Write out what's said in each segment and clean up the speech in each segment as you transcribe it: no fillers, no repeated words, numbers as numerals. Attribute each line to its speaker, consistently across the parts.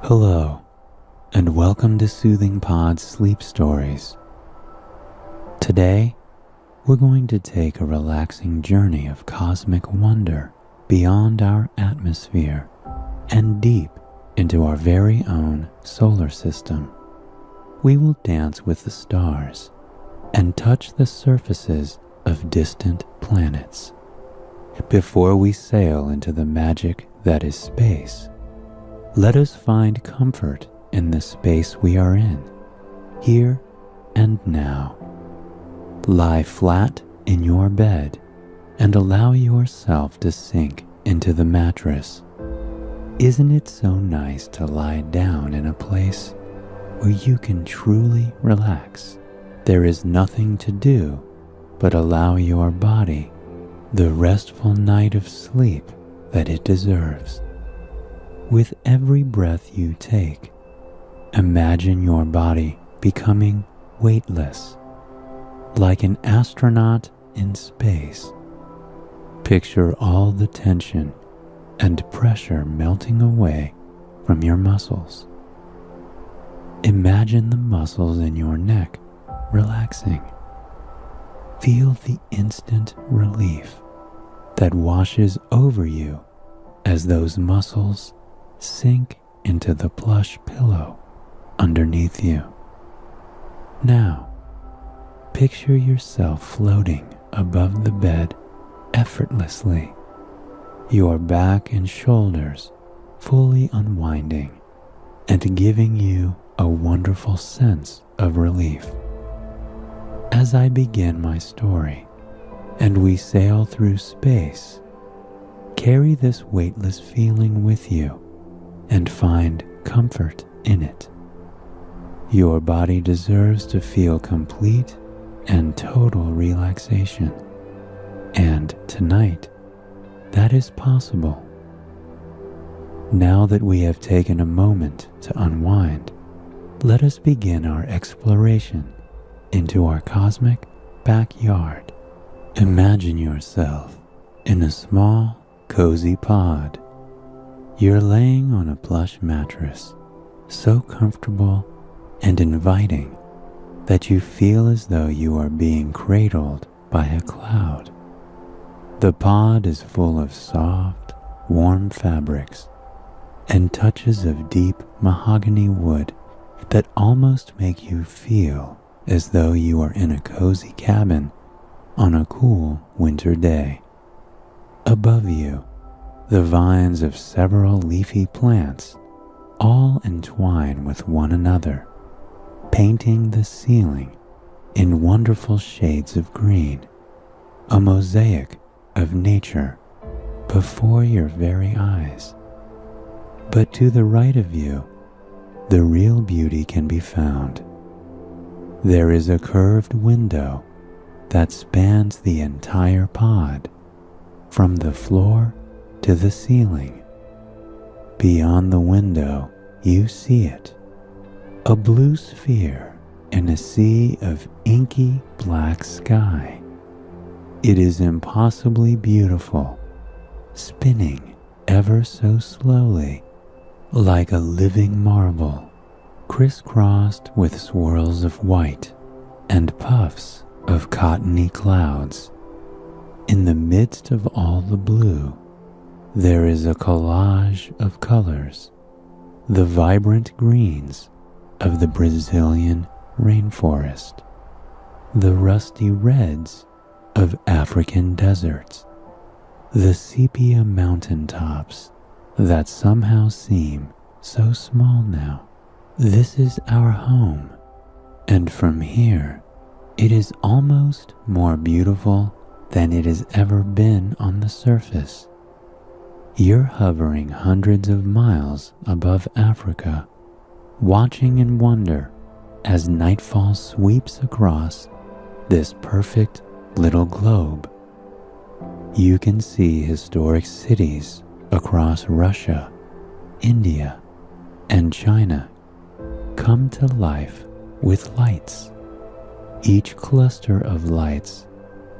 Speaker 1: Hello, and welcome to Soothing Pod's Sleep Stories. Today, we're going to take a relaxing journey of cosmic wonder beyond our atmosphere and deep into our very own solar system. We will dance with the stars and touch the surfaces of distant planets. Before we sail into the magic that is space, let us find comfort in the space we are in, here and now. Lie flat in your bed and allow yourself to sink into the mattress. Isn't it so nice to lie down in a place where you can truly relax? There is nothing to do but allow your body the restful night of sleep that it deserves. With every breath you take, imagine your body becoming weightless, like an astronaut in space. Picture all the tension and pressure melting away from your muscles. Imagine the muscles in your neck relaxing. Feel the instant relief that washes over you as those muscles sink into the plush pillow underneath you. Now, picture yourself floating above the bed effortlessly, your back and shoulders fully unwinding and giving you a wonderful sense of relief. As I begin my story and we sail through space, carry this weightless feeling with you and find comfort in it. Your body deserves to feel complete and total relaxation, and tonight, that is possible. Now that we have taken a moment to unwind, let us begin our exploration into our cosmic backyard. Imagine yourself in a small, cozy pod. You're laying on a plush mattress, so comfortable and inviting that you feel as though you are being cradled by a cloud. The pod is full of soft, warm fabrics and touches of deep mahogany wood that almost make you feel as though you are in a cozy cabin on a cool winter day. Above you, the vines of several leafy plants all entwine with one another, painting the ceiling in wonderful shades of green, a mosaic of nature before your very eyes. But to the right of you, the real beauty can be found. There is a curved window that spans the entire pod, from the floor to the ceiling. Beyond the window, you see it, a blue sphere in a sea of inky black sky. It is impossibly beautiful, spinning ever so slowly, like a living marble, crisscrossed with swirls of white and puffs of cottony clouds. In the midst of all the blue, there is a collage of colors, the vibrant greens of the Brazilian rainforest, the rusty reds of African deserts, the sepia mountaintops that somehow seem so small now. This is our home, and from here, it is almost more beautiful than it has ever been on the surface. You're hovering hundreds of miles above Africa, watching in wonder as nightfall sweeps across this perfect little globe. You can see historic cities across Russia, India, and China come to life with lights. Each cluster of lights,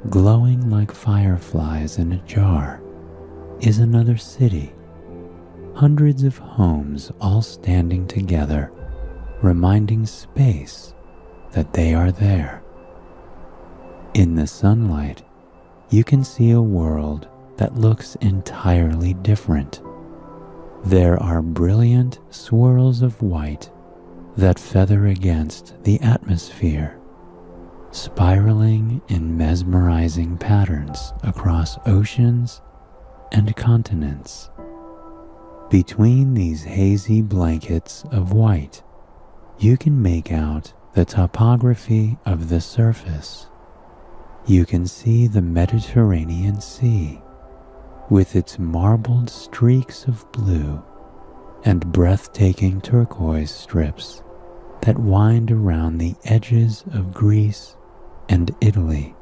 Speaker 1: glowing like fireflies in a jar, is another city, hundreds of homes all standing together, reminding space that they are there. In the sunlight, you can see a world that looks entirely different. There are brilliant swirls of white that feather against the atmosphere, spiraling in mesmerizing patterns across oceans and continents. Between these hazy blankets of white, you can make out the topography of the surface. You can see the Mediterranean Sea with its marbled streaks of blue and breathtaking turquoise strips that wind around the edges of Greece and Italy.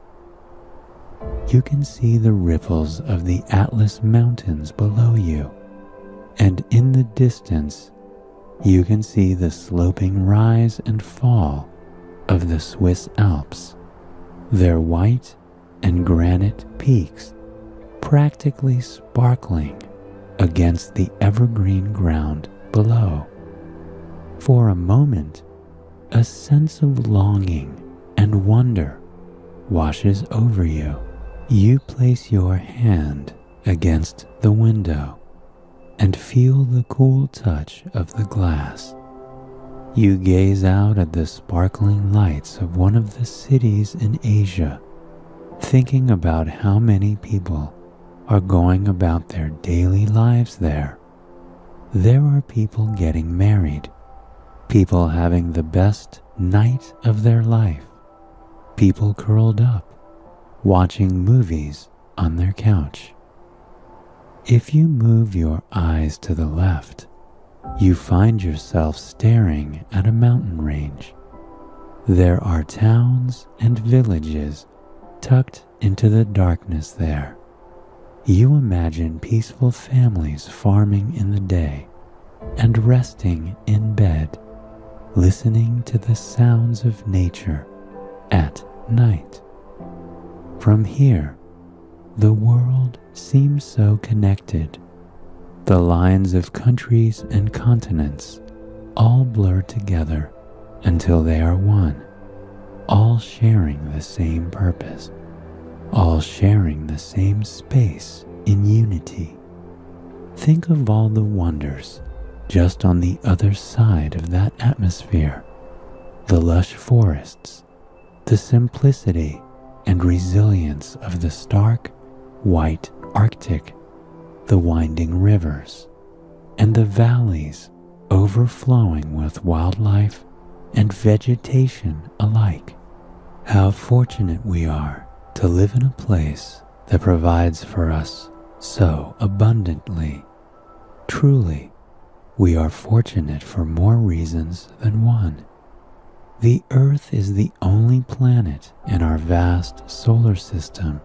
Speaker 1: You can see the ripples of the Atlas Mountains below you, and in the distance, you can see the sloping rise and fall of the Swiss Alps, their white and granite peaks practically sparkling against the evergreen ground below. For a moment, a sense of longing and wonder washes over you. You place your hand against the window and feel the cool touch of the glass. You gaze out at the sparkling lights of one of the cities in Asia, thinking about how many people are going about their daily lives there. There are people getting married, people having the best night of their life, people curled up, watching movies on their couch. If you move your eyes to the left, you find yourself staring at a mountain range. There are towns and villages tucked into the darkness there. You imagine peaceful families farming in the day and resting in bed, listening to the sounds of nature at night. From here, the world seems so connected. The lines of countries and continents all blur together until they are one, all sharing the same purpose, all sharing the same space in unity. Think of all the wonders just on the other side of that atmosphere, the lush forests, the simplicity and resilience of the stark, white Arctic, the winding rivers, and the valleys overflowing with wildlife and vegetation alike. How fortunate we are to live in a place that provides for us so abundantly. Truly, we are fortunate for more reasons than one. The Earth is the only planet in our vast solar system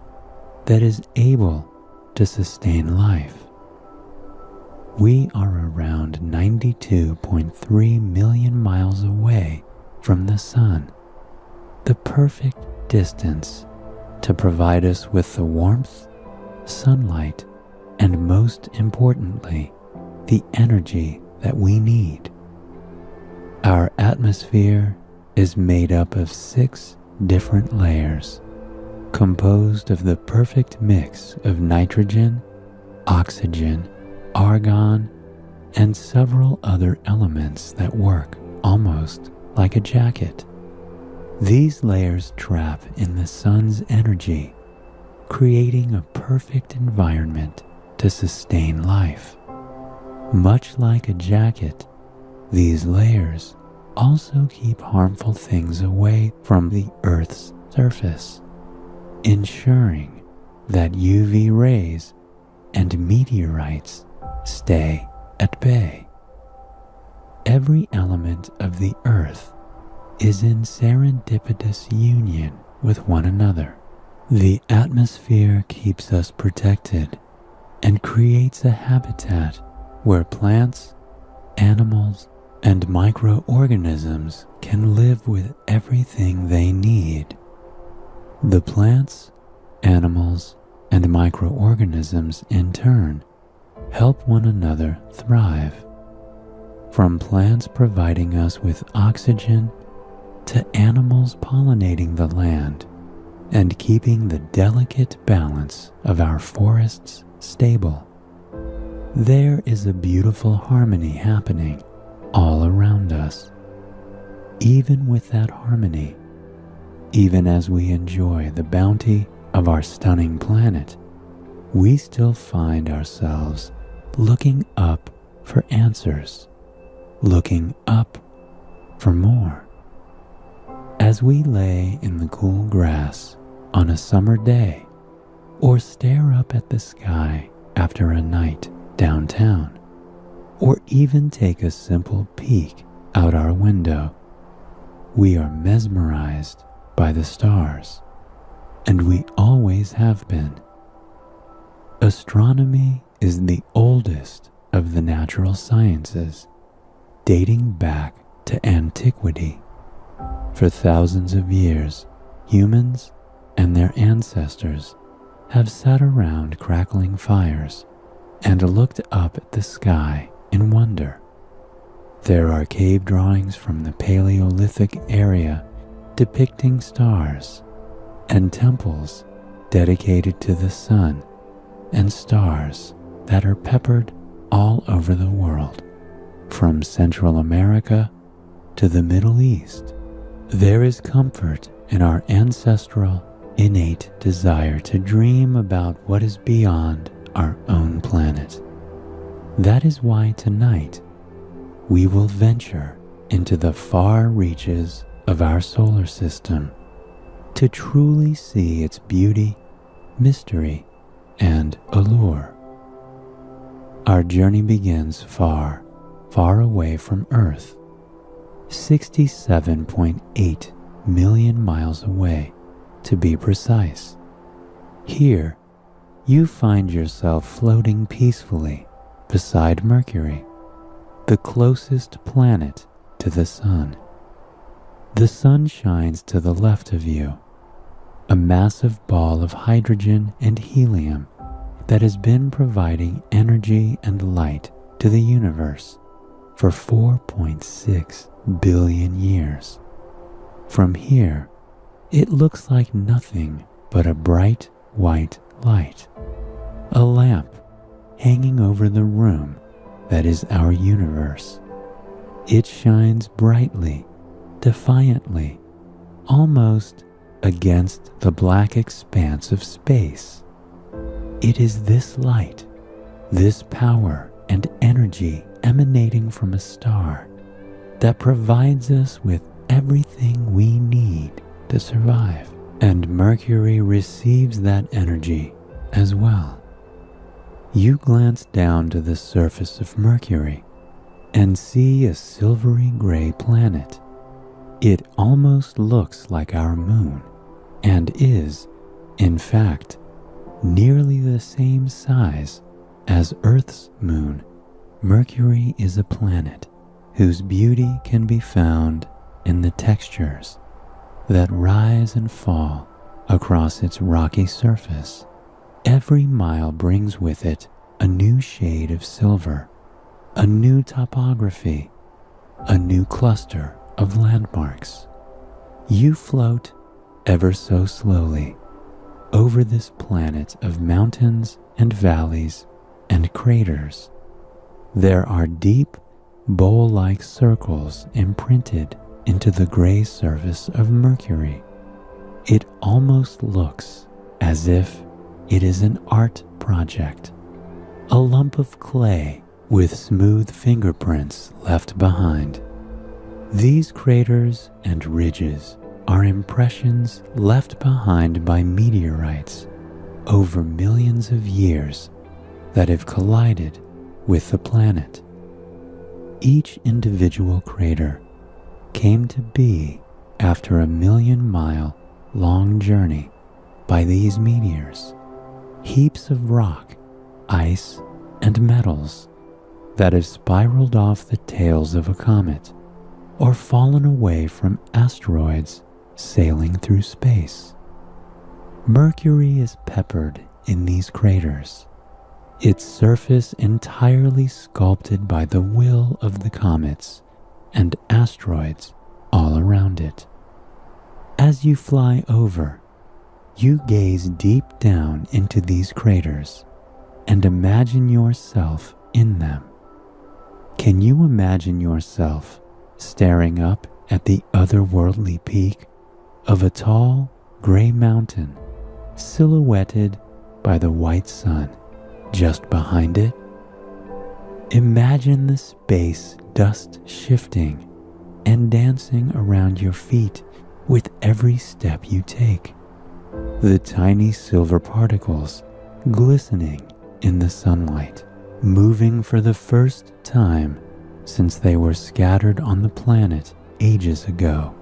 Speaker 1: that is able to sustain life. We are around 92.3 million miles away from the Sun, the perfect distance to provide us with the warmth, sunlight, and most importantly, the energy that we need. Our atmosphere is made up of 6 different layers, composed of the perfect mix of nitrogen, oxygen, argon, and several other elements that work almost like a jacket. These layers trap in the sun's energy, creating a perfect environment to sustain life. Much like a jacket, these layers also keep harmful things away from the Earth's surface, ensuring that UV rays and meteorites stay at bay. Every element of the Earth is in serendipitous union with one another. The atmosphere keeps us protected and creates a habitat where plants, animals, and microorganisms can live with everything they need. The plants, animals, and microorganisms in turn help one another thrive. From plants providing us with oxygen to animals pollinating the land and keeping the delicate balance of our forests stable. There is a beautiful harmony happening all around us. Even with that harmony, even as we enjoy the bounty of our stunning planet, we still find ourselves looking up for answers, looking up for more. As we lay in the cool grass on a summer day, or stare up at the sky after a night downtown, or even take a simple peek out our window, we are mesmerized by the stars, and we always have been. Astronomy is the oldest of the natural sciences, dating back to antiquity. For thousands of years, humans and their ancestors have sat around crackling fires and looked up at the sky in wonder. There are cave drawings from the Paleolithic area depicting stars, and temples dedicated to the sun and stars that are peppered all over the world, from Central America to the Middle East. There is comfort in our ancestral, innate desire to dream about what is beyond our own planet. That is why tonight we will venture into the far reaches of our solar system to truly see its beauty, mystery, and allure. Our journey begins far, far away from Earth, 67.8 million miles away to be precise. Here, you find yourself floating peacefully beside Mercury, the closest planet to the Sun. The Sun shines to the left of you, a massive ball of hydrogen and helium that has been providing energy and light to the universe for 4.6 billion years. From here, it looks like nothing but a bright white light, a lamp hanging over the room that is our universe. It shines brightly, defiantly, almost against the black expanse of space. It is this light, this power and energy emanating from a star that provides us with everything we need to survive. And Mercury receives that energy as well. You glance down to the surface of Mercury and see a silvery gray planet. It almost looks like our moon and is, in fact, nearly the same size as Earth's moon. Mercury is a planet whose beauty can be found in the textures that rise and fall across its rocky surface. Every mile brings with it a new shade of silver, a new topography, a new cluster of landmarks. You float ever so slowly over this planet of mountains and valleys and craters. There are deep, bowl-like circles imprinted into the gray surface of Mercury. It almost looks as if it is an art project, a lump of clay with smooth fingerprints left behind. These craters and ridges are impressions left behind by meteorites over millions of years that have collided with the planet. Each individual crater came to be after a 1,000,000-mile long journey by these meteors, heaps of rock, ice, and metals that have spiraled off the tails of a comet or fallen away from asteroids sailing through space. Mercury is peppered in these craters, its surface entirely sculpted by the will of the comets and asteroids all around it. As you fly over, you gaze deep down into these craters and imagine yourself in them. Can you imagine yourself staring up at the otherworldly peak of a tall, gray mountain silhouetted by the white sun just behind it? Imagine the space dust shifting and dancing around your feet with every step you take. The tiny silver particles glistening in the sunlight, moving for the first time since they were scattered on the planet ages ago.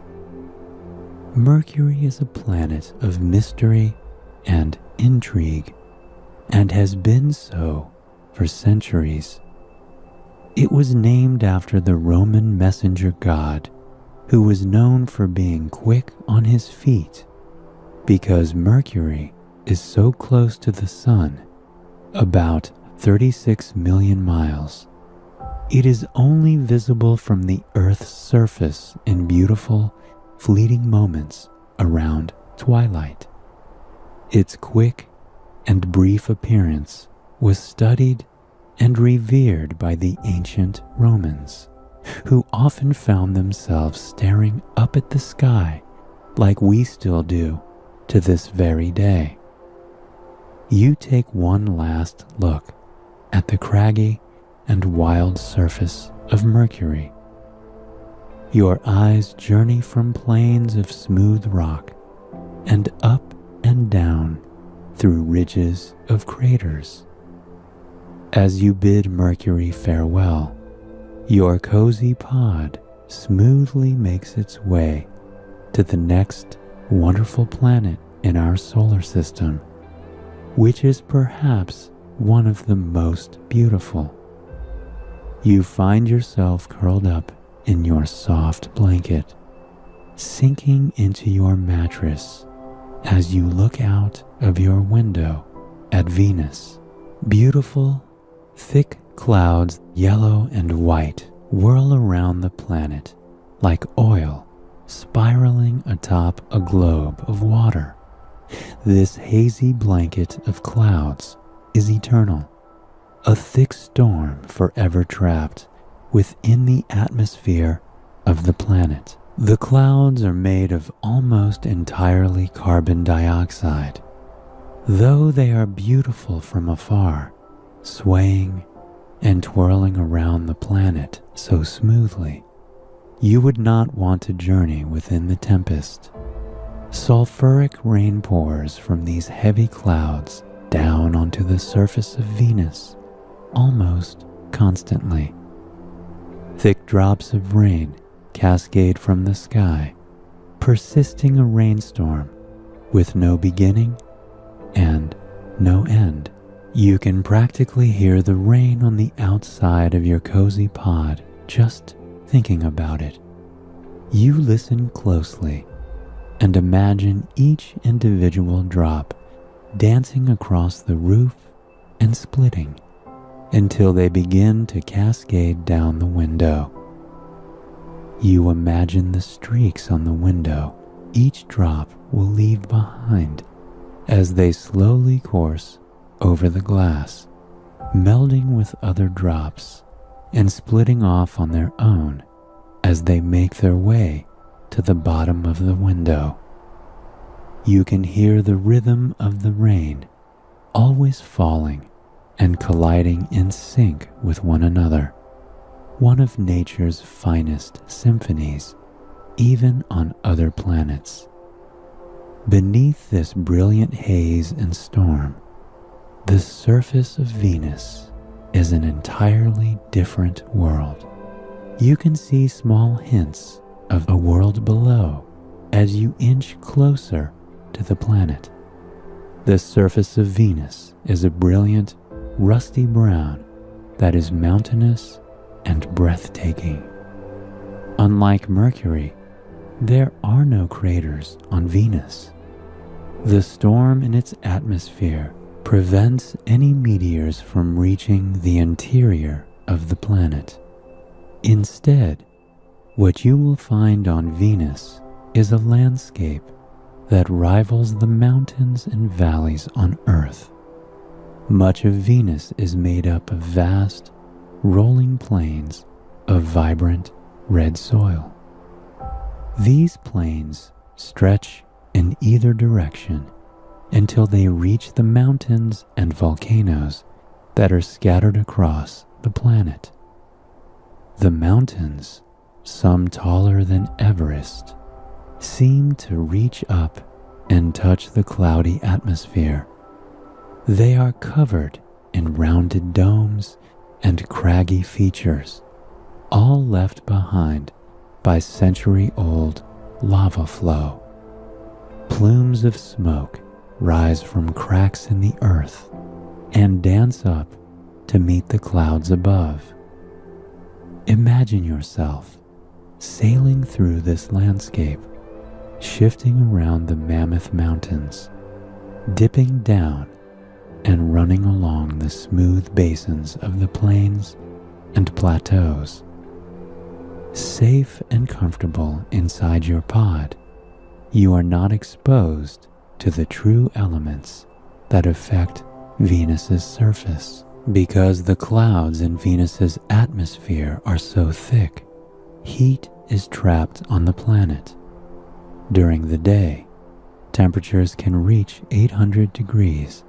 Speaker 1: Mercury is a planet of mystery and intrigue, and has been so for centuries. It was named after the Roman messenger god, who was known for being quick on his feet. Because Mercury is so close to the Sun, about 36 million miles, it is only visible from the Earth's surface in beautiful, fleeting moments around twilight. Its quick and brief appearance was studied and revered by the ancient Romans, who often found themselves staring up at the sky like we still do to this very day. You take one last look at the craggy and wild surface of Mercury. Your eyes journey from plains of smooth rock and up and down through ridges of craters. As you bid Mercury farewell, your cozy pod smoothly makes its way to the next wonderful planet in our solar system, which is perhaps one of the most beautiful. You find yourself curled up in your soft blanket, sinking into your mattress as you look out of your window at Venus. Beautiful, thick clouds, yellow and white, whirl around the planet like oil spiraling atop a globe of water. This hazy blanket of clouds is eternal, a thick storm forever trapped within the atmosphere of the planet. The clouds are made of almost entirely carbon dioxide, though they are beautiful from afar, swaying and twirling around the planet so smoothly. You would not want to journey within the tempest. Sulfuric rain pours from these heavy clouds down onto the surface of Venus almost constantly. Thick drops of rain cascade from the sky, persisting a rainstorm with no beginning and no end. You can practically hear the rain on the outside of your cozy pod just thinking about it. You listen closely and imagine each individual drop dancing across the roof and splitting until they begin to cascade down the window. You imagine the streaks on the window each drop will leave behind as they slowly course over the glass, melding with other drops and splitting off on their own as they make their way to the bottom of the window. You can hear the rhythm of the rain, always falling and colliding in sync with one another, one of nature's finest symphonies, even on other planets. Beneath this brilliant haze and storm, the surface of Venus is an entirely different world. You can see small hints of a world below as you inch closer to the planet. The surface of Venus is a brilliant, rusty brown that is mountainous and breathtaking. Unlike Mercury, there are no craters on Venus. The storm in its atmosphere prevents any meteors from reaching the interior of the planet. Instead, what you will find on Venus is a landscape that rivals the mountains and valleys on Earth. Much of Venus is made up of vast, rolling plains of vibrant red soil. These plains stretch in either direction until they reach the mountains and volcanoes that are scattered across the planet. The mountains, some taller than Everest, seem to reach up and touch the cloudy atmosphere. They are covered in rounded domes and craggy features, all left behind by century-old lava flow. Plumes of smoke rise from cracks in the earth and dance up to meet the clouds above. Imagine yourself sailing through this landscape, shifting around the Mammoth Mountains, dipping down and running along the smooth basins of the plains and plateaus. Safe and comfortable inside your pod, you are not exposed to the true elements that affect Venus's surface. Because the clouds in Venus's atmosphere are so thick, heat is trapped on the planet. During the day, temperatures can reach 800 degrees,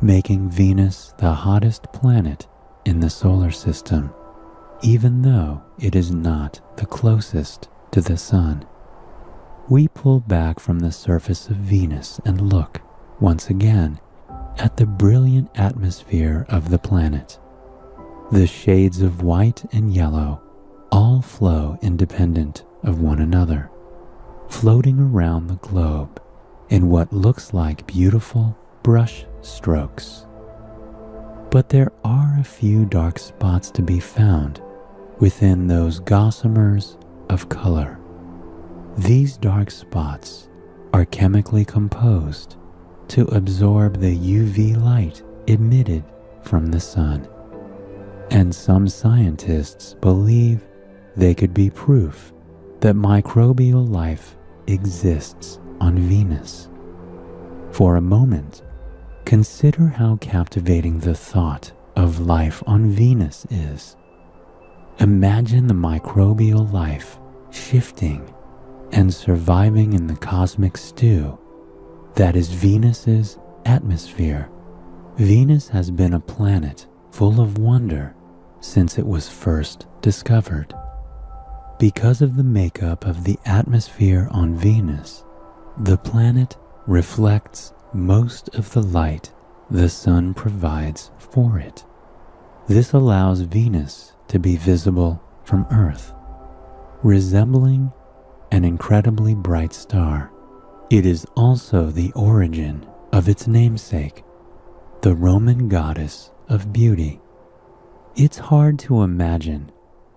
Speaker 1: making Venus the hottest planet in the solar system, even though it is not the closest to the Sun. We pull back from the surface of Venus and look, once again, at the brilliant atmosphere of the planet. The shades of white and yellow all flow independent of one another, floating around the globe in what looks like beautiful brush strokes. But there are a few dark spots to be found within those gossamers of color. These dark spots are chemically composed to absorb the UV light emitted from the sun, and some scientists believe they could be proof that microbial life exists on Venus. For a moment, consider how captivating the thought of life on Venus is. Imagine the microbial life shifting and surviving in the cosmic stew that is Venus's atmosphere. Venus has been a planet full of wonder since it was first discovered. Because of the makeup of the atmosphere on Venus, the planet reflects most of the light the sun provides for it. This allows Venus to be visible from Earth, resembling an incredibly bright star. It is also the origin of its namesake, the Roman goddess of beauty. It's hard to imagine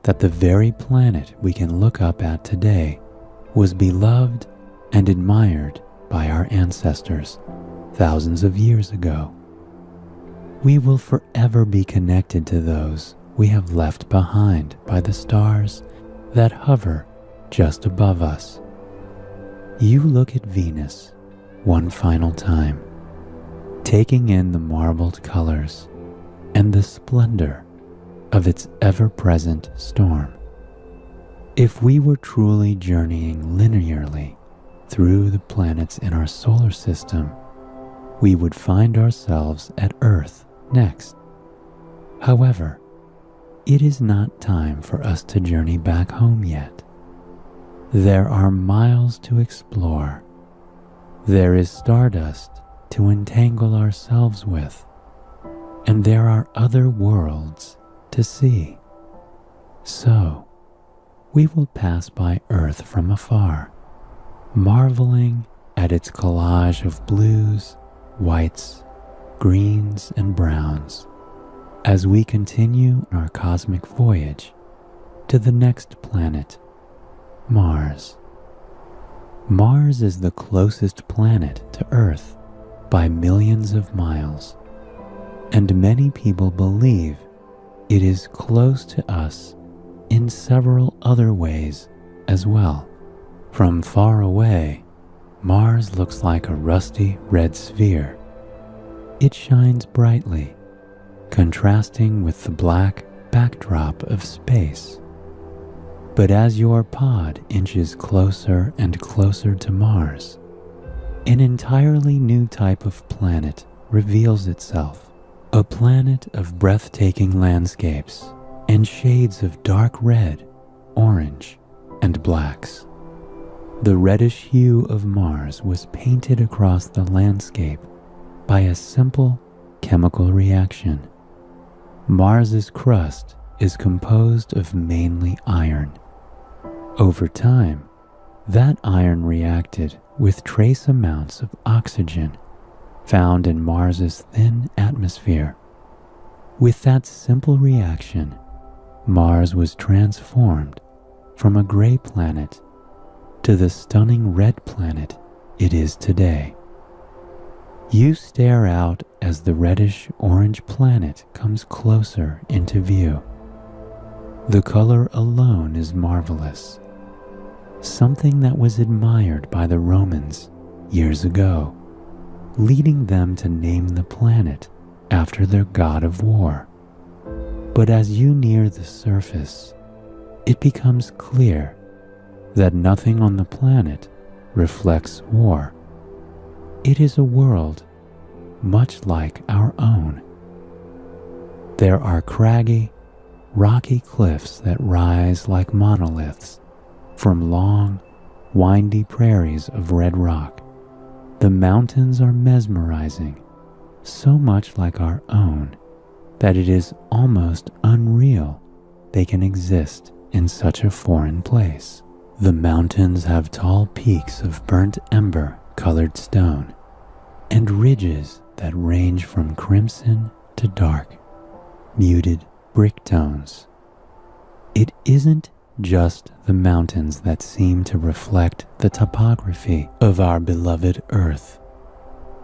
Speaker 1: that the very planet we can look up at today was beloved and admired by our ancestors thousands of years ago. We will forever be connected to those we have left behind by the stars that hover just above us. You look at Venus one final time, taking in the marbled colors and the splendor of its ever-present storm. If we were truly journeying linearly through the planets in our solar system, we would find ourselves at Earth next. However, it is not time for us to journey back home yet. There are miles to explore. There is stardust to entangle ourselves with, and there are other worlds to see. So, we will pass by Earth from afar, marveling at its collage of blues, whites, greens, and browns as we continue our cosmic voyage to the next planet, Mars. Mars is the closest planet to Earth by millions of miles. and many people believe it is close to us in several other ways as well. From far away, Mars looks like a rusty red sphere. It shines brightly, contrasting with the black backdrop of space. But as your pod inches closer and closer to Mars, an entirely new type of planet reveals itself, a planet of breathtaking landscapes and shades of dark red, orange, and blacks. The reddish hue of Mars was painted across the landscape by a simple chemical reaction. Mars's crust is composed of mainly iron. Over time, that iron reacted with trace amounts of oxygen found in Mars's thin atmosphere. With that simple reaction, Mars was transformed from a gray planet to the stunning red planet it is today. You stare out as the reddish-orange planet comes closer into view. The color alone is marvelous, something that was admired by the Romans years ago, leading them to name the planet after their god of war. But as you near the surface, it becomes clear that nothing on the planet reflects war. It is a world much like our own. There are craggy, rocky cliffs that rise like monoliths from long, windy prairies of red rock. The mountains are mesmerizing, so much like our own that it is almost unreal they can exist in such a foreign place. The mountains have tall peaks of burnt ember-colored stone and ridges that range from crimson to dark, muted brick tones. It isn't just the mountains that seem to reflect the topography of our beloved Earth.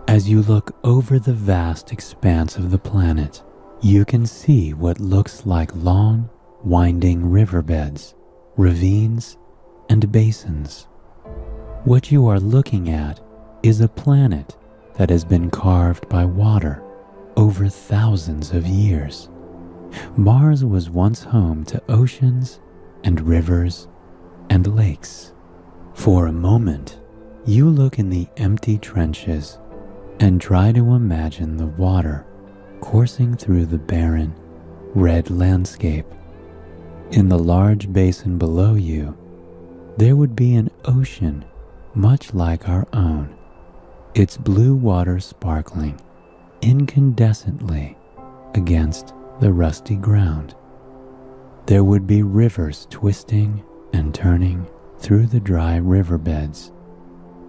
Speaker 1: As you look over the vast expanse of the planet, you can see what looks like long, winding riverbeds, ravines, and basins. What you are looking at is a planet that has been carved by water over thousands of years. Mars was once home to oceans and rivers and lakes. For a moment, you look in the empty trenches and try to imagine the water coursing through the barren, red landscape. In the large basin below you, there would be an ocean much like our own, its blue water sparkling incandescently against the rusty ground. There would be rivers twisting and turning through the dry riverbeds,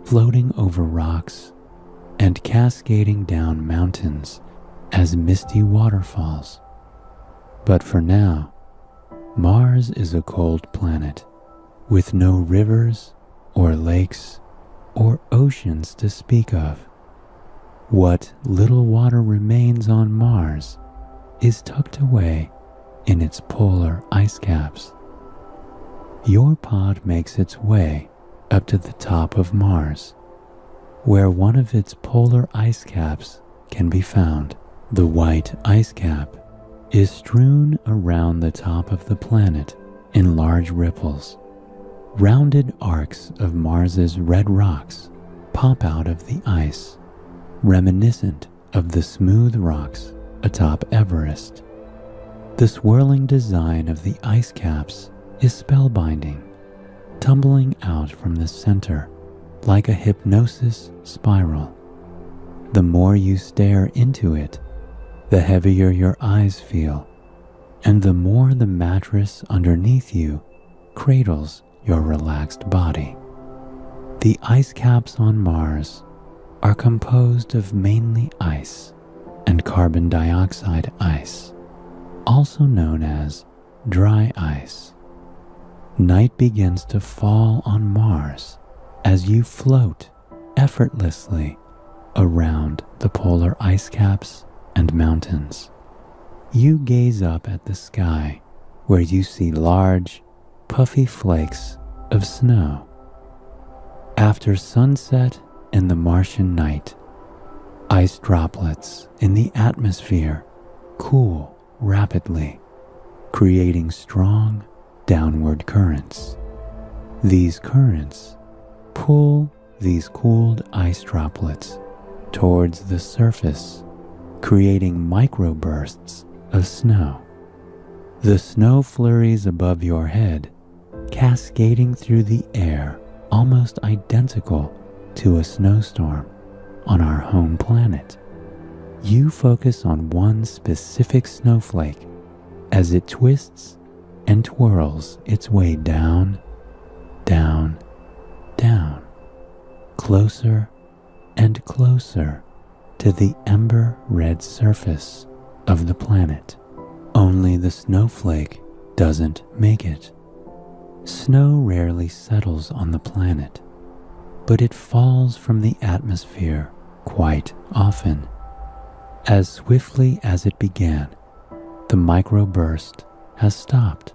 Speaker 1: floating over rocks and cascading down mountains as misty waterfalls. But for now, Mars is a cold planet with no rivers or lakes or oceans to speak of. What little water remains on Mars is tucked away in its polar ice caps. Your pod makes its way up to the top of Mars, where one of its polar ice caps can be found. The white ice cap is strewn around the top of the planet in large ripples. Rounded arcs of Mars's red rocks pop out of the ice, reminiscent of the smooth rocks atop Everest. The swirling design of the ice caps is spellbinding, tumbling out from the center like a hypnosis spiral. The more you stare into it, the heavier your eyes feel, and the more the mattress underneath you cradles your relaxed body. The ice caps on Mars are composed of mainly ice and carbon dioxide ice, also known as dry ice. Night begins to fall on Mars as you float effortlessly around the polar ice caps and mountains. You gaze up at the sky where you see large, puffy flakes of snow. After sunset in the Martian night, ice droplets in the atmosphere cool rapidly, creating strong downward currents. These currents pull these cooled ice droplets towards the surface, creating microbursts of snow. The snow flurries above your head, cascading through the air, almost identical to a snowstorm on our home planet. You focus on one specific snowflake as it twists and twirls its way down, down, down, closer and closer to the ember red surface of the planet. Only the snowflake doesn't make it. Snow rarely settles on the planet, but it falls from the atmosphere quite often. As swiftly as it began, the microburst has stopped,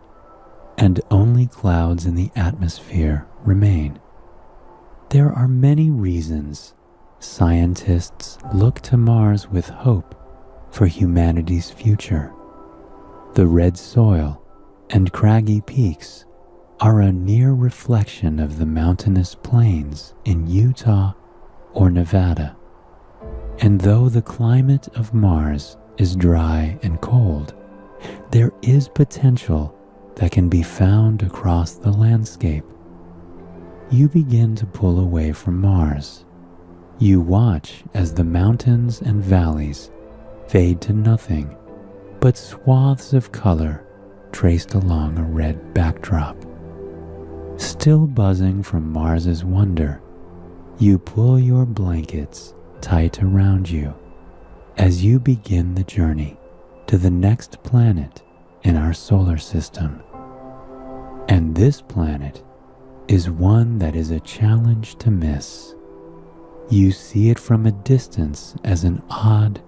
Speaker 1: and only clouds in the atmosphere remain. There are many reasons scientists look to Mars with hope for humanity's future. The red soil and craggy peaks are a near reflection of the mountainous plains in Utah or Nevada. And though the climate of Mars is dry and cold, there is potential that can be found across the landscape. You begin to pull away from Mars. You watch as the mountains and valleys fade to nothing but swaths of color traced along a red backdrop. Still buzzing from Mars's wonder, you pull your blankets tight around you as you begin the journey to the next planet in our solar system. And this planet is one that is a challenge to miss. You see it from a distance as an odd,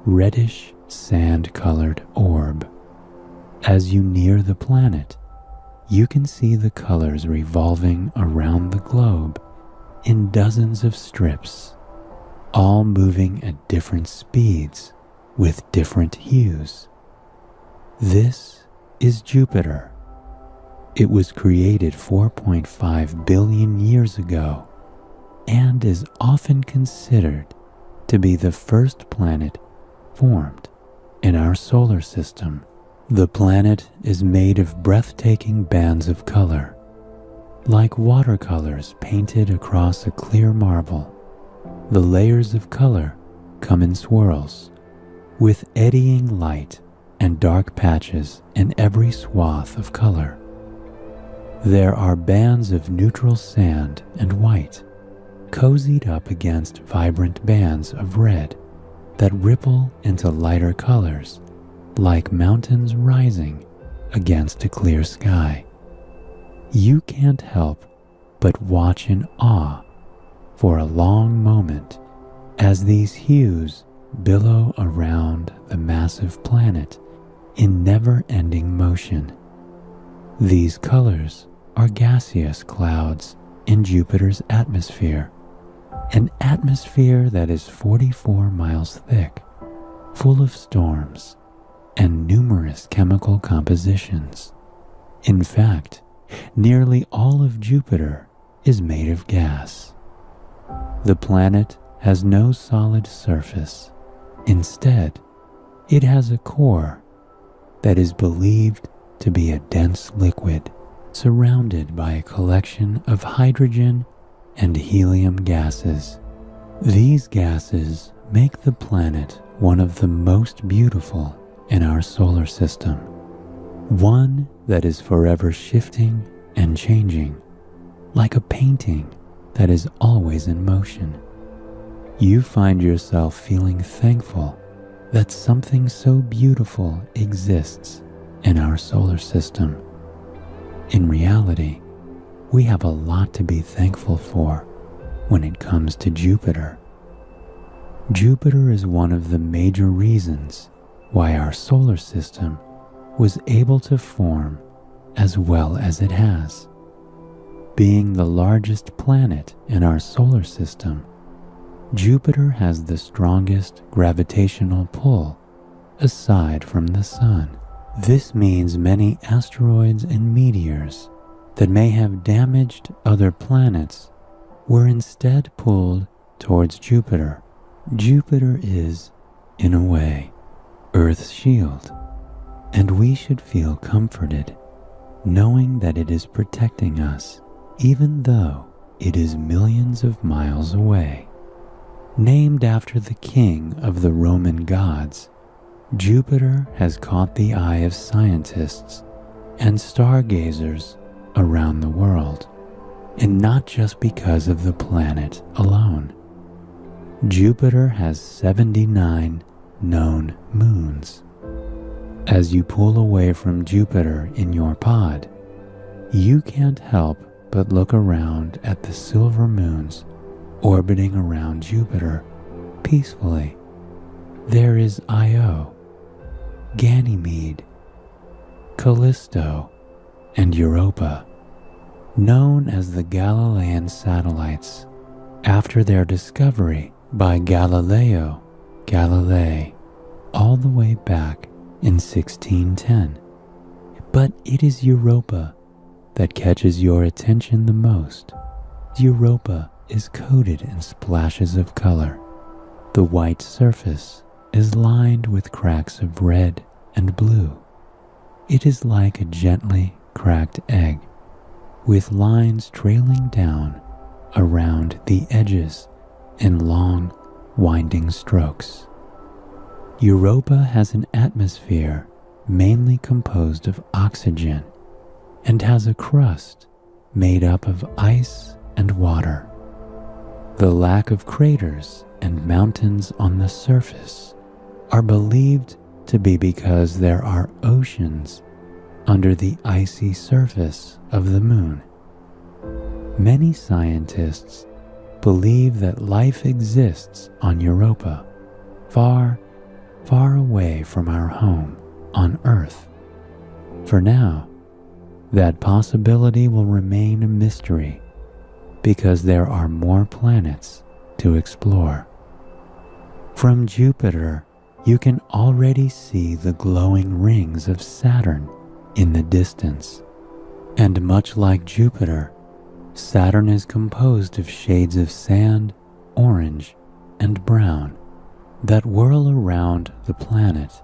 Speaker 1: reddish, sand-colored orb. As you near the planet, you can see the colors revolving around the globe in dozens of strips, all moving at different speeds with different hues. This is Jupiter. It was created 4.5 billion years ago and is often considered to be the first planet formed in our solar system. The planet is made of breathtaking bands of color, like watercolors painted across a clear marble. The layers of color come in swirls, with eddying light and dark patches in every swath of color. There are bands of neutral sand and white, cozied up against vibrant bands of red that ripple into lighter colors, like mountains rising against a clear sky. You can't help but watch in awe for a long moment as these hues billow around the massive planet in never-ending motion. These colors are gaseous clouds in Jupiter's atmosphere, an atmosphere that is 44 miles thick, full of storms and numerous chemical compositions. In fact, nearly all of Jupiter is made of gas. The planet has no solid surface. Instead, it has a core that is believed to be a dense liquid surrounded by a collection of hydrogen and helium gases. These gases make the planet one of the most beautiful in our solar system, one that is forever shifting and changing, like a painting that is always in motion. You find yourself feeling thankful that something so beautiful exists in our solar system. In reality, we have a lot to be thankful for when it comes to Jupiter. Jupiter is one of the major reasons why our solar system was able to form as well as it has. Being the largest planet in our solar system, Jupiter has the strongest gravitational pull aside from the Sun. This means many asteroids and meteors that may have damaged other planets were instead pulled towards Jupiter. Jupiter is, in a way, Earth's shield, and we should feel comforted knowing that it is protecting us, even though it is millions of miles away. Named after the king of the Roman gods, Jupiter has caught the eye of scientists and stargazers around the world, and not just because of the planet alone. Jupiter has 79 known moons. As you pull away from Jupiter in your pod, you can't help but look around at the silver moons orbiting around Jupiter peacefully. There is Io, Ganymede, Callisto, and Europa, known as the Galilean satellites after their discovery by Galileo Galilei all the way back in 1610. But it is Europa that catches your attention the most. Europa is coated in splashes of color. The white surface is lined with cracks of red and blue. It is like a gently cracked egg, with lines trailing down around the edges in long, winding strokes. Europa has an atmosphere mainly composed of oxygen and has a crust made up of ice and water. The lack of craters and mountains on the surface are believed to be because there are oceans under the icy surface of the moon. Many scientists believe that life exists on Europa, far, far away from our home on Earth. For now, that possibility will remain a mystery because there are more planets to explore. From Jupiter, you can already see the glowing rings of Saturn in the distance. And much like Jupiter, Saturn is composed of shades of sand, orange, and brown that whirl around the planet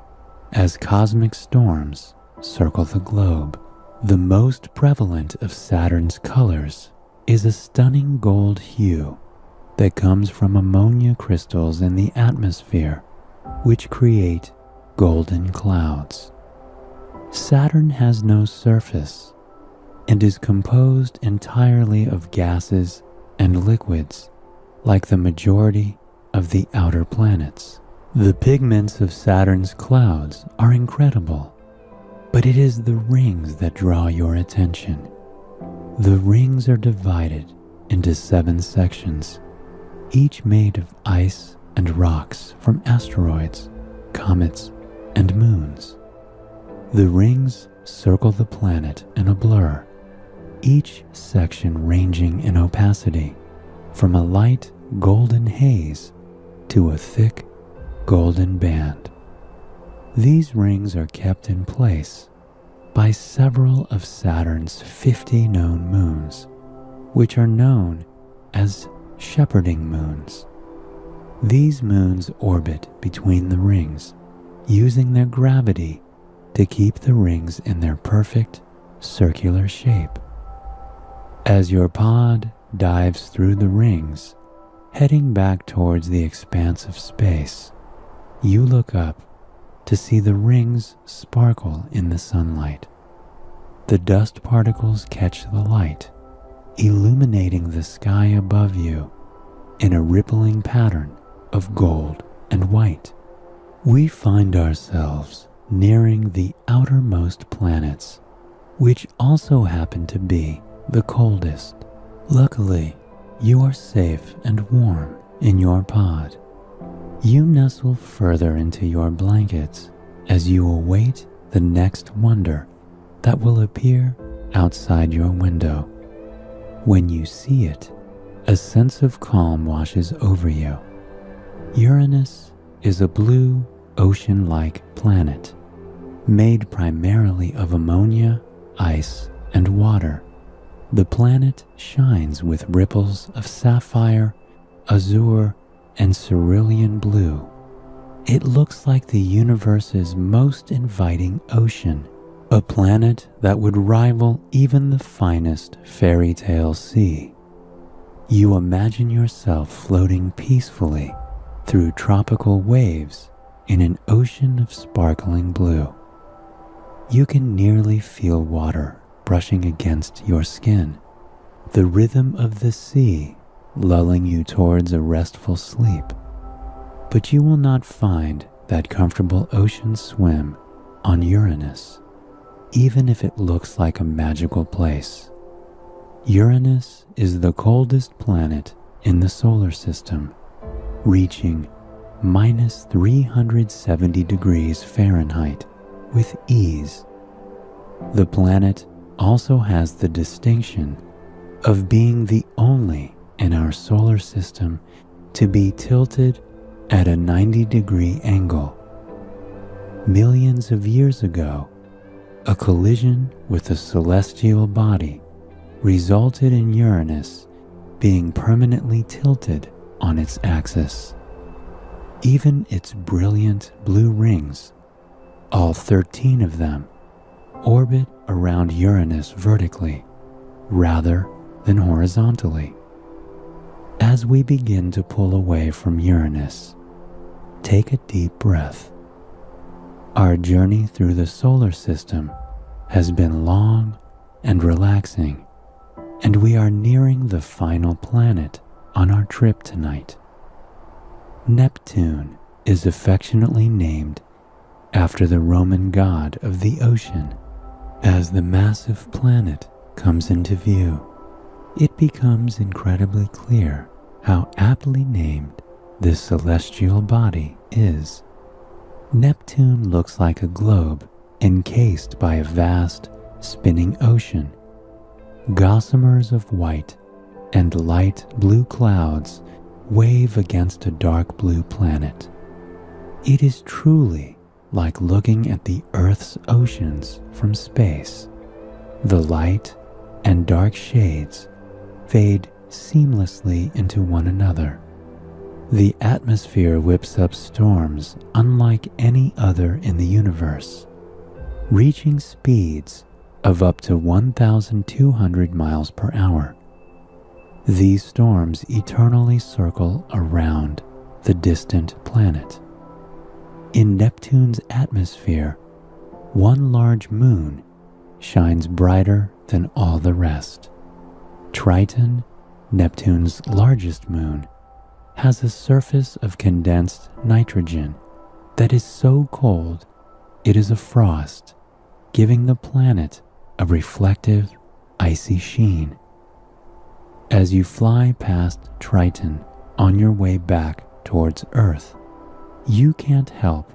Speaker 1: as cosmic storms circle the globe. The most prevalent of Saturn's colors is a stunning gold hue that comes from ammonia crystals in the atmosphere, which create golden clouds. Saturn has no surface and is composed entirely of gases and liquids, like the majority of the outer planets. The pigments of Saturn's clouds are incredible, but it is the rings that draw your attention. The rings are divided into 7 sections, each made of ice and rocks from asteroids, comets, and moons. The rings circle the planet in a blur, each section ranging in opacity from a light golden haze to a thick golden band. These rings are kept in place by several of Saturn's 50 known moons, which are known as shepherding moons. These moons orbit between the rings, using their gravity to keep the rings in their perfect circular shape. As your pod dives through the rings, heading back towards the expanse of space, you look up to see the rings sparkle in the sunlight. The dust particles catch the light, illuminating the sky above you in a rippling pattern of gold and white. We find ourselves nearing the outermost planets, which also happen to be the coldest. Luckily, you are safe and warm in your pod. You nestle further into your blankets as you await the next wonder that will appear outside your window. When you see it, a sense of calm washes over you. Uranus is a blue, ocean-like planet, made primarily of ammonia, ice, and water. The planet shines with ripples of sapphire, azure, and cerulean blue. It looks like the universe's most inviting ocean, a planet that would rival even the finest fairy tale sea. You imagine yourself floating peacefully through tropical waves in an ocean of sparkling blue. You can nearly feel water brushing against your skin, the rhythm of the sea lulling you towards a restful sleep. But you will not find that comfortable ocean swim on Uranus, even if it looks like a magical place. Uranus is the coldest planet in the solar system, reaching minus 370 degrees Fahrenheit with ease. The planet also has the distinction of being the only in our solar system to be tilted at a 90-degree angle. Millions of years ago, a collision with a celestial body resulted in Uranus being permanently tilted on its axis. Even its brilliant blue rings, all 13 of them, orbit around Uranus vertically rather than horizontally. As we begin to pull away from Uranus, take a deep breath. Our journey through the solar system has been long and relaxing, and we are nearing the final planet on our trip tonight. Neptune is affectionately named after the Roman god of the ocean. As the massive planet comes into view, it becomes incredibly clear how aptly named this celestial body is. Neptune looks like a globe encased by a vast, spinning ocean. Gossamers of white and light blue clouds wave against a dark blue planet. It is truly like looking at the Earth's oceans from space. The light and dark shades fade seamlessly into one another. The atmosphere whips up storms unlike any other in the universe, reaching speeds of up to 1,200 miles per hour. These storms eternally circle around the distant planet. In Neptune's atmosphere, one large moon shines brighter than all the rest. Triton, Neptune's largest moon, has a surface of condensed nitrogen that is so cold it is a frost, giving the planet a reflective, icy sheen. As you fly past Triton on your way back towards Earth, you can't help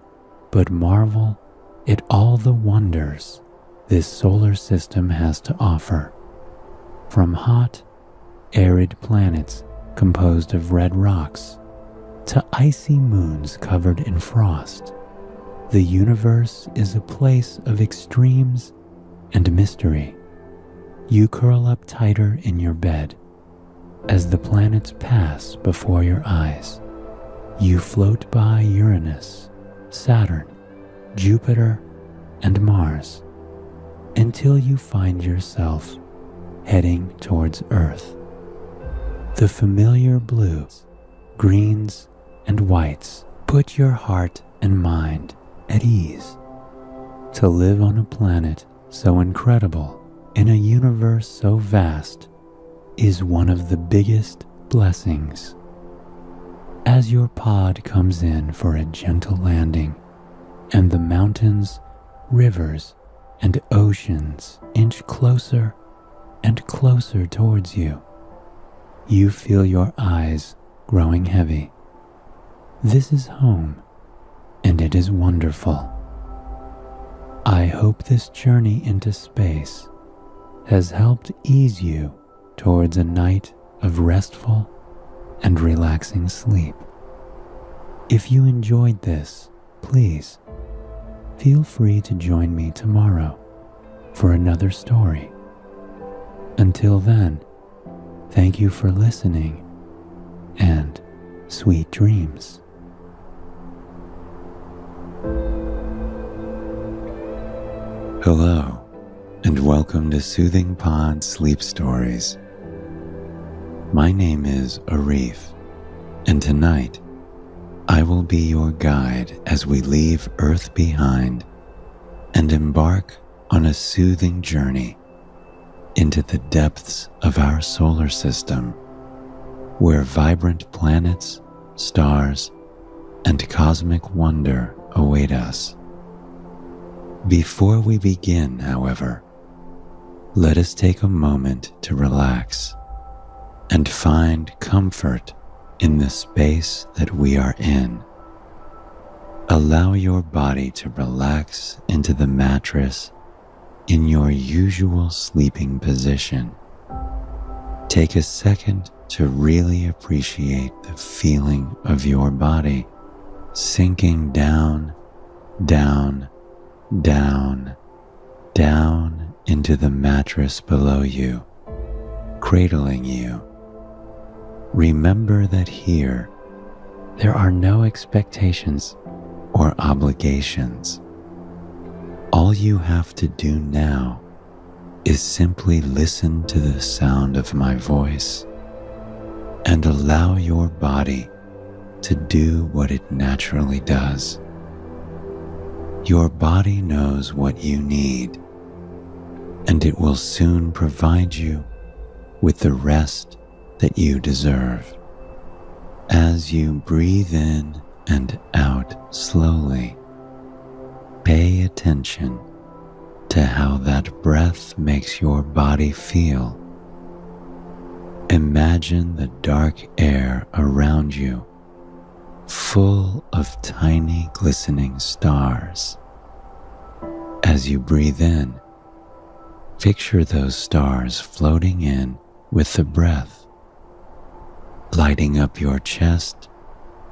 Speaker 1: but marvel at all the wonders this solar system has to offer. From hot, arid planets composed of red rocks to icy moons covered in frost, the universe is a place of extremes and mystery. You curl up tighter in your bed as the planets pass before your eyes. You float by Uranus, Saturn, Jupiter, and Mars until you find yourself heading towards Earth. The familiar blues, greens, and whites put your heart and mind at ease. To live on a planet so incredible in a universe so vast is one of the biggest blessings. As your pod comes in for a gentle landing and the mountains, rivers, and oceans inch closer and closer towards you, you feel your eyes growing heavy. This is home, and it is wonderful. I hope this journey into space has helped ease you towards a night of restful and relaxing sleep. If you enjoyed this, please feel free to join me tomorrow for another story. Until then, thank you for listening and sweet dreams. Hello, and welcome to Soothing Pod Sleep Stories. My name is Arif, and tonight I will be your guide as we leave Earth behind and embark on a soothing journey into the depths of our solar system, where vibrant planets, stars, and cosmic wonder await us. Before we begin, however, let us take a moment to relax and find comfort in the space that we are in. Allow your body to relax into the mattress in your usual sleeping position. Take a second to really appreciate the feeling of your body sinking down, down, down, down into the mattress below you, cradling you. Remember that here, there are no expectations or obligations. All you have to do now is simply listen to the sound of my voice and allow your body to do what it naturally does. Your body knows what you need, and it will soon provide you with the rest that you deserve. As you breathe in and out slowly, pay attention to how that breath makes your body feel. Imagine the dark air around you full of tiny glistening stars. As you breathe in, picture those stars floating in with the breath, lighting up your chest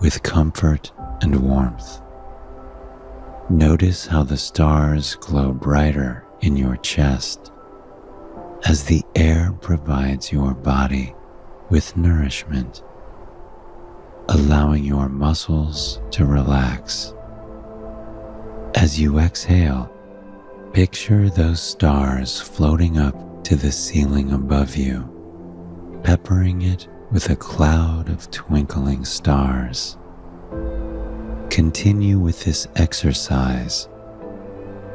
Speaker 1: with comfort and warmth. Notice how the stars glow brighter in your chest as the air provides your body with nourishment, allowing your muscles to relax. As you exhale, picture those stars floating up to the ceiling above you, peppering it with a cloud of twinkling stars. Continue with this exercise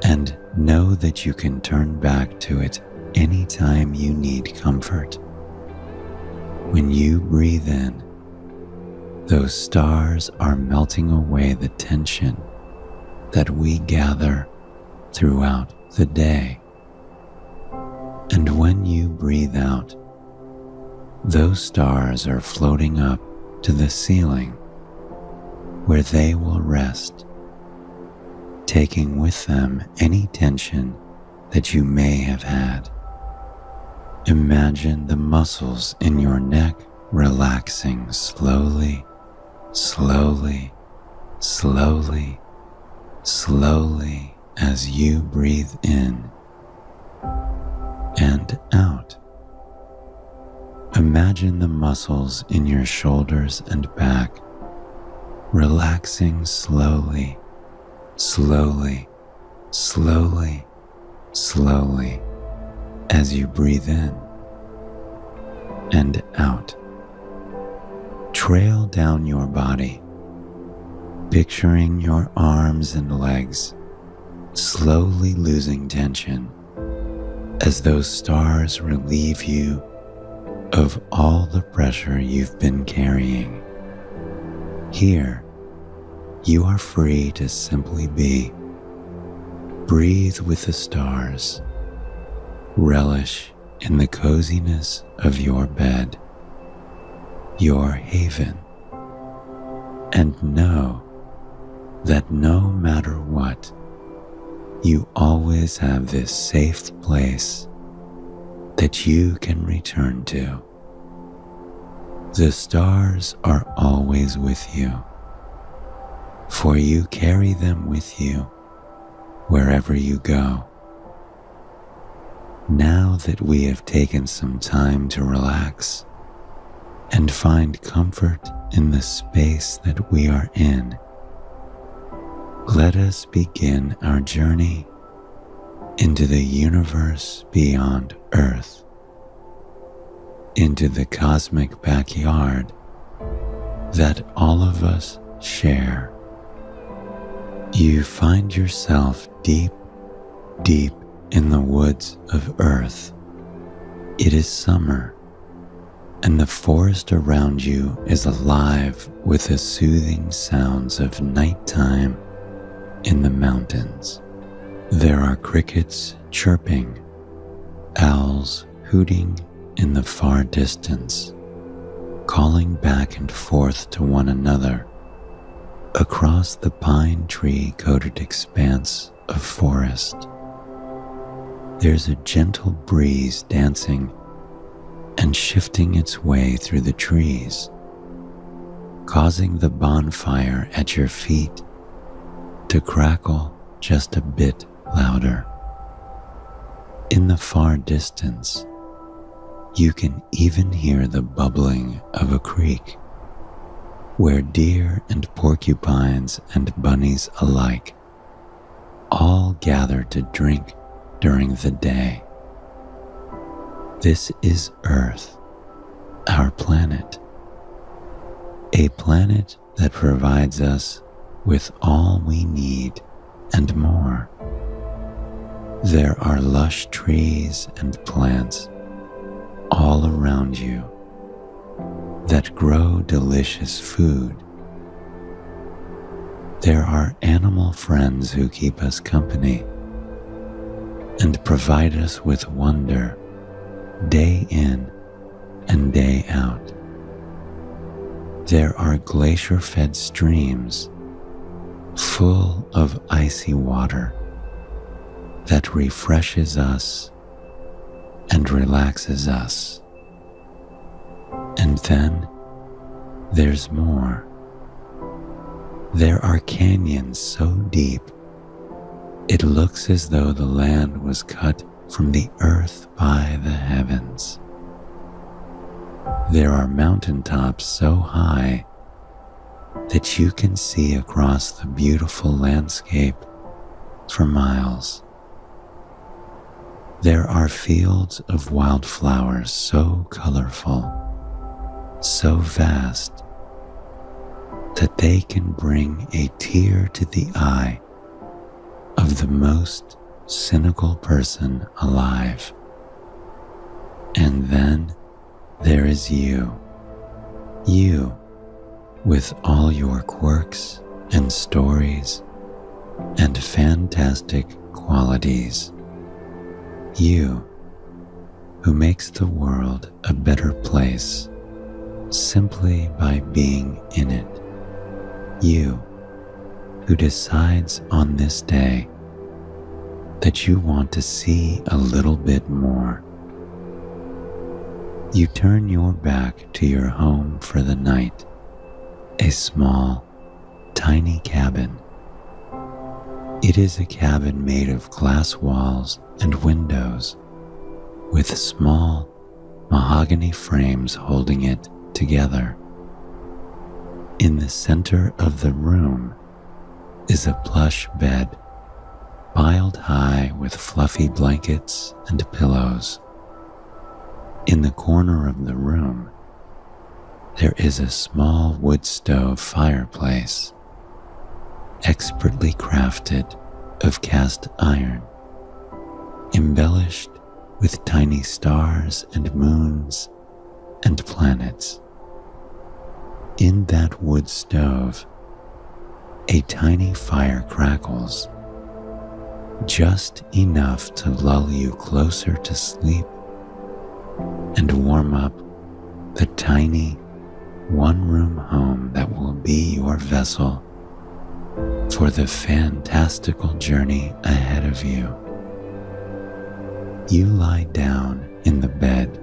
Speaker 1: and know that you can turn back to it anytime you need comfort. When you breathe in, those stars are melting away the tension that we gather throughout the day. And when you breathe out, those stars are floating up to the ceiling where they will rest, taking with them any tension that you may have had. Imagine the muscles in your neck relaxing slowly, slowly, slowly, slowly as you breathe in and out. Imagine the muscles in your shoulders and back relaxing slowly, slowly, slowly, slowly as you breathe in and out. Trail down your body, picturing your arms and legs slowly losing tension as those stars relieve you of all the pressure you've been carrying. Here, you are free to simply be. Breathe with the stars. Relish in the coziness of your bed, your haven. And know that no matter what, you always have this safe place that you can return to. The stars are always with you, for you carry them with you wherever you go. Now that we have taken some time to relax and find comfort in the space that we are in, let us begin our journey into the universe beyond Earth, into the cosmic backyard that all of us share. You find yourself deep, deep in the woods of Earth. It is summer, and the forest around you is alive with the soothing sounds of nighttime in the mountains. There are crickets chirping, owls hooting in the far distance, calling back and forth to one another across the pine tree-coated expanse of forest. There's a gentle breeze dancing and shifting its way through the trees, causing the bonfire at your feet to crackle just a bit louder. In the far distance, you can even hear the bubbling of a creek, where deer and porcupines and bunnies alike all gather to drink during the day. This is Earth, our planet, a planet that provides us with all we need and more. There are lush trees and plants all around you that grow delicious food. There are animal friends who keep us company and provide us with wonder day in and day out. There are glacier-fed streams full of icy water that refreshes us and relaxes us. And then there's more. There are canyons so deep it looks as though the land was cut from the earth by the heavens. There are mountaintops so high that you can see across the beautiful landscape for miles. There are fields of wildflowers so colorful, so vast, that they can bring a tear to the eye of the most cynical person alive. And then there is you with all your quirks and stories and fantastic qualities. You who makes the world a better place simply by being in it. You who decides on this day that you want to see a little bit more. You turn your back to your home for the night, a small, tiny cabin. It is a cabin made of glass walls and windows, with small mahogany frames holding it together. In the center of the room is a plush bed, piled high with fluffy blankets and pillows. In the corner of the room, there is a small wood stove fireplace, expertly crafted of cast iron, embellished with tiny stars and moons and planets. In that wood stove, a tiny fire crackles, just enough to lull you closer to sleep and warm up the tiny one-room home that will be your vessel for the fantastical journey ahead of you. You lie down in the bed,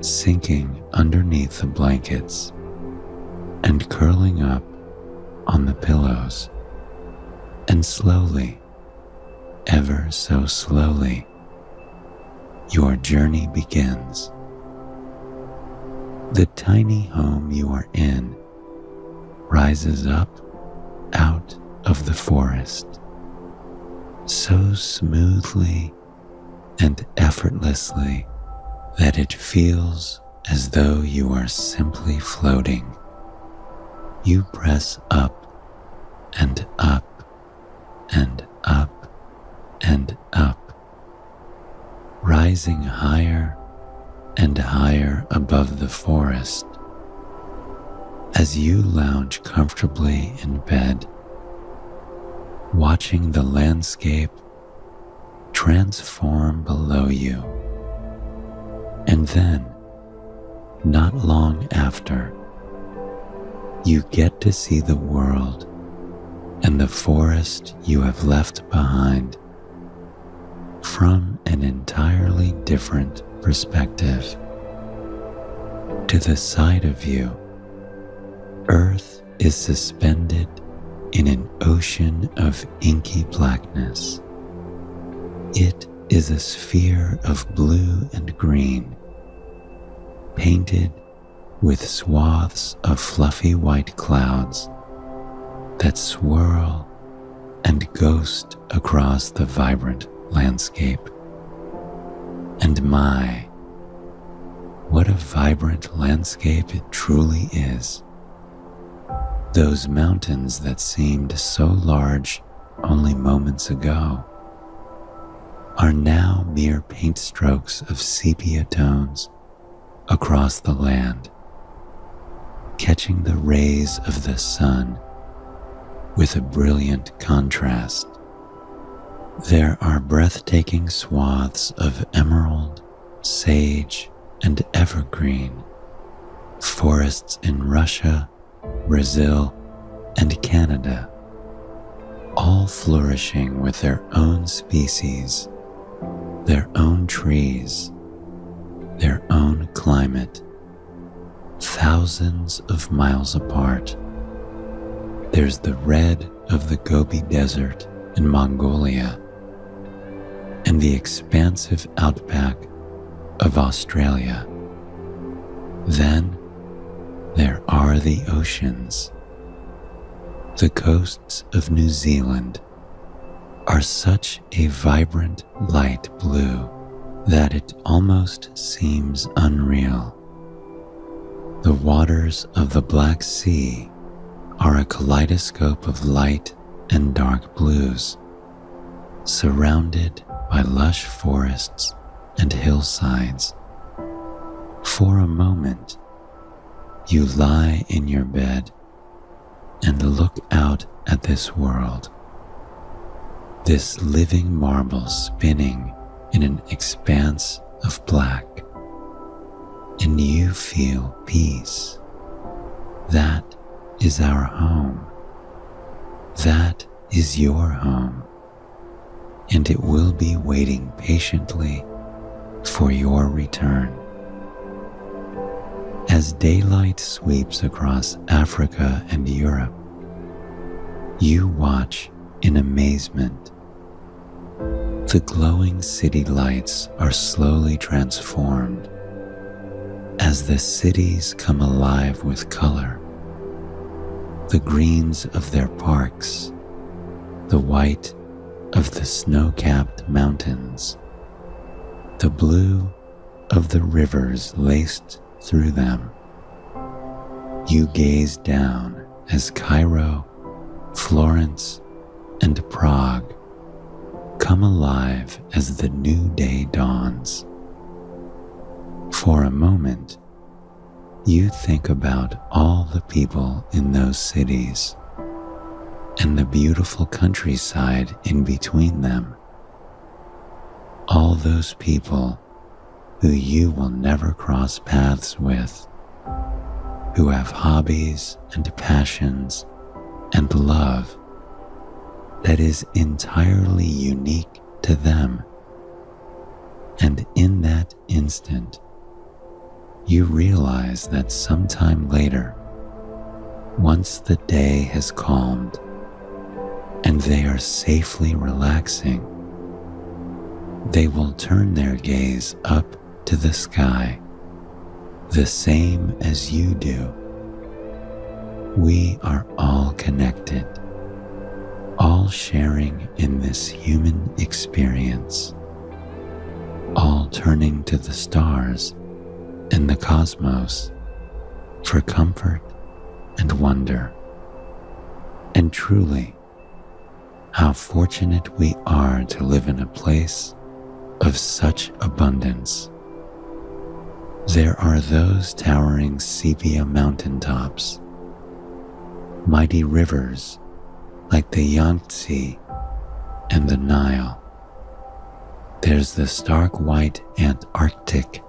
Speaker 1: sinking underneath the blankets and curling up on the pillows, and slowly, ever so slowly, your journey begins. The tiny home you are in rises up out of the forest, so smoothly and effortlessly that it feels as though you are simply floating. You press up and up and up and up, rising higher and higher above the forest. As you lounge comfortably in bed, watching the landscape transform below you. And then, not long after, you get to see the world and the forest you have left behind from an entirely different perspective. To the side of you, Earth is suspended in an ocean of inky blackness. It is a sphere of blue and green, painted with swaths of fluffy white clouds that swirl and ghost across the vibrant landscape. And my, what a vibrant landscape it truly is. Those mountains that seemed so large only moments ago are now mere paint strokes of sepia tones across the land, catching the rays of the sun with a brilliant contrast. There are breathtaking swaths of emerald, sage, and evergreen, forests in Russia, Brazil, and Canada, all flourishing with their own species, their own trees, their own climate, thousands of miles apart. There's the red of the Gobi Desert in Mongolia and the expansive outback of Australia. Then there are the oceans. The coasts of New Zealand are such a vibrant light blue that it almost seems unreal. The waters of the Black Sea are a kaleidoscope of light and dark blues, surrounded by lush forests and hillsides. For a moment, you lie in your bed and look out at this world, this living marble spinning in an expanse of black, and you feel peace. That is our home. That is your home, and it will be waiting patiently for your return. As daylight sweeps across Africa and Europe, you watch in amazement. The glowing city lights are slowly transformed as the cities come alive with color. The greens of their parks, the white of the snow-capped mountains, the blue of the rivers laced through them. You gaze down as Cairo, Florence, and Prague come alive as the new day dawns. For a moment, you think about all the people in those cities and the beautiful countryside in between them. All those people who you will never cross paths with, who have hobbies and passions and love that is entirely unique to them. And in that instant, you realize that sometime later, once the day has calmed and they are safely relaxing, they will turn their gaze up to the sky, the same as you do. We are all connected, all sharing in this human experience, all turning to the stars and the cosmos for comfort and wonder. And truly, how fortunate we are to live in a place of such abundance. There are those towering sepia mountaintops, mighty rivers like the Yangtze and the Nile. There's the stark white Antarctic,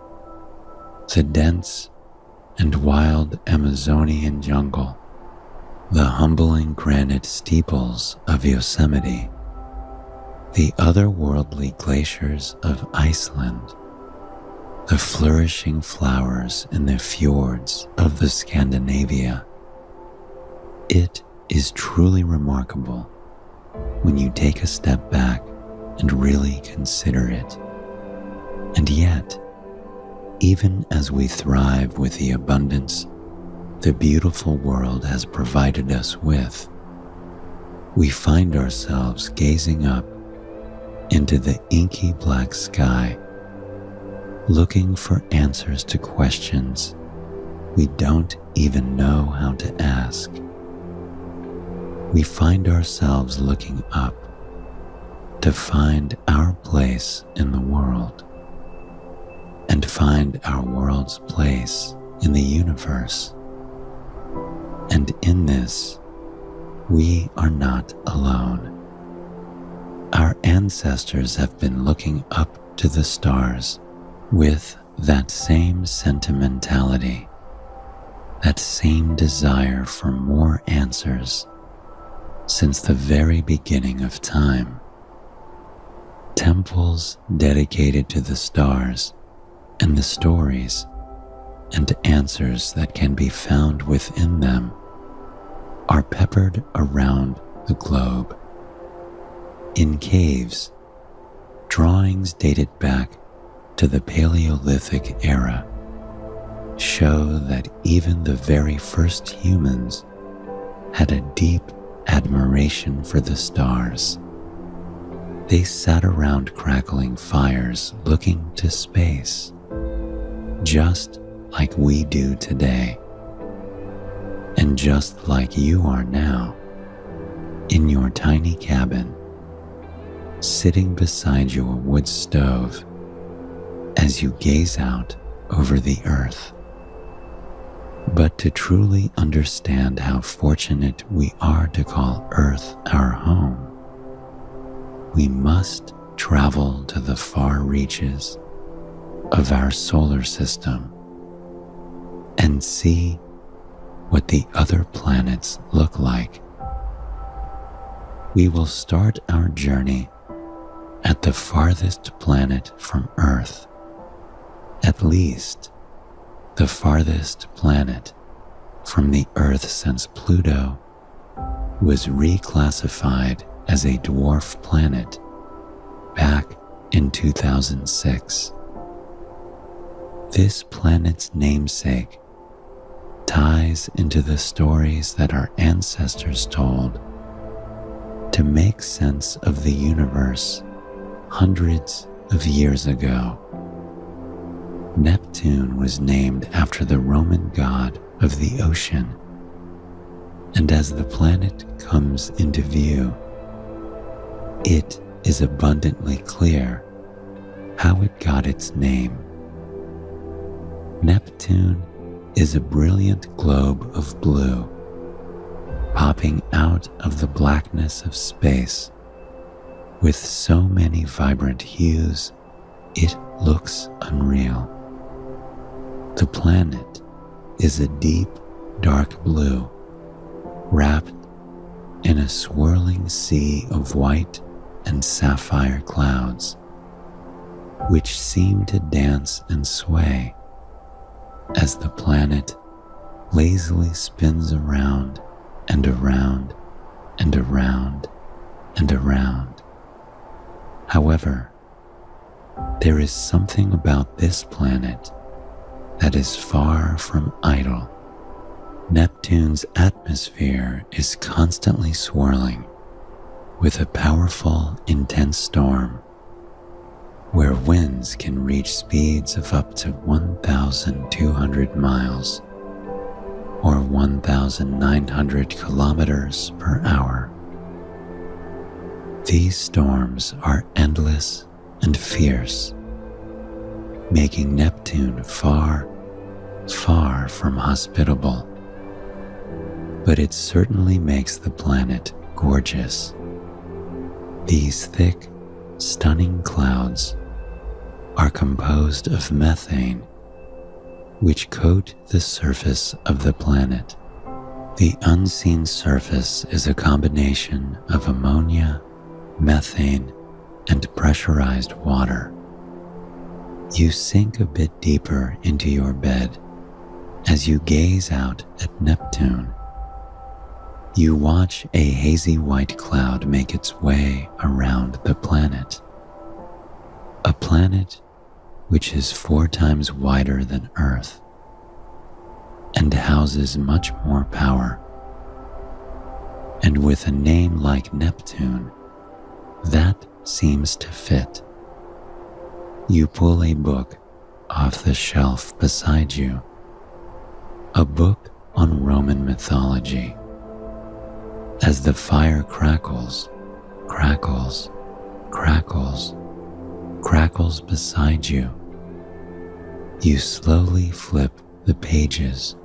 Speaker 1: the dense and wild Amazonian jungle, the humbling granite steeples of Yosemite, the otherworldly glaciers of Iceland, the flourishing flowers in the fjords of the Scandinavia. It is truly remarkable when you take a step back and really consider it. And yet, even as we thrive with the abundance the beautiful world has provided us with, we find ourselves gazing up into the inky black sky, looking for answers to questions we don't even know how to ask. We find ourselves looking up to find our place in the world and find our world's place in the universe. And in this, we are not alone. Our ancestors have been looking up to the stars with that same sentimentality, that same desire for more answers since the very beginning of time. Temples dedicated to the stars and the stories and answers that can be found within them are peppered around the globe. In caves, drawings dated back to the Paleolithic era show that even the very first humans had a deep admiration for the stars. They sat around crackling fires looking to space, just like we do today, and just like you are now, in your tiny cabin, sitting beside your wood stove as you gaze out over the earth. But to truly understand how fortunate we are to call Earth our home, we must travel to the far reaches of our solar system and see what the other planets look like. We will start our journey at the farthest planet from Earth, at least the farthest planet from the Earth since Pluto was reclassified as a dwarf planet back in 2006. This planet's namesake ties into the stories that our ancestors told to make sense of the universe hundreds of years ago. Neptune was named after the Roman god of the ocean, and as the planet comes into view, it is abundantly clear how it got its name. Neptune is a brilliant globe of blue, popping out of the blackness of space with so many vibrant hues it looks unreal. The planet is a deep dark blue, wrapped in a swirling sea of white and sapphire clouds, which seem to dance and sway as the planet lazily spins around and around and around and around. However, there is something about this planet that is far from idle. Neptune's atmosphere is constantly swirling with a powerful, intense storm where winds can reach speeds of up to 1,200 miles or 1,900 kilometers per hour. These storms are endless and fierce, making Neptune far, far from hospitable. But it certainly makes the planet gorgeous. These thick, stunning clouds are composed of methane, which coat the surface of the planet. The unseen surface is a combination of ammonia, methane, and pressurized water. You sink a bit deeper into your bed as you gaze out at Neptune. You watch a hazy white cloud make its way around the planet. A planet which is 4 times wider than Earth and houses much more power. And with a name like Neptune, that seems to fit. You pull a book off the shelf beside you, a book on Roman mythology. As the fire crackles, crackles, crackles, crackles beside you, you slowly flip the pages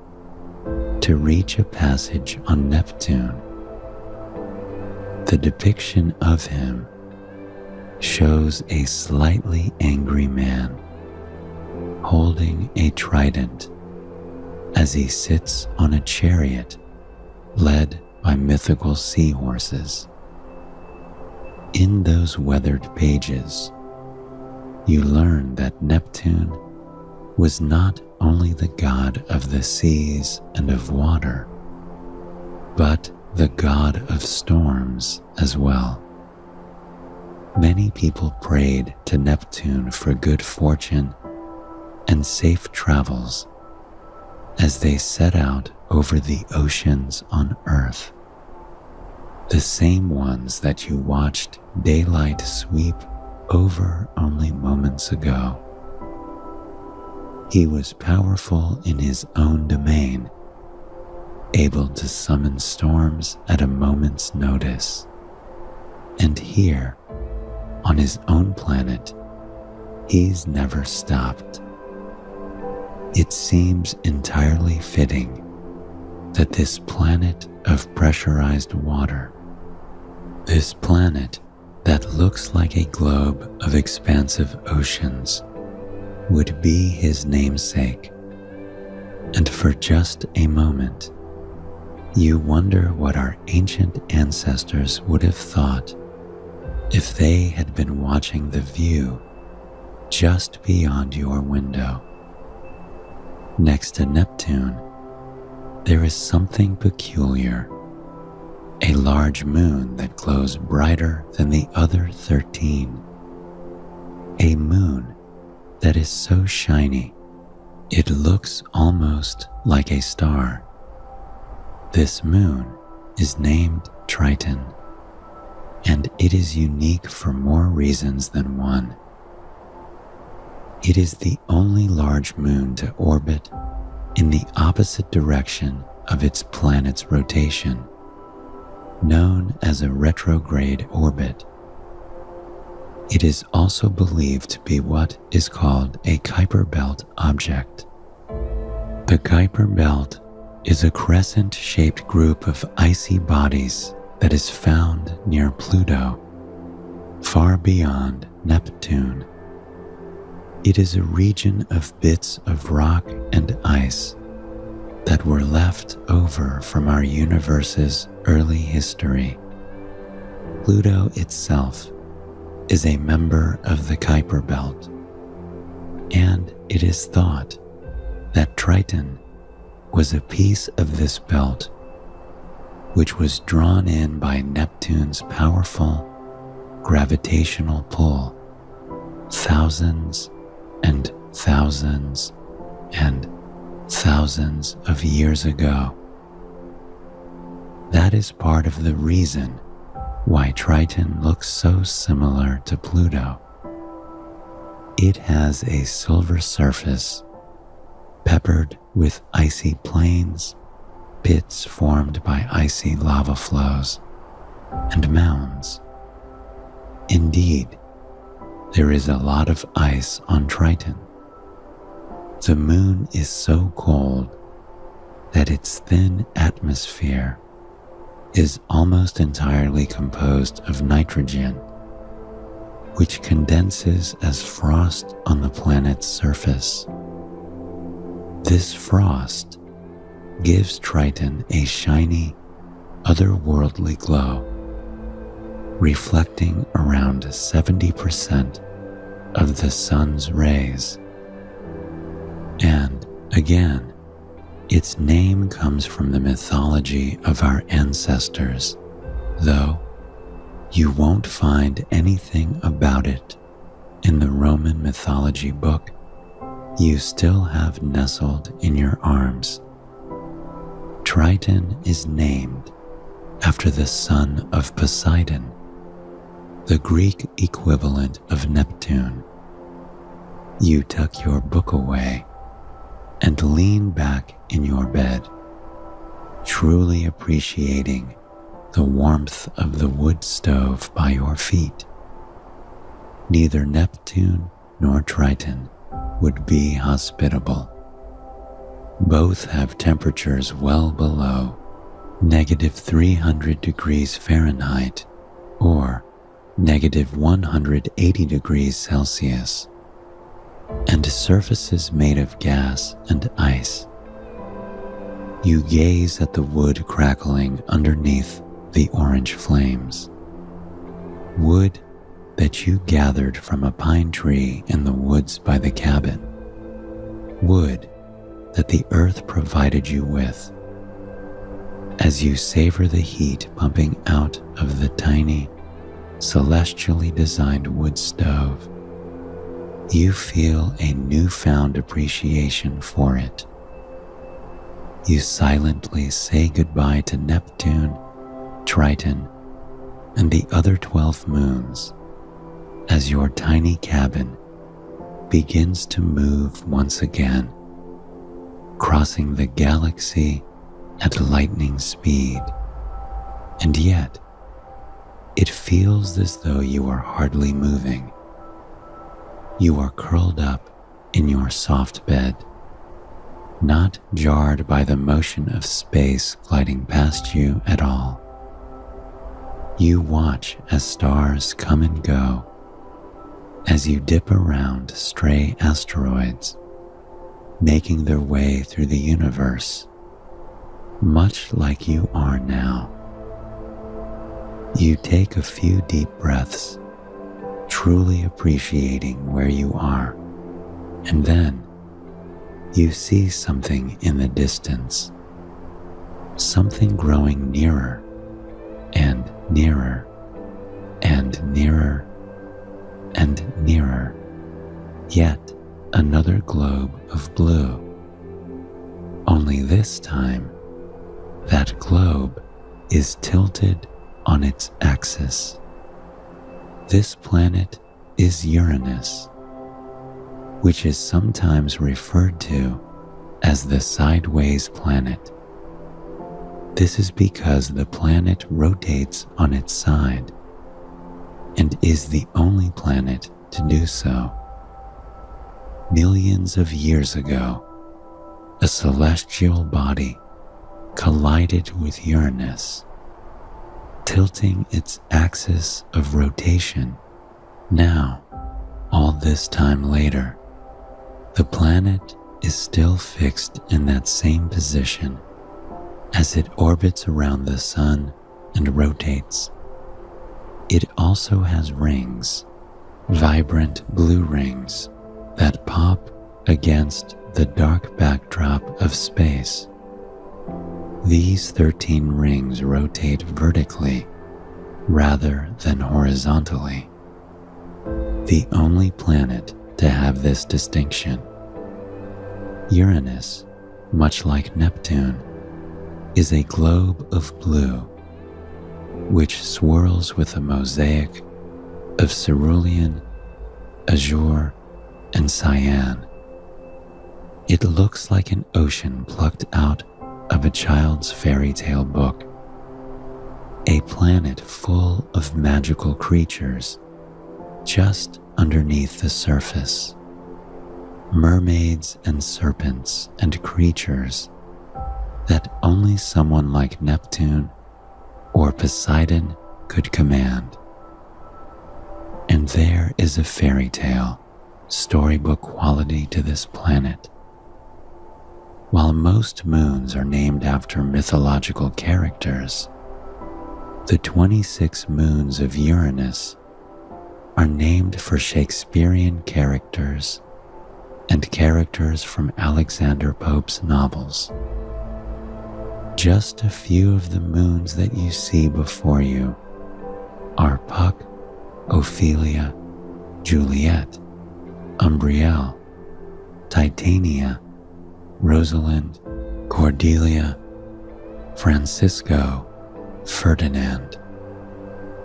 Speaker 1: to reach a passage on Neptune. The depiction of him shows a slightly angry man holding a trident as he sits on a chariot led by mythical seahorses. In those weathered pages, you learn that Neptune was not only the god of the seas and of water, but the god of storms as well. Many people prayed to Neptune for good fortune and safe travels as they set out over the oceans on Earth, the same ones that you watched daylight sweep over only moments ago. He was powerful in his own domain, able to summon storms at a moment's notice. And here, on his own planet, he's never stopped. It seems entirely fitting that this planet of pressurized water, this planet that looks like a globe of expansive oceans, would be his namesake. And for just a moment, you wonder what our ancient ancestors would have thought if they had been watching the view just beyond your window. Next to Neptune, there is something peculiar, a large moon that glows brighter than the other 13. A moon that is so shiny, it looks almost like a star. This moon is named Triton, and it is unique for more reasons than one. It is the only large moon to orbit in the opposite direction of its planet's rotation, known as a retrograde orbit. It is also believed to be what is called a Kuiper Belt object. The Kuiper Belt is a crescent-shaped group of icy bodies that is found near Pluto, far beyond Neptune. It is a region of bits of rock and ice that were left over from our universe's early history. Pluto itself is a member of the Kuiper Belt, and it is thought that Triton was a piece of this belt which was drawn in by Neptune's powerful gravitational pull thousands and thousands and thousands of years ago. That is part of the reason why Triton looks so similar to Pluto. It has a silver surface peppered with icy plains, pits formed by icy lava flows, and mounds. Indeed, there is a lot of ice on Triton. The moon is so cold that its thin atmosphere is almost entirely composed of nitrogen, which condenses as frost on the planet's surface. This frost gives Triton a shiny, otherworldly glow, reflecting around 70% of the sun's rays. And again, its name comes from the mythology of our ancestors, though you won't find anything about it in the Roman mythology book you still have nestled in your arms. Triton is named after the son of Poseidon, the Greek equivalent of Neptune. You tuck your book away and lean back in your bed, truly appreciating the warmth of the wood stove by your feet. Neither Neptune nor Triton would be hospitable. Both have temperatures well below -300 degrees Fahrenheit or -180 degrees Celsius, and surfaces made of gas and ice. You gaze at the wood crackling underneath the orange flames. Wood that you gathered from a pine tree in the woods by the cabin. Wood that the earth provided you with. As you savor the heat pumping out of the tiny, celestially designed wood stove, you feel a newfound appreciation for it. You silently say goodbye to Neptune, Triton, and the other 12 moons as your tiny cabin begins to move once again, crossing the galaxy at lightning speed. And yet, it feels as though you are hardly moving. You are curled up in your soft bed, not jarred by the motion of space gliding past you at all. You watch as stars come and go, as you dip around stray asteroids, making their way through the universe, much like you are now. You take a few deep breaths, truly appreciating where you are, and then you see something in the distance, something growing nearer and nearer and nearer and nearer, yet another globe of blue. Only this time, that globe is tilted on its axis. This planet is Uranus, which is sometimes referred to as the sideways planet. This is because the planet rotates on its side and is the only planet to do so. Millions of years ago, a celestial body collided with Uranus, tilting its axis of rotation. Now, all this time later, the planet is still fixed in that same position as it orbits around the sun and rotates. It also has rings, vibrant blue rings that pop against the dark backdrop of space. These 13 rings rotate vertically rather than horizontally. The only planet to have this distinction. Uranus, much like Neptune, is a globe of blue, which swirls with a mosaic of cerulean, azure, and cyan. It looks like an ocean plucked out of a child's fairy tale book, a planet full of magical creatures just underneath the surface, mermaids and serpents and creatures that only someone like Neptune or Poseidon could command. And there is a fairy tale, storybook quality to this planet. While most moons are named after mythological characters, the 26 moons of Uranus are named for Shakespearean characters and characters from Alexander Pope's novels. Just a few of the moons that you see before you are Puck, Ophelia, Juliet, Umbriel, Titania, Rosalind, Cordelia, Francisco, Ferdinand.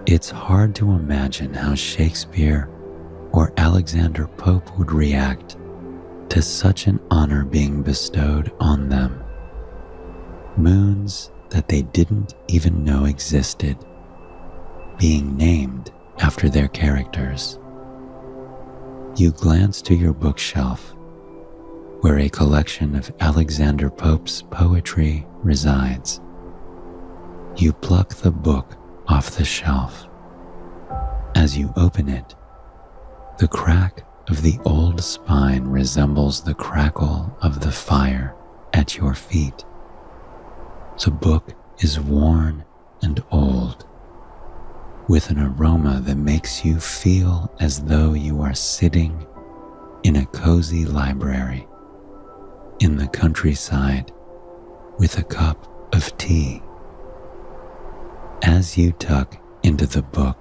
Speaker 1: It's hard to imagine how Shakespeare or Alexander Pope would react to such an honor being bestowed on them. Moons that they didn't even know existed, being named after their characters. You glance to your bookshelf, where a collection of Alexander Pope's poetry resides. You pluck the book off the shelf. As you open it, the crack of the old spine resembles the crackle of the fire at your feet. The book is worn and old, with an aroma that makes you feel as though you are sitting in a cozy library in the countryside with a cup of tea. As you tuck into the book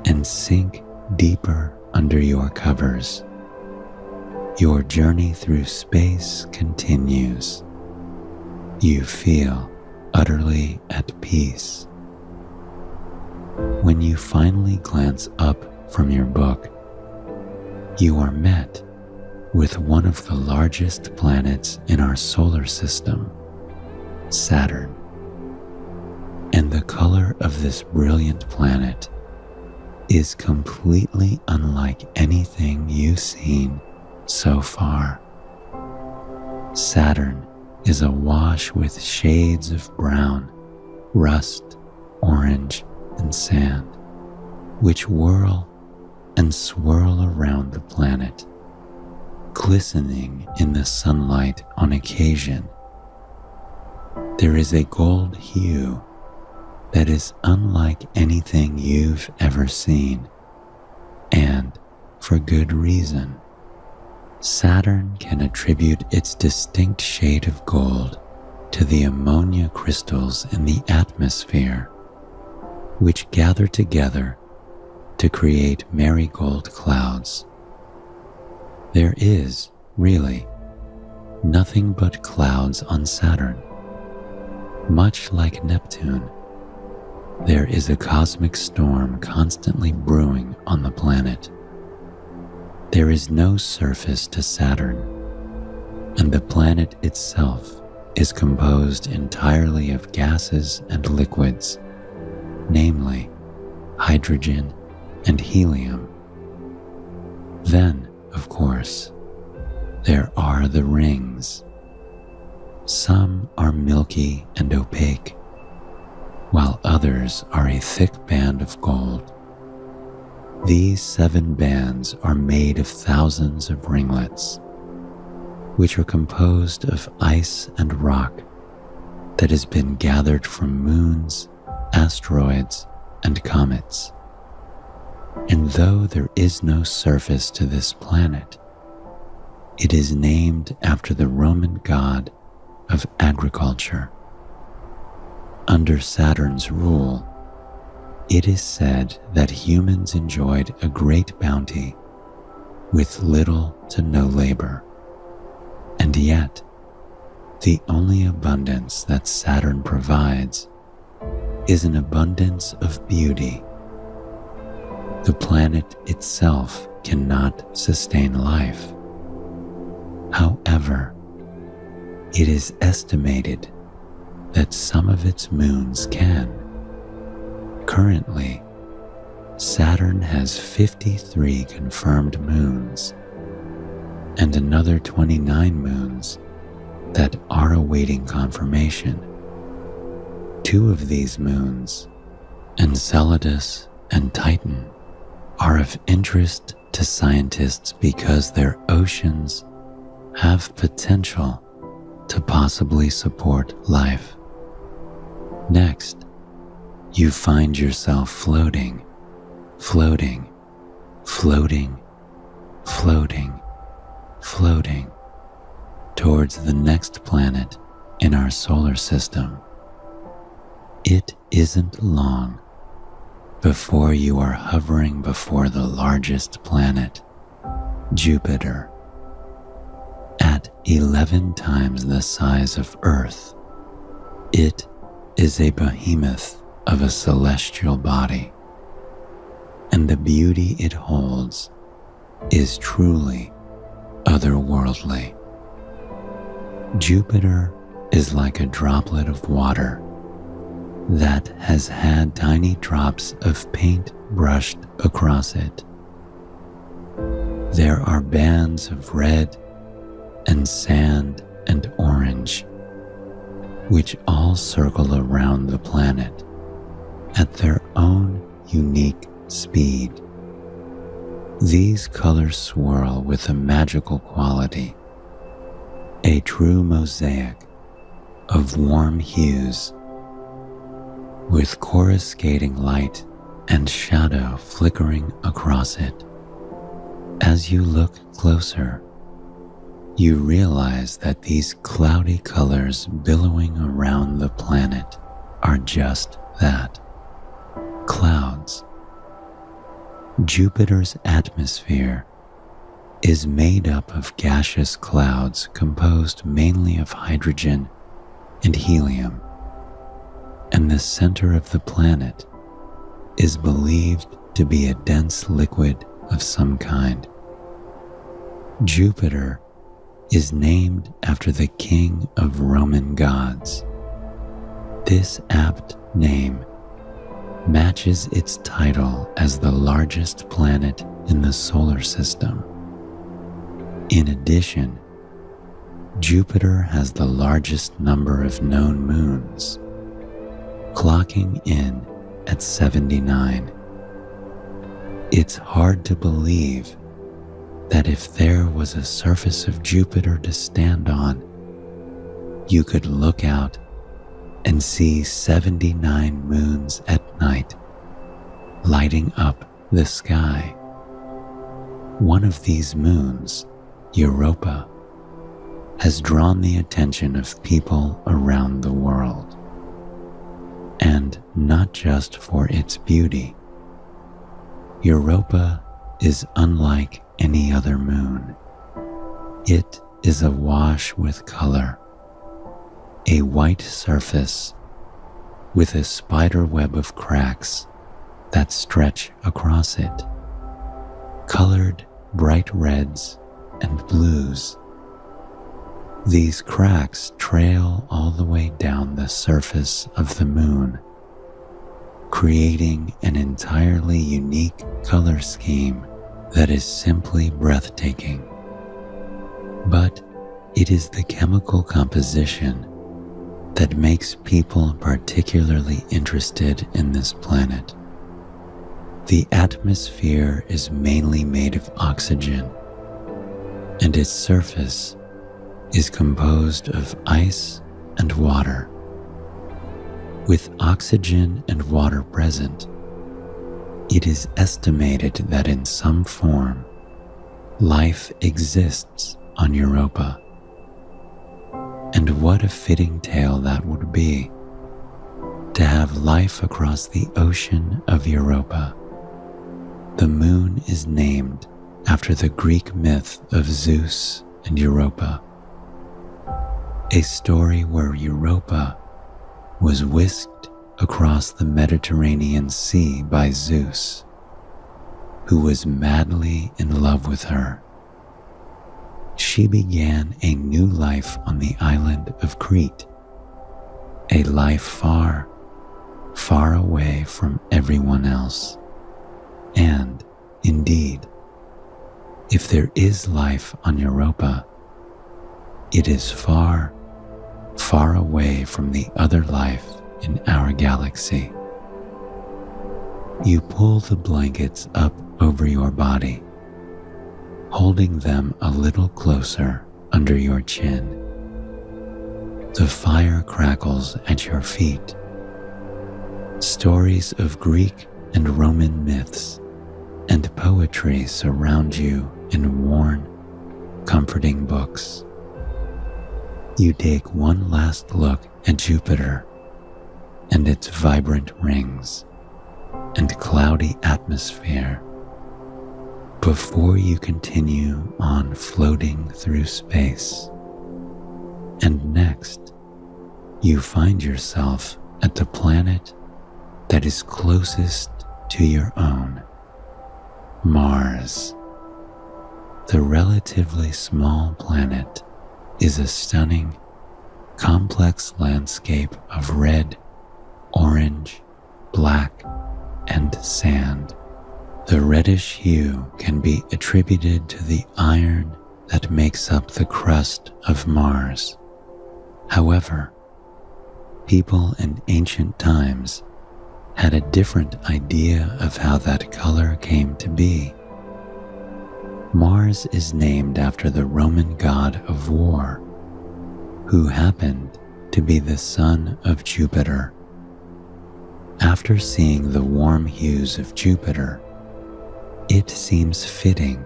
Speaker 1: and sink deeper under your covers, your journey through space continues. You feel utterly at peace. When you finally glance up from your book, you are met with one of the largest planets in our solar system, Saturn. And the color of this brilliant planet is completely unlike anything you've seen so far. Saturn is awash with shades of brown, rust, orange, and sand, which whirl and swirl around the planet, glistening in the sunlight on occasion. There is a gold hue that is unlike anything you've ever seen, and for good reason. Saturn can attribute its distinct shade of gold to the ammonia crystals in the atmosphere, which gather together to create marigold clouds. There is, really, nothing but clouds on Saturn. Much like Neptune, there is a cosmic storm constantly brewing on the planet. There is no surface to Saturn, and the planet itself is composed entirely of gases and liquids, namely hydrogen and helium. Then, of course, there are the rings. Some are milky and opaque, while others are a thick band of gold. These 7 bands are made of thousands of ringlets. which are composed of ice and rock that has been gathered from moons, asteroids, and comets. And though there is no surface to this planet, it is named after the Roman god of agriculture. Under Saturn's rule, it is said that humans enjoyed a great bounty with little to no labor. And yet, the only abundance that Saturn provides is an abundance of beauty. The planet itself cannot sustain life. However, it is estimated that some of its moons can. Currently, Saturn has 53 confirmed moons and another 29 moons that are awaiting confirmation. 2 of these moons, Enceladus and Titan, are of interest to scientists because their oceans have potential to possibly support life. Next, you find yourself floating, floating, floating, floating, floating towards the next planet in our solar system. It isn't long before you are hovering before the largest planet, Jupiter. At 11 times the size of Earth, it is a behemoth of a celestial body, and the beauty it holds is truly otherworldly. Jupiter is like a droplet of water that has had tiny drops of paint brushed across it. There are bands of red and sand and orange, which all circle around the planet at their own unique speed. These colors swirl with a magical quality, a true mosaic of warm hues, with coruscating light and shadow flickering across it. As you look closer, you realize that these cloudy colors billowing around the planet are just that, clouds. Jupiter's atmosphere is made up of gaseous clouds composed mainly of hydrogen and helium, and the center of the planet is believed to be a dense liquid of some kind. Jupiter is named after the king of Roman gods. This apt name matches its title as the largest planet in the solar system. In addition, Jupiter has the largest number of known moons, clocking in at 79. It's hard to believe that if there was a surface of Jupiter to stand on, you could look out and see 79 moons at night lighting up the sky. One of these moons, Europa, has drawn the attention of people around the world. And not just for its beauty. Europa is unlike any other moon. It is awash with color, a white surface with a spider web of cracks that stretch across it, colored bright reds and blues. These cracks trail all the way down the surface of the moon, creating an entirely unique color scheme that is simply breathtaking. But it is the chemical composition that makes people particularly interested in this planet. The atmosphere is mainly made of oxygen, and its surface is composed of ice and water. With oxygen and water present, it is estimated that in some form, life exists on Europa. And what a fitting tale that would be, to have life across the ocean of Europa. The moon is named after the Greek myth of Zeus and Europa, a story where Europa was whisked across the Mediterranean Sea by Zeus, who was madly in love with her. She began a new life on the island of Crete, a life far, far away from everyone else. And, indeed, if there is life on Europa, it is far, far away from the other life in our galaxy. You pull the blankets up over your body, holding them a little closer under your chin. The fire crackles at your feet. Stories of Greek and Roman myths and poetry surround you in worn, comforting books. You take one last look at Jupiter and its vibrant rings and cloudy atmosphere before you continue on floating through space. And next, you find yourself at the planet that is closest to your own, Mars. The relatively small planet is a stunning, complex landscape of red, orange, black, and sand. The reddish hue can be attributed to the iron that makes up the crust of Mars. However, people in ancient times had a different idea of how that color came to be. Mars is named after the Roman god of war, who happened to be the son of Jupiter. After seeing the warm hues of Jupiter, it seems fitting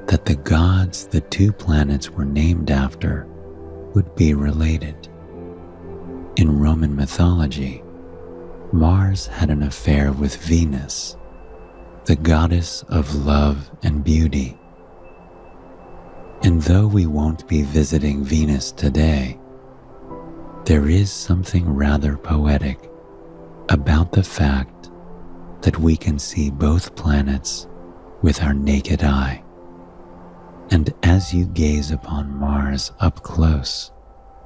Speaker 1: that the gods the two planets were named after would be related. In Roman mythology, Mars had an affair with Venus, the goddess of love and beauty. And though we won't be visiting Venus today, there is something rather poetic about the fact that we can see both planets with our naked eye. And as you gaze upon Mars up close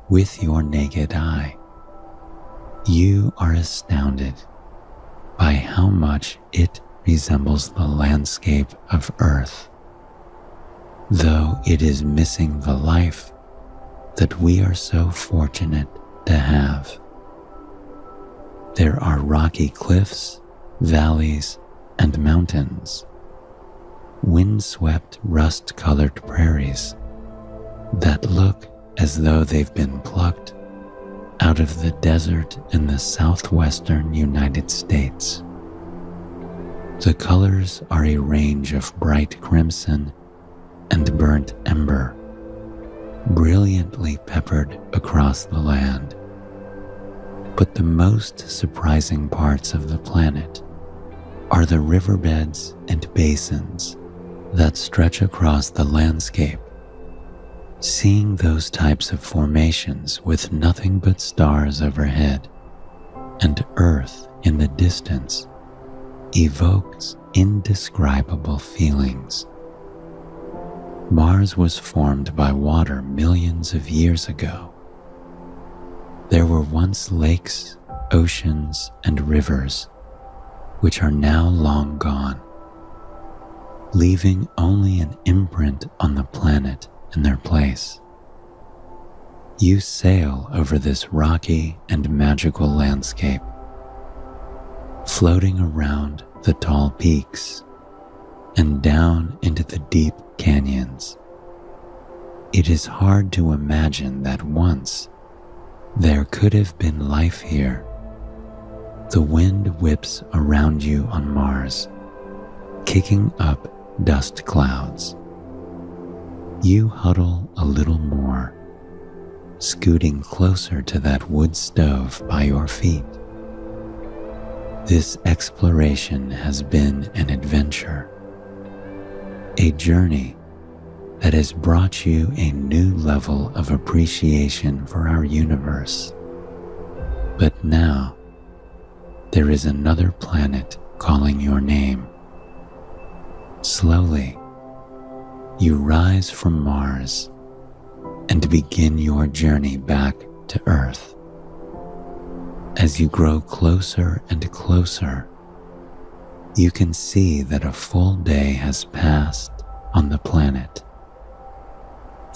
Speaker 1: with your naked eye, you are astounded by how much it resembles the landscape of Earth, though it is missing the life that we are so fortunate to have. There are rocky cliffs, valleys, and mountains, windswept rust-colored prairies that look as though they've been plucked out of the desert in the southwestern United States. The colors are a range of bright crimson and burnt ember, brilliantly peppered across the land. But the most surprising parts of the planet are the riverbeds and basins that stretch across the landscape. Seeing those types of formations with nothing but stars overhead and Earth in the distance evokes indescribable feelings. Mars was formed by water millions of years ago. There were once lakes, oceans, and rivers, which are now long gone, leaving only an imprint on the planet in their place. You sail over this rocky and magical landscape, floating around the tall peaks and down into the deep canyons. It is hard to imagine that once there could have been life here. The wind whips around you on Mars, kicking up dust clouds. You huddle a little more, scooting closer to that wood stove by your feet. This exploration has been an adventure, a journey that has brought you a new level of appreciation for our universe. But now, there is another planet calling your name. Slowly, you rise from Mars and begin your journey back to Earth. As you grow closer and closer, you can see that a full day has passed on the planet.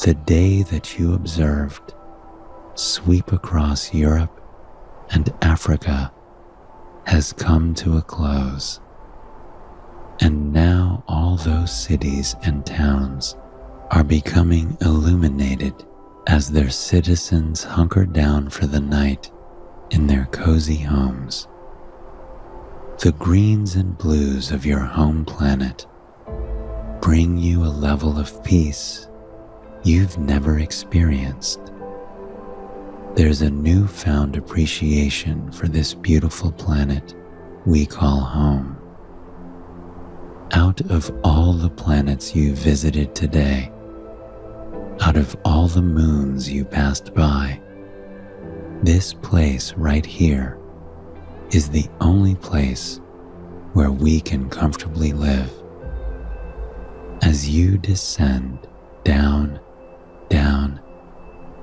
Speaker 1: The day that you observed sweep across Europe and Africa has come to a close, and now all those cities and towns are becoming illuminated as their citizens hunker down for the night in their cozy homes. The greens and blues of your home planet bring you a level of peace you've never experienced. There's a newfound appreciation for this beautiful planet we call home. Out of all the planets you visited today, out of all the moons you passed by, this place right here is the only place where we can comfortably live. As you descend down, down,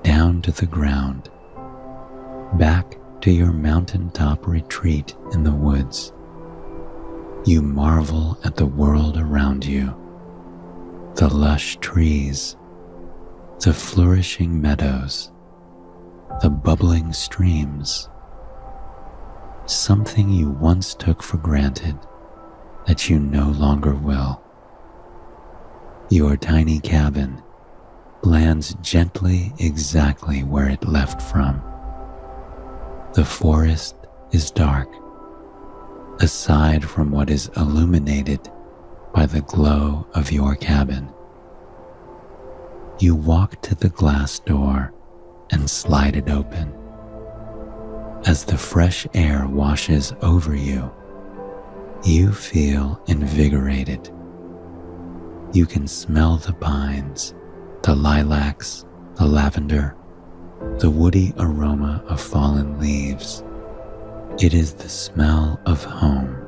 Speaker 1: down to the ground, back to your mountaintop retreat in the woods, you marvel at the world around you, the lush trees, the flourishing meadows, the bubbling streams, something you once took for granted that you no longer will. Your tiny cabin lands gently exactly where it left from. The forest is dark, aside from what is illuminated by the glow of your cabin. You walk to the glass door and slide it open. As the fresh air washes over you, you feel invigorated. You can smell the pines, the lilacs, the lavender, the woody aroma of fallen leaves. It is the smell of home.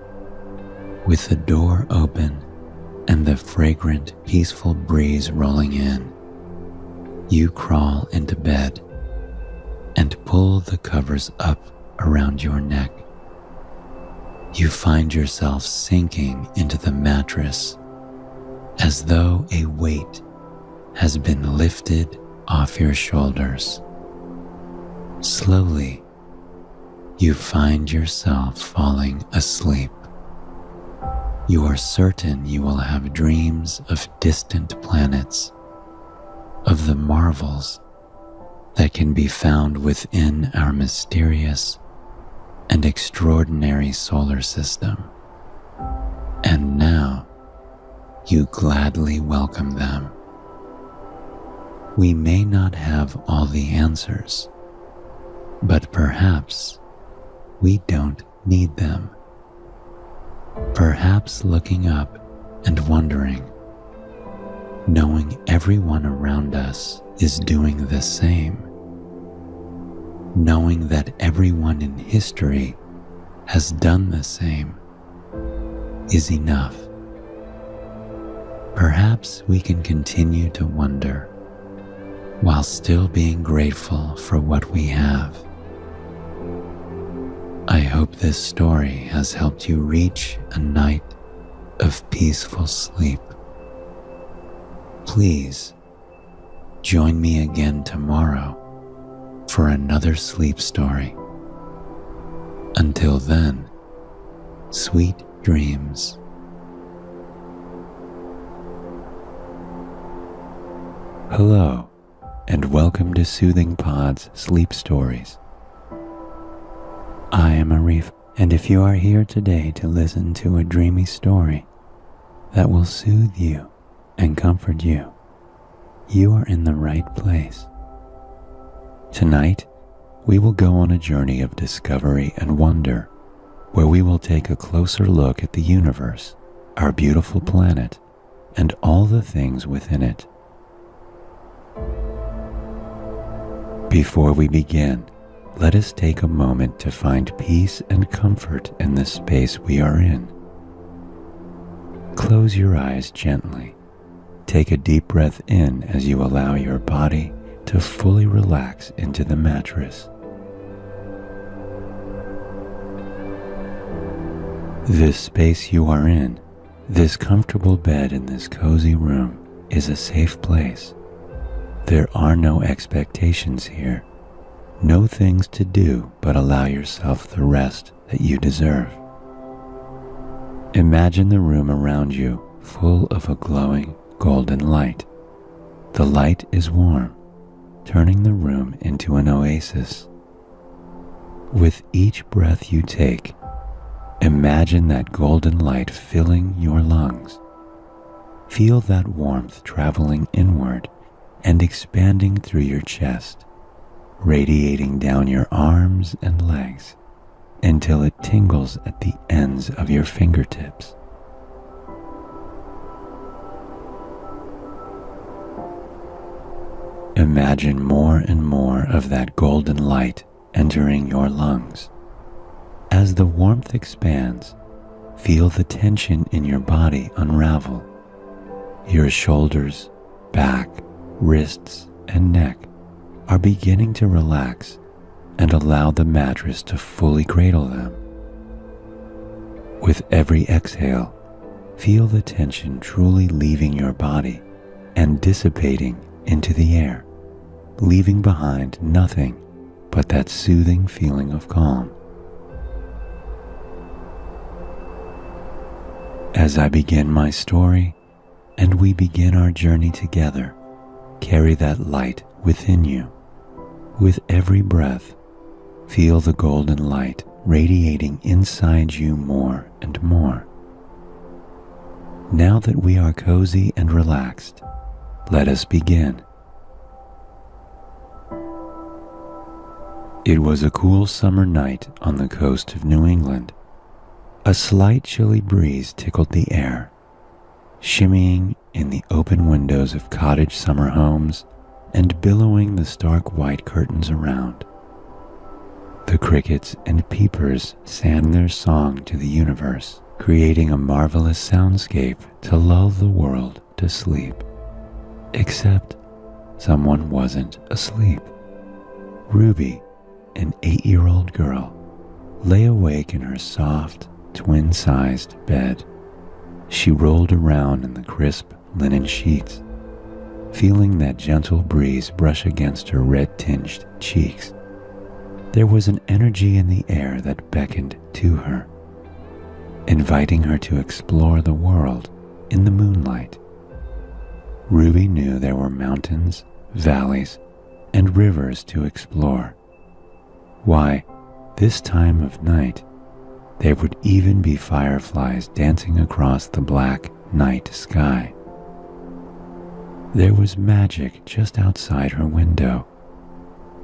Speaker 1: With the door open and the fragrant, peaceful breeze rolling in, you crawl into bed and pull the covers up around your neck. You find yourself sinking into the mattress as though a weight has been lifted off your shoulders. Slowly, you find yourself falling asleep. You are certain you will have dreams of distant planets, of the marvels that can be found within our mysterious and extraordinary solar system. And now, you gladly welcome them. We may not have all the answers, but perhaps we don't need them. Perhaps looking up and wondering, knowing everyone around us is doing the same, knowing that everyone in history has done the same, is enough. Perhaps we can continue to wonder while still being grateful for what we have. I hope this story has helped you reach a night of peaceful sleep. Please join me again tomorrow for another sleep story. Until then, sweet dreams. Hello, and welcome to Soothing Pod's Sleep Stories. I am Arif, and if you are here today to listen to a dreamy story that will soothe you and comfort you, you are in the right place. Tonight, we will go on a journey of discovery and wonder, where we will take a closer look at the universe, our beautiful planet, and all the things within it. Before we begin, let us take a moment to find peace and comfort in the space we are in. Close your eyes gently. Take a deep breath in as you allow your body to fully relax into the mattress. This space you are in, this comfortable bed in this cozy room, is a safe place. There are no expectations here, no things to do but allow yourself the rest that you deserve. Imagine the room around you full of a glowing golden light. The light is warm, turning the room into an oasis. With each breath you take, imagine that golden light filling your lungs. Feel that warmth traveling inward and expanding through your chest, radiating down your arms and legs until it tingles at the ends of your fingertips. Imagine more and more of that golden light entering your lungs. As the warmth expands, feel the tension in your body unravel. Your shoulders, back, wrists, and neck are beginning to relax and allow the mattress to fully cradle them. With every exhale, feel the tension truly leaving your body and dissipating into the air, leaving behind nothing but that soothing feeling of calm. As I begin my story and we begin our journey together, carry that light within you. With every breath, feel the golden light radiating inside you more and more. Now that we are cozy and relaxed, let us begin. It was a cool summer night on the coast of New England. A slight chilly breeze tickled the air, shimmying in the open windows of cottage summer homes and billowing the stark white curtains around. The crickets and peepers sang their song to the universe, creating a marvelous soundscape to lull the world to sleep. Except someone wasn't asleep. Ruby, an 8-year-old girl, lay awake in her soft, twin-sized bed. She rolled around in the crisp linen sheets, feeling that gentle breeze brush against her red-tinged cheeks. There was an energy in the air that beckoned to her, inviting her to explore the world in the moonlight. Ruby knew there were mountains, valleys, and rivers to explore. Why, this time of night, there would even be fireflies dancing across the black night sky. There was magic just outside her window,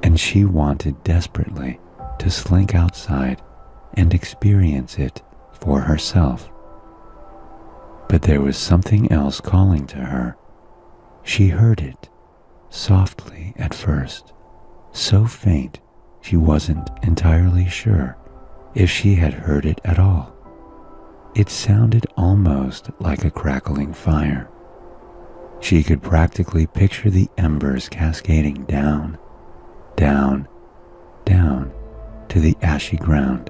Speaker 1: and she wanted desperately to slink outside and experience it for herself. But there was something else calling to her. She heard it, softly at first, so faint she wasn't entirely sure if she had heard it at all. It sounded almost like a crackling fire. She could practically picture the embers cascading down, down, down to the ashy ground,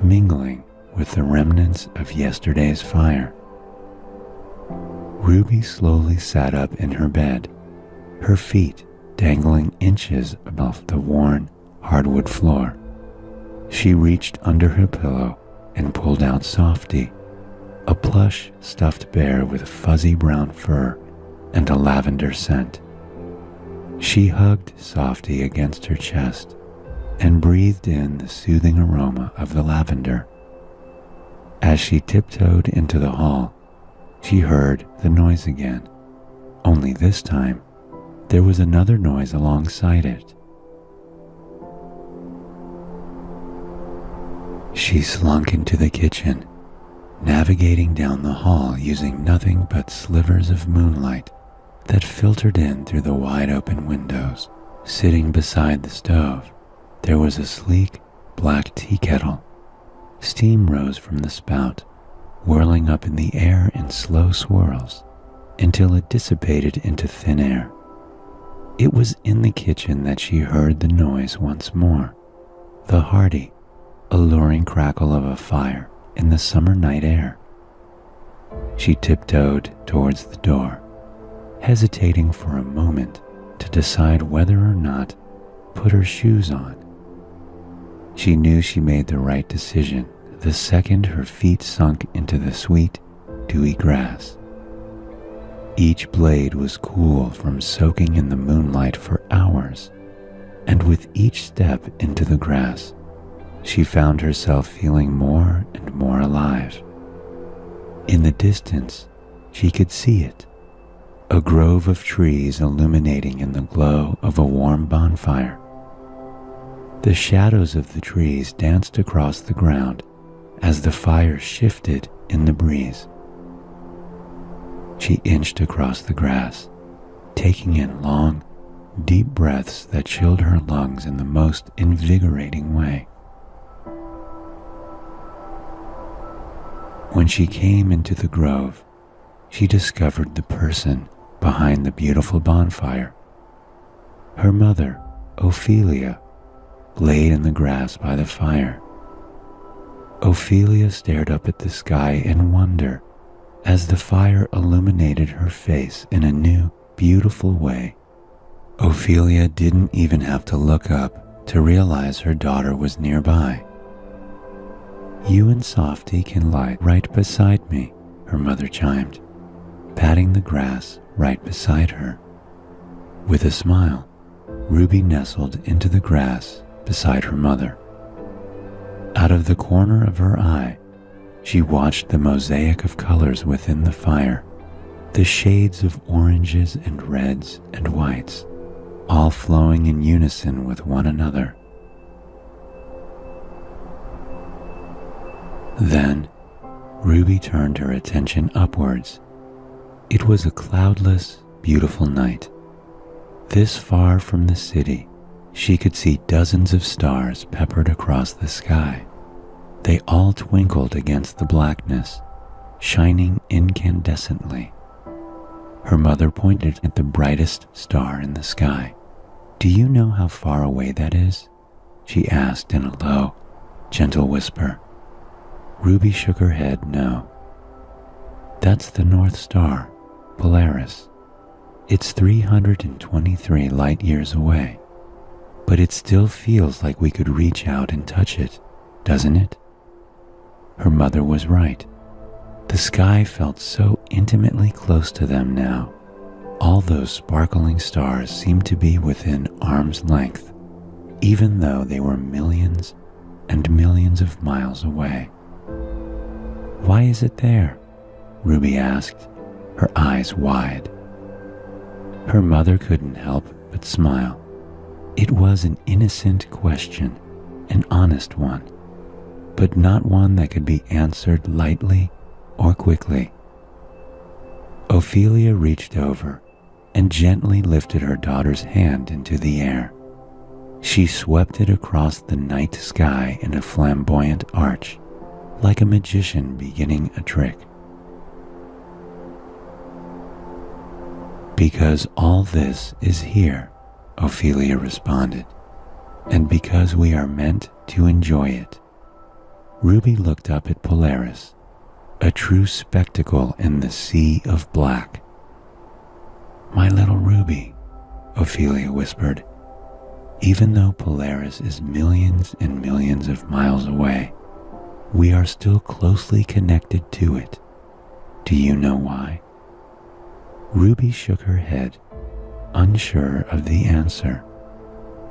Speaker 1: mingling with the remnants of yesterday's fire. Ruby slowly sat up in her bed, her feet dangling inches above the worn hardwood floor. She reached under her pillow and pulled out Softy, a plush stuffed bear with fuzzy brown fur and a lavender scent. She hugged Softy against her chest and breathed in the soothing aroma of the lavender. As she tiptoed into the hall, she heard the noise again, only this time there was another noise alongside it. She slunk into the kitchen, navigating down the hall using nothing but slivers of moonlight that filtered in through the wide-open windows. Sitting beside the stove, there was a sleek, black tea kettle. Steam rose from the spout, whirling up in the air in slow swirls until it dissipated into thin air. It was in the kitchen that she heard the noise once more, the hearty, alluring crackle of a fire in the summer night air. She tiptoed towards the door, hesitating for a moment to decide whether or not put her shoes on. She knew she made the right decision the second her feet sunk into the sweet, dewy grass. Each blade was cool from soaking in the moonlight for hours, and with each step into the grass, she found herself feeling more and more alive. In the distance, she could see it, a grove of trees illuminating in the glow of a warm bonfire. The shadows of the trees danced across the ground as the fire shifted in the breeze. She inched across the grass, taking in long, deep breaths that chilled her lungs in the most invigorating way. When she came into the grove, she discovered the person behind the beautiful bonfire. Her mother, Ophelia, laid in the grass by the fire. Ophelia stared up at the sky in wonder as the fire illuminated her face in a new, beautiful way. Ophelia didn't even have to look up to realize her daughter was nearby. "You and Softy can lie right beside me," her mother chimed, patting the grass right beside her. With a smile, Ruby nestled into the grass beside her mother. Out of the corner of her eye, she watched the mosaic of colors within the fire, the shades of oranges and reds and whites, all flowing in unison with one another. Then, Ruby turned her attention upwards. It was a cloudless, beautiful night. This far from the city, she could see dozens of stars peppered across the sky. They all twinkled against the blackness, shining incandescently. Her mother pointed at the brightest star in the sky. "Do you know how far away that is?" she asked in a low, gentle whisper. Ruby shook her head no. "That's the North Star, Polaris. It's 323 light years away, but it still feels like we could reach out and touch it, doesn't it?" Her mother was right. The sky felt so intimately close to them now. All those sparkling stars seemed to be within arm's length, even though they were millions and millions of miles away. "Why is it there?" Ruby asked, her eyes wide. Her mother couldn't help but smile. It was an innocent question, an honest one, but not one that could be answered lightly or quickly. Ophelia reached over and gently lifted her daughter's hand into the air. She swept it across the night sky in a flamboyant arch, like a magician beginning a trick. "Because all this is here," Ophelia responded, "and because we are meant to enjoy it." Ruby looked up at Polaris, a true spectacle in the sea of black. "My little Ruby," Ophelia whispered, "even though Polaris is millions and millions of miles away, we are still closely connected to it. Do you know why?" Ruby shook her head. unsure of the answer,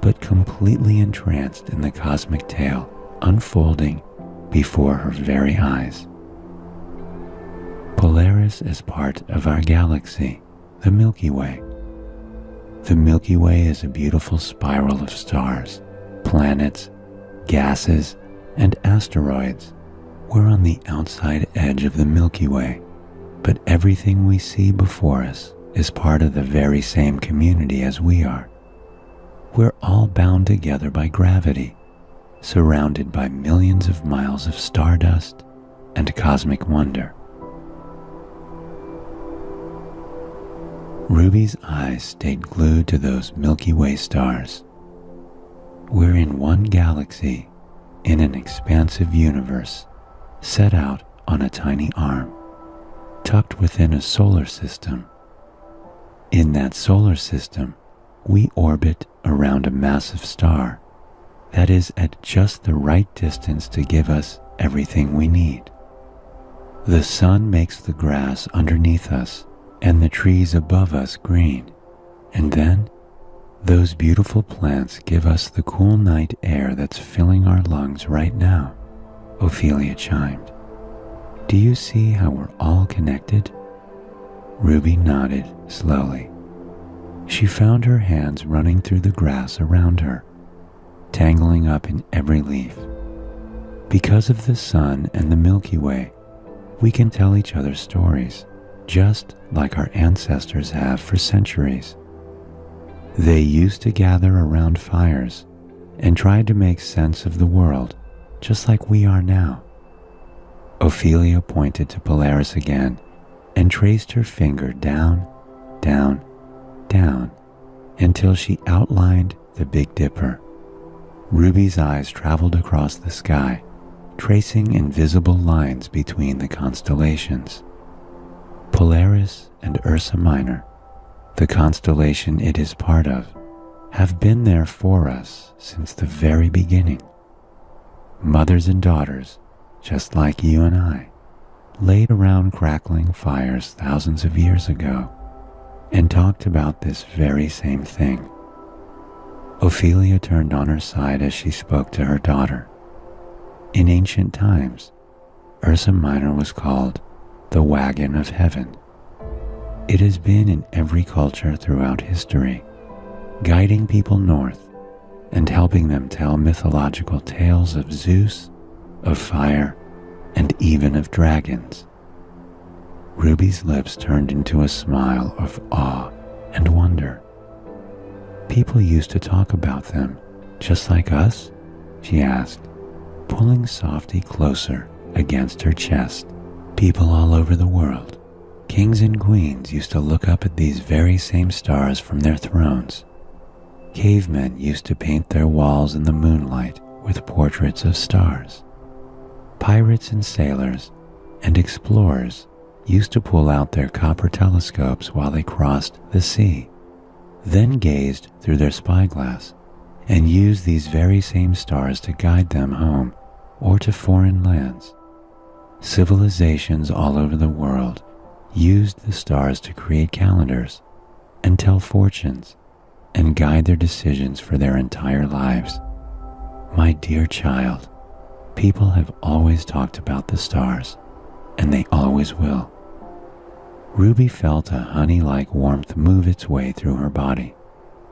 Speaker 1: but completely entranced in the cosmic tale unfolding before her very eyes. Polaris is part of our galaxy, the Milky Way. The Milky Way is a beautiful spiral of stars, planets, gases, and asteroids. We're on the outside edge of the Milky Way, but everything we see before us is part of the very same community as we are. We're all bound together by gravity, surrounded by millions of miles of stardust and cosmic wonder. Ruby's eyes stayed glued to those Milky Way stars. We're in one galaxy, in an expansive universe, set out on a tiny arm, tucked within a solar system. In that solar system, we orbit around a massive star that is at just the right distance to give us everything we need. The sun makes the grass underneath us and the trees above us green, and then those beautiful plants give us the cool night air that's filling our lungs right now, Ophelia chimed. Do you see how we're all connected? Ruby nodded slowly. She found her hands running through the grass around her, tangling up in every leaf. Because of the sun and the Milky Way, we can tell each other stories, just like our ancestors have for centuries. They used to gather around fires and tried to make sense of the world, just like we are now. Ophelia pointed to Polaris again and traced her finger down, down, down, until she outlined the Big Dipper. Ruby's eyes traveled across the sky, tracing invisible lines between the constellations. Polaris and Ursa Minor, the constellation it is part of, have been there for us since the very beginning. Mothers and daughters, just like you and I, laid around crackling fires thousands of years ago and talked about this very same thing. Ophelia turned on her side as she spoke to her daughter. In ancient times, Ursa Minor was called the Wagon of Heaven. It has been in every culture throughout history, guiding people north and helping them tell mythological tales of Zeus, of fire, and even of dragons. Ruby's lips turned into a smile of awe and wonder. People used to talk about them, just like us? She asked, pulling Softy closer against her chest. People all over the world, kings and queens, used to look up at these very same stars from their thrones. Cavemen used to paint their walls in the moonlight with portraits of stars. Pirates and sailors and explorers used to pull out their copper telescopes while they crossed the sea, then gazed through their spyglass and used these very same stars to guide them home or to foreign lands. Civilizations all over the world used the stars to create calendars and tell fortunes and guide their decisions for their entire lives. My dear child, people have always talked about the stars, and they always will. Ruby felt a honey-like warmth move its way through her body,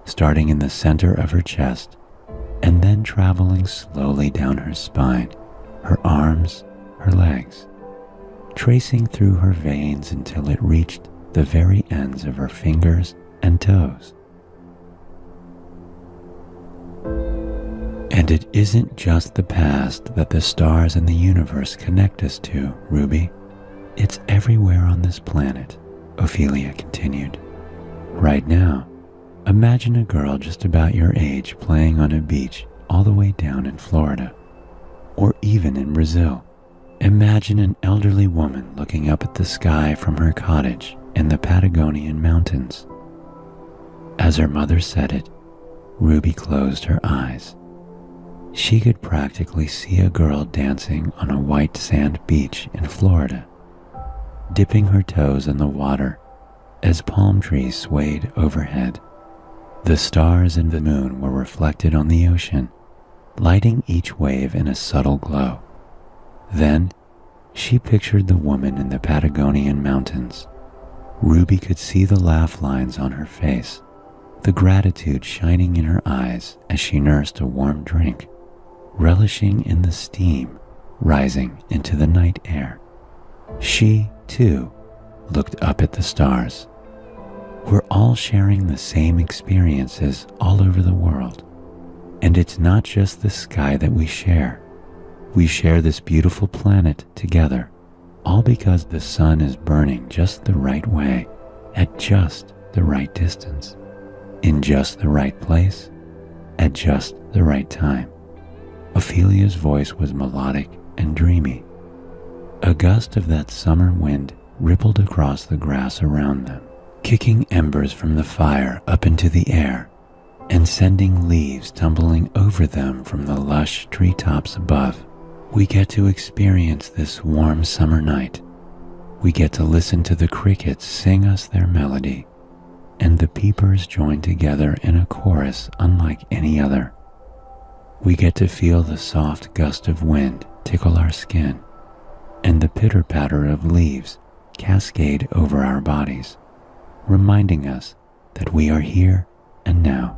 Speaker 1: starting in the center of her chest and then traveling slowly down her spine, her arms, her legs, tracing through her veins until it reached the very ends of her fingers and toes. And it isn't just the past that the stars and the universe connect us to, Ruby. It's everywhere on this planet, Ophelia continued. Right now, imagine a girl just about your age playing on a beach all the way down in Florida, or even in Brazil. Imagine an elderly woman looking up at the sky from her cottage in the Patagonian mountains. As her mother said it, Ruby closed her eyes. She could practically see a girl dancing on a white sand beach in Florida, dipping her toes in the water as palm trees swayed overhead. The stars and the moon were reflected on the ocean, lighting each wave in a subtle glow. Then, she pictured the woman in the Patagonian mountains. Ruby could see the laugh lines on her face, the gratitude shining in her eyes as she nursed a warm drink, relishing in the steam rising into the night air. She, too, looked up at the stars. We're all sharing the same experiences all over the world. And it's not just the sky that we share. We share this beautiful planet together, all because the sun is burning just the right way, at just the right distance, in just the right place, at just the right time. Ophelia's voice was melodic and dreamy. A gust of that summer wind rippled across the grass around them, kicking embers from the fire up into the air and sending leaves tumbling over them from the lush treetops above. We get to experience this warm summer night. We get to listen to the crickets sing us their melody, and the peepers join together in a chorus unlike any other. We get to feel the soft gust of wind tickle our skin, and the pitter-patter of leaves cascade over our bodies, reminding us that we are here and now.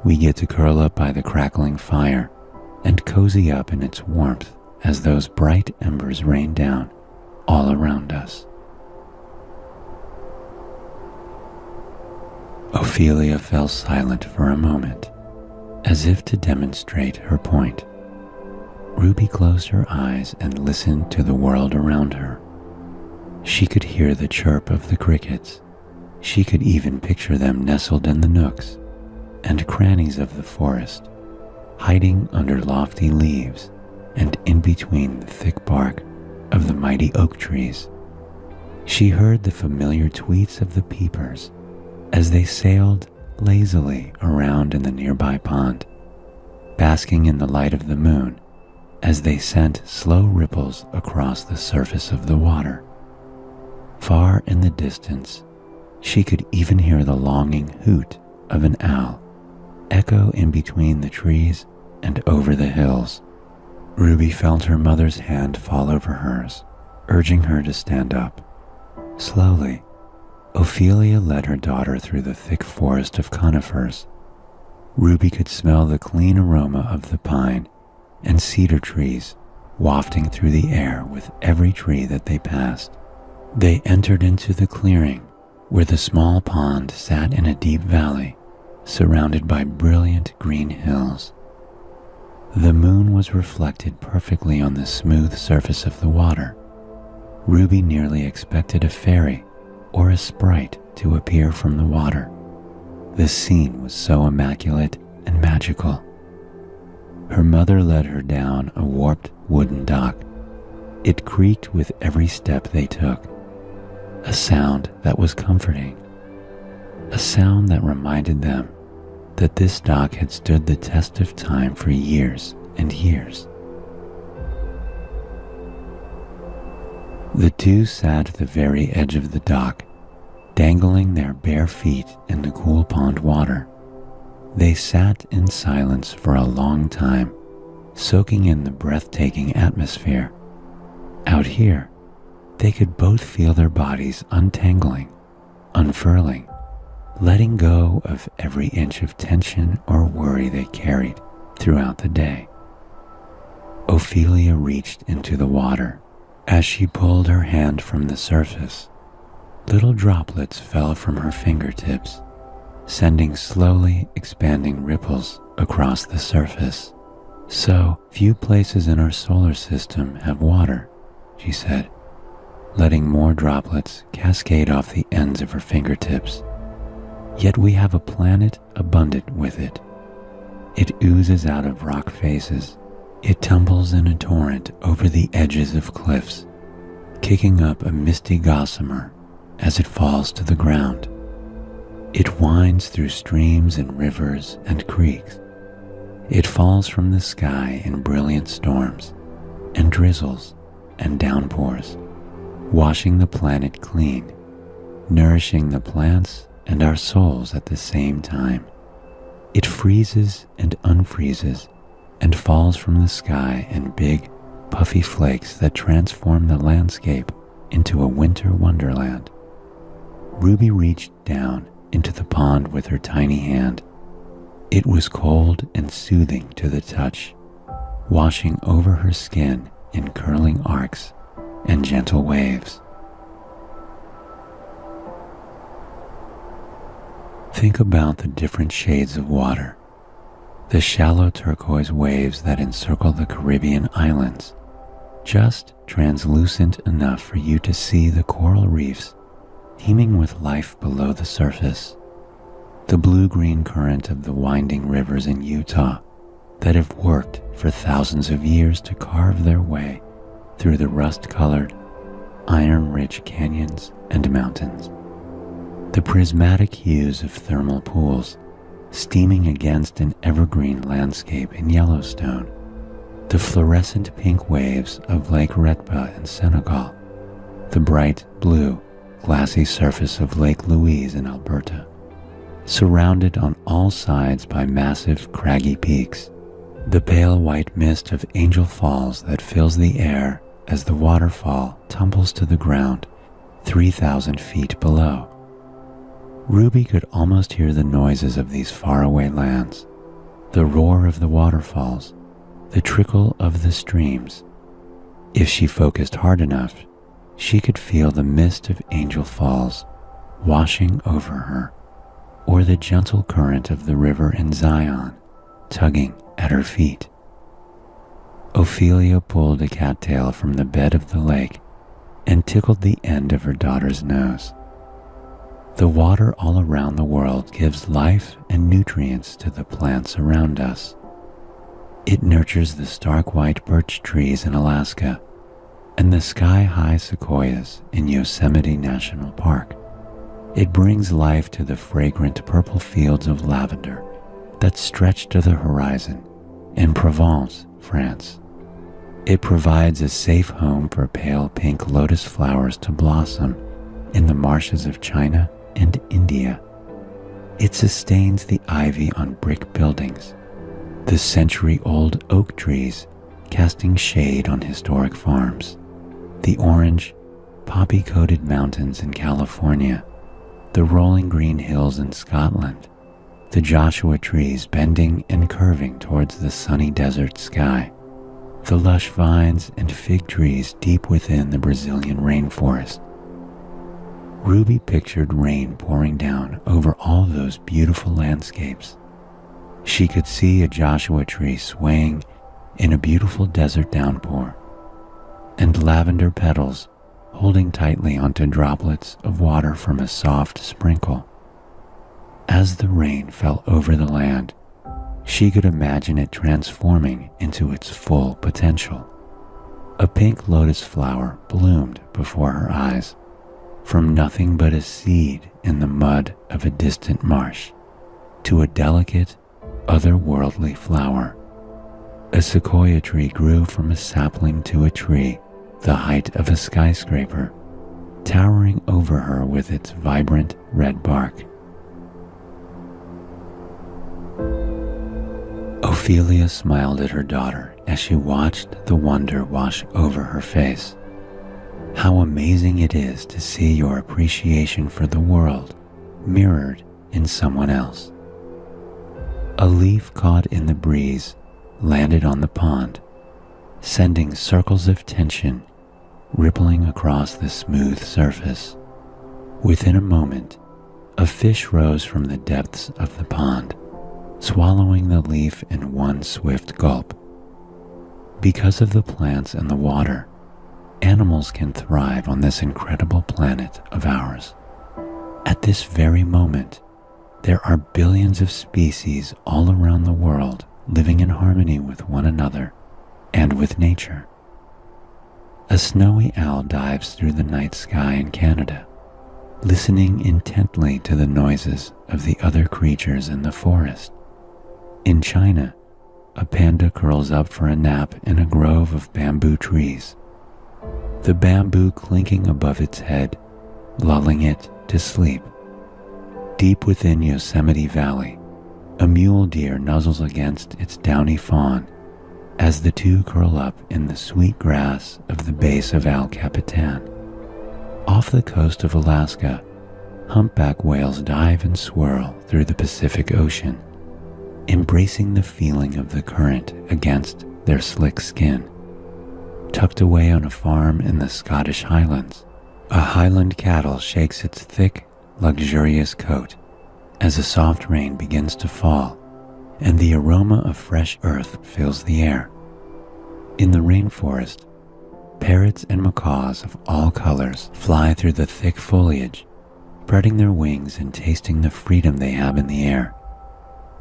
Speaker 1: We get to curl up by the crackling fire and cozy up in its warmth as those bright embers rain down all around us. Ophelia fell silent for a moment, as if to demonstrate her point. Ruby closed her eyes and listened to the world around her. She could hear the chirp of the crickets. She could even picture them nestled in the nooks and crannies of the forest, hiding under lofty leaves and in between the thick bark of the mighty oak trees. She heard the familiar tweets of the peepers as they sailed lazily around in the nearby pond, basking in the light of the moon as they sent slow ripples across the surface of the water. Far in the distance, she could even hear the longing hoot of an owl echo in between the trees and over the hills. Ruby felt her mother's hand fall over hers, urging her to stand up. Slowly, Ophelia led her daughter through the thick forest of conifers. Ruby could smell the clean aroma of the pine and cedar trees wafting through the air with every tree that they passed. They entered into the clearing where the small pond sat in a deep valley, surrounded by brilliant green hills. The moon was reflected perfectly on the smooth surface of the water. Ruby nearly expected a fairy or a sprite to appear from the water. The scene was so immaculate and magical. Her mother led her down a warped wooden dock. It creaked with every step they took, a sound that was comforting, a sound that reminded them that this dock had stood the test of time for years and years. The two sat at the very edge of the dock, dangling their bare feet in the cool pond water. They sat in silence for a long time, soaking in the breathtaking atmosphere. Out here, they could both feel their bodies untangling, unfurling, letting go of every inch of tension or worry they carried throughout the day. Ophelia reached into the water. As she pulled her hand from the surface, little droplets fell from her fingertips, sending slowly expanding ripples across the surface. So few places in our solar system have water, she said, letting more droplets cascade off the ends of her fingertips. Yet we have a planet abundant with it. It oozes out of rock faces. It tumbles in a torrent over the edges of cliffs, kicking up a misty gossamer as it falls to the ground. It winds through streams and rivers and creeks. It falls from the sky in brilliant storms and drizzles and downpours, washing the planet clean, nourishing the plants and our souls at the same time. It freezes and unfreezes and falls from the sky in big, puffy flakes that transform the landscape into a winter wonderland. Ruby reached down into the pond with her tiny hand. It was cold and soothing to the touch, washing over her skin in curling arcs and gentle waves. Think about the different shades of water, the shallow turquoise waves that encircle the Caribbean islands, just translucent enough for you to see the coral reefs teeming with life below the surface, the blue-green current of the winding rivers in Utah that have worked for thousands of years to carve their way through the rust-colored, iron-rich canyons and mountains, the prismatic hues of thermal pools steaming against an evergreen landscape in Yellowstone, the fluorescent pink waves of Lake Retba in Senegal, the bright blue, glassy surface of Lake Louise in Alberta, surrounded on all sides by massive craggy peaks, the pale white mist of Angel Falls that fills the air as the waterfall tumbles to the ground 3,000 feet below. Ruby could almost hear the noises of these faraway lands, the roar of the waterfalls, the trickle of the streams. If she focused hard enough, she could feel the mist of Angel Falls washing over her, or the gentle current of the river in Zion tugging at her feet. Ophelia pulled a cattail from the bed of the lake and tickled the end of her daughter's nose. The water all around the world gives life and nutrients to the plants around us. It nurtures the stark white birch trees in Alaska and the sky-high sequoias in Yosemite National Park. It brings life to the fragrant purple fields of lavender that stretch to the horizon in Provence, France. It provides a safe home for pale pink lotus flowers to blossom in the marshes of China and India. It sustains the ivy on brick buildings, the century-old oak trees casting shade on historic farms, the orange, poppy-coated mountains in California, the rolling green hills in Scotland, the Joshua trees bending and curving towards the sunny desert sky, the lush vines and fig trees deep within the Brazilian rainforest. Ruby pictured rain pouring down over all those beautiful landscapes. She could see a Joshua tree swaying in a beautiful desert downpour, and lavender petals holding tightly onto droplets of water from a soft sprinkle. As the rain fell over the land, she could imagine it transforming into its full potential. A pink lotus flower bloomed before her eyes, from nothing but a seed in the mud of a distant marsh to a delicate, otherworldly flower. A sequoia tree grew from a sapling to a tree the height of a skyscraper, towering over her with its vibrant red bark. Ophelia smiled at her daughter as she watched the wonder wash over her face. How amazing it is to see your appreciation for the world mirrored in someone else. A leaf caught in the breeze landed on the pond, sending circles of tension rippling across the smooth surface. Within a moment, a fish rose from the depths of the pond, swallowing the leaf in one swift gulp. Because of the plants and the water, animals can thrive on this incredible planet of ours. At this very moment, there are billions of species all around the world living in harmony with one another and with nature. A snowy owl dives through the night sky in Canada, listening intently to the noises of the other creatures in the forest. In China, a panda curls up for a nap in a grove of bamboo trees, the bamboo clinking above its head, lulling it to sleep. Deep within Yosemite Valley, a mule deer nuzzles against its downy fawn as the two curl up in the sweet grass of the base of El Capitan. Off the coast of Alaska, humpback whales dive and swirl through the Pacific Ocean, embracing the feeling of the current against their slick skin. Tucked away on a farm in the Scottish Highlands, a Highland cattle shakes its thick, luxurious coat as a soft rain begins to fall and the aroma of fresh earth fills the air. In the rainforest, parrots and macaws of all colors fly through the thick foliage, spreading their wings and tasting the freedom they have in the air.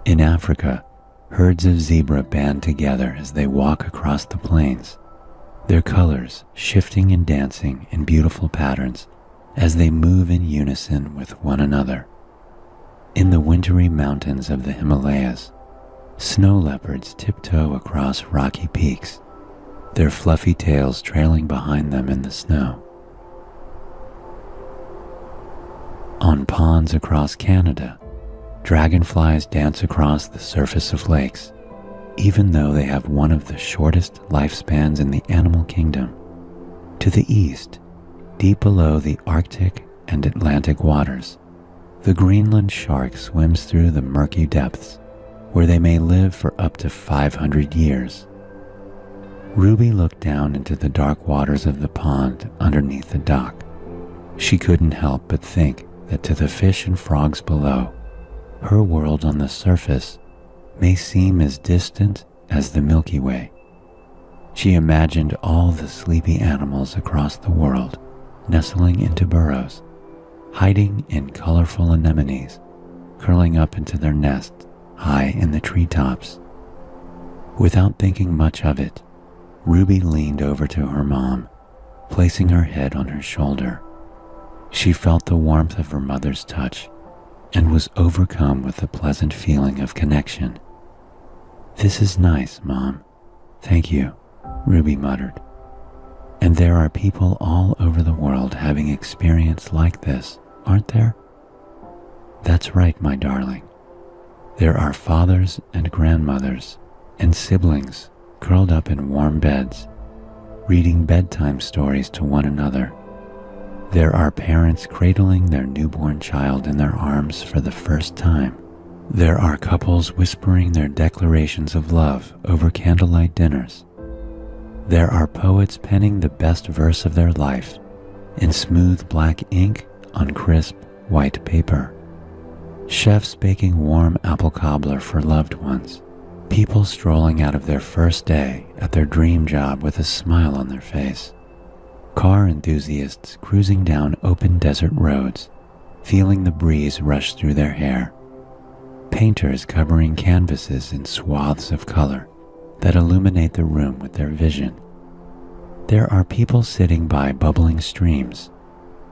Speaker 1: In Africa, herds of zebra band together as they walk across the plains, their colors shifting and dancing in beautiful patterns as they move in unison with one another. In the wintry mountains of the Himalayas, snow leopards tiptoe across rocky peaks, their fluffy tails trailing behind them in the snow. On ponds across Canada, dragonflies dance across the surface of lakes, even though they have one of the shortest lifespans in the animal kingdom. To the east, deep below the Arctic and Atlantic waters, the Greenland shark swims through the murky depths, where they may live for up to 500 years. Ruby looked down into the dark waters of the pond underneath the dock. She couldn't help but think that to the fish and frogs below, her world on the surface may seem as distant as the Milky Way. She imagined all the sleepy animals across the world nestling into burrows, hiding in colorful anemones, curling up into their nests high in the treetops. Without thinking much of it, Ruby leaned over to her mom, placing her head on her shoulder. She felt the warmth of her mother's touch and was overcome with a pleasant feeling of connection. "This is nice, Mom. Thank you," Ruby muttered. "And there are people all over the world having experience like this, aren't there?" "That's right, my darling. There are fathers and grandmothers and siblings curled up in warm beds, reading bedtime stories to one another. There are parents cradling their newborn child in their arms for the first time. There are couples whispering their declarations of love over candlelight dinners. There are poets penning the best verse of their life in smooth black ink on crisp white paper. Chefs baking warm apple cobbler for loved ones. People strolling out of their first day at their dream job with a smile on their face. Car enthusiasts cruising down open desert roads, feeling the breeze rush through their hair. Painters covering canvases in swaths of color that illuminate the room with their vision. There are people sitting by bubbling streams,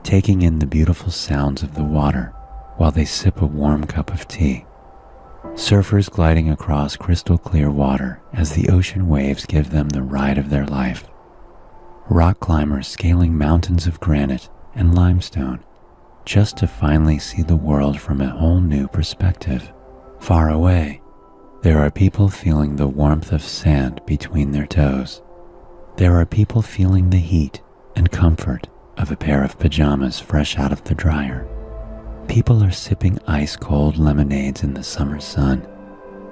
Speaker 1: taking in the beautiful sounds of the water while they sip a warm cup of tea. Surfers gliding across crystal clear water as the ocean waves give them the ride of their life. Rock climbers scaling mountains of granite and limestone just to finally see the world from a whole new perspective. Far away, there are people feeling the warmth of sand between their toes. There are people feeling the heat and comfort of a pair of pajamas fresh out of the dryer. People are sipping ice-cold lemonades in the summer sun,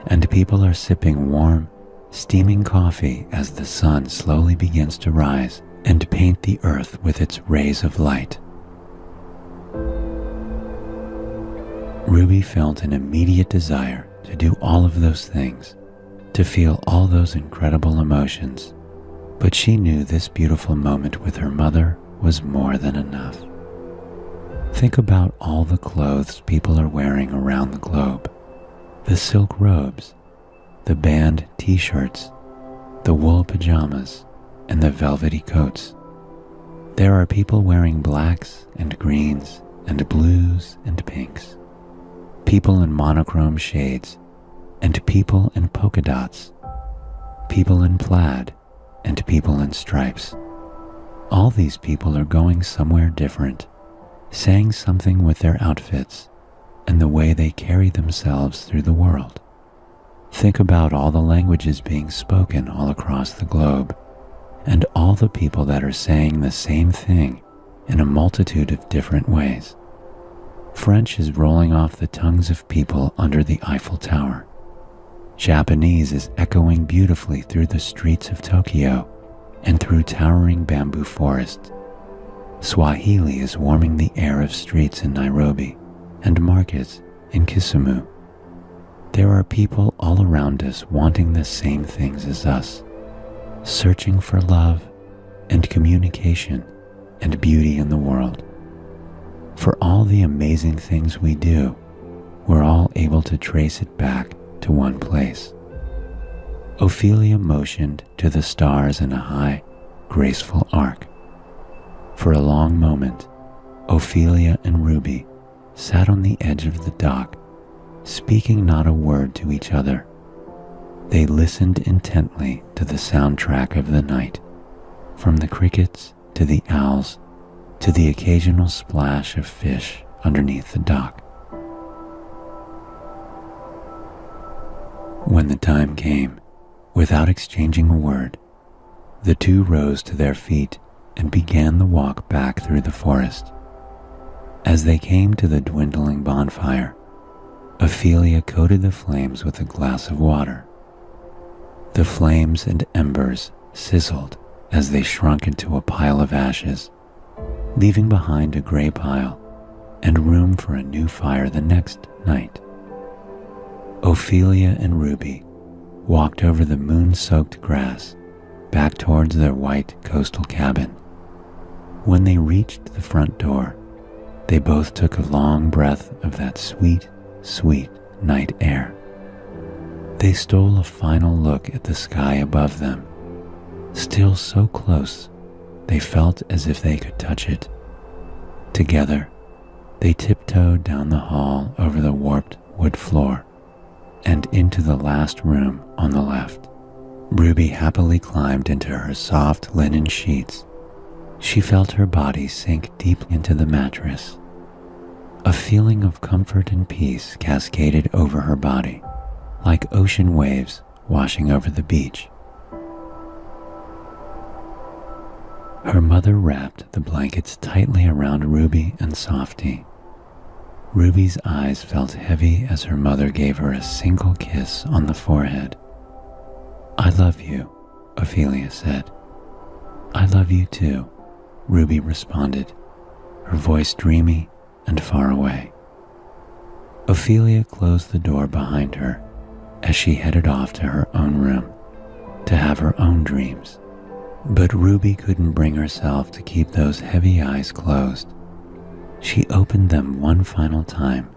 Speaker 1: and people are sipping warm, steaming coffee as the sun slowly begins to rise and paint the earth with its rays of light. Ruby felt an immediate desire to do all of those things, to feel all those incredible emotions, but she knew this beautiful moment with her mother was more than enough. Think about all the clothes people are wearing around the globe. The silk robes, the band t-shirts, the wool pajamas, and the velvety coats. There are people wearing blacks and greens and blues and pinks. People in monochrome shades and people in polka dots. People in plaid and people in stripes. All these people are going somewhere different, saying something with their outfits, and the way they carry themselves through the world. Think about all the languages being spoken all across the globe, and all the people that are saying the same thing in a multitude of different ways. French is rolling off the tongues of people under the Eiffel Tower. Japanese is echoing beautifully through the streets of Tokyo and through towering bamboo forests. Swahili is warming the air of streets in Nairobi and markets in Kisumu. There are people all around us wanting the same things as us, searching for love and communication and beauty in the world. For all the amazing things we do, we're all able to trace it back to one place. Ophelia motioned to the stars in a high, graceful arc. For a long moment, Ophelia and Ruby sat on the edge of the dock, speaking not a word to each other. They listened intently to the soundtrack of the night, from the crickets to the owls to the occasional splash of fish underneath the dock. When the time came, without exchanging a word, the two rose to their feet and began the walk back through the forest. As they came to the dwindling bonfire, Ophelia coated the flames with a glass of water. The flames and embers sizzled as they shrunk into a pile of ashes, leaving behind a gray pile and room for a new fire the next night. Ophelia and Ruby walked over the moon-soaked grass back towards their white coastal cabin. When they reached the front door, they both took a long breath of that sweet, sweet night air. They stole a final look at the sky above them, still so close they felt as if they could touch it. Together, they tiptoed down the hall over the warped wood floor and into the last room on the left. Ruby happily climbed into her soft linen sheets. She felt her body sink deep into the mattress. A feeling of comfort and peace cascaded over her body, like ocean waves washing over the beach. Her mother wrapped the blankets tightly around Ruby and Softy. Ruby's eyes felt heavy as her mother gave her a single kiss on the forehead. "I love you," Ophelia said. "I love you too," Ruby responded, her voice dreamy and far away. Ophelia closed the door behind her as she headed off to her own room to have her own dreams. But Ruby couldn't bring herself to keep those heavy eyes closed. She opened them one final time,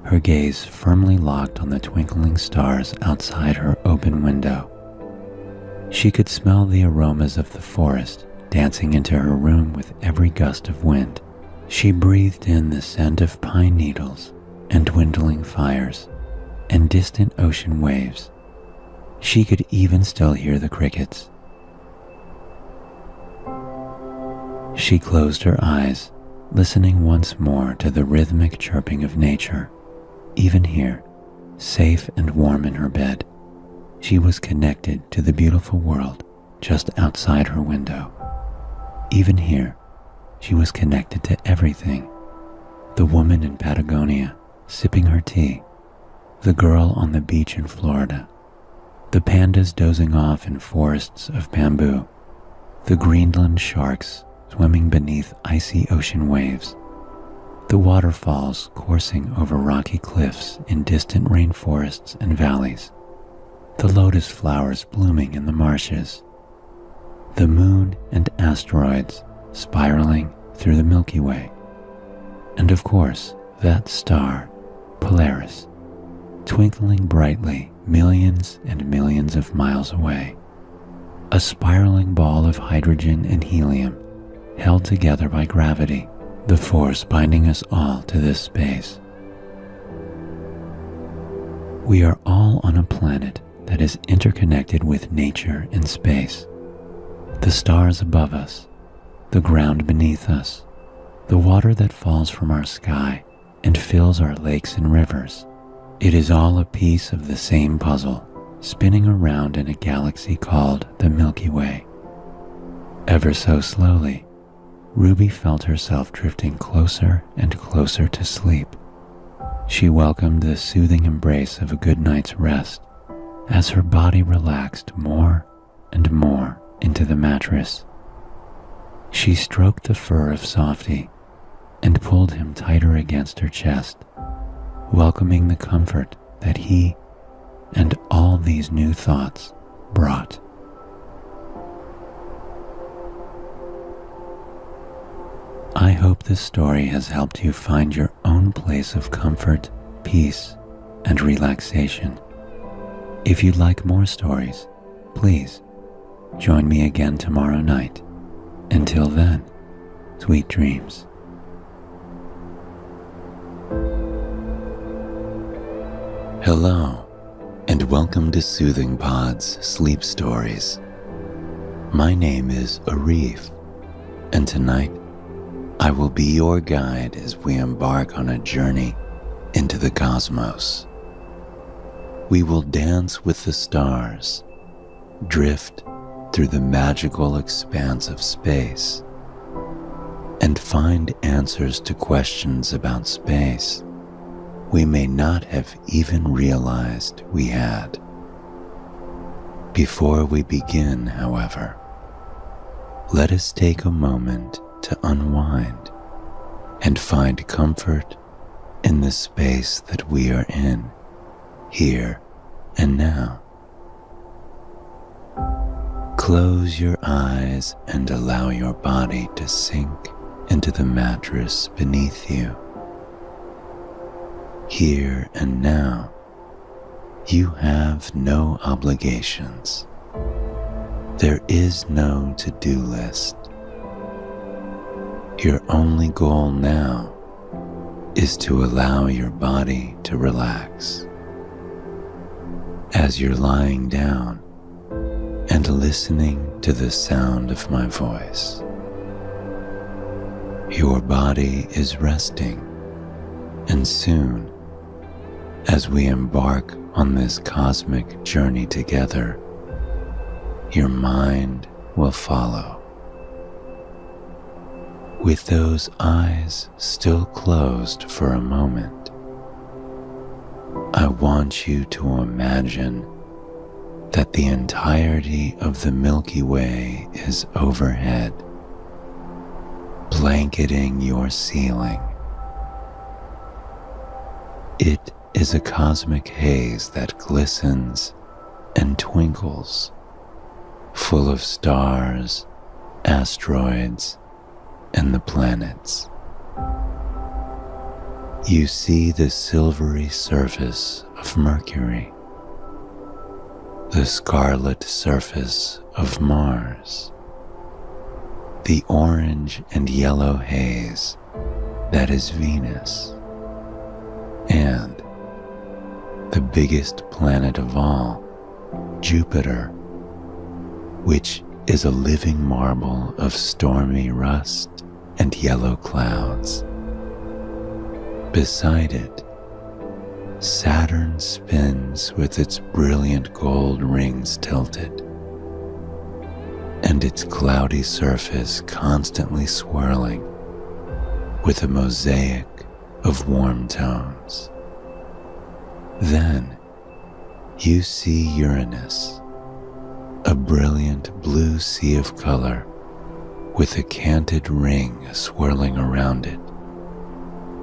Speaker 1: her gaze firmly locked on the twinkling stars outside her open window. She could smell the aromas of the forest dancing into her room with every gust of wind. She breathed in the scent of pine needles and dwindling fires and distant ocean waves. She could even still hear the crickets. She closed her eyes, listening once more to the rhythmic chirping of nature. Even here, safe and warm in her bed, she was connected to the beautiful world just outside her window. Even here, she was connected to everything. The woman in Patagonia, sipping her tea, the girl on the beach in Florida, the pandas dozing off in forests of bamboo, the Greenland sharks swimming beneath icy ocean waves, the waterfalls coursing over rocky cliffs in distant rainforests and valleys, the lotus flowers blooming in the marshes, the moon and asteroids spiraling through the Milky Way, and of course, that star, Polaris, twinkling brightly millions and millions of miles away, a spiraling ball of hydrogen and helium held together by gravity, the force binding us all to this space. We are all on a planet that is interconnected with nature and space. The stars above us, the ground beneath us, the water that falls from our sky and fills our lakes and rivers. It is all a piece of the same puzzle, spinning around in a galaxy called the Milky Way. Ever so slowly, Ruby felt herself drifting closer and closer to sleep. She welcomed the soothing embrace of a good night's rest as her body relaxed more and more into the mattress. She stroked the fur of Softy and pulled him tighter against her chest, welcoming the comfort that he and all these new thoughts brought. I hope this story has helped you find your own place of comfort, peace, and relaxation. If you'd like more stories, please join me again tomorrow night. Until then, sweet dreams. Hello, and welcome to Soothing Pod's Sleep Stories. My name is Arif, and tonight I will be your guide as we embark on a journey into the cosmos. We will dance with the stars, drift through the magical expanse of space, and find answers to questions about space we may not have even realized we had. Before we begin, however, let us take a moment to unwind and find comfort in the space that we are in, here and now. Close your eyes and allow your body to sink into the mattress beneath you. Here and now, you have no obligations. There is no to-do list. Your only goal now is to allow your body to relax. As you're lying down and listening to the sound of my voice, your body is resting, and soon, as we embark on this cosmic journey together, your mind will follow. With those eyes still closed for a moment, I want you to imagine that the entirety of the Milky Way is overhead, blanketing your ceiling. It is a cosmic haze that glistens and twinkles, full of stars, asteroids, and the planets. You see the silvery surface of Mercury, the scarlet surface of Mars, the orange and yellow haze that is Venus, and the biggest planet of all, Jupiter, which is a living marble of stormy rust and yellow clouds. Beside it, Saturn spins with its brilliant gold rings tilted, and its cloudy surface constantly swirling with a mosaic of warm tones. Then you see Uranus, a brilliant blue sea of color with a canted ring swirling around it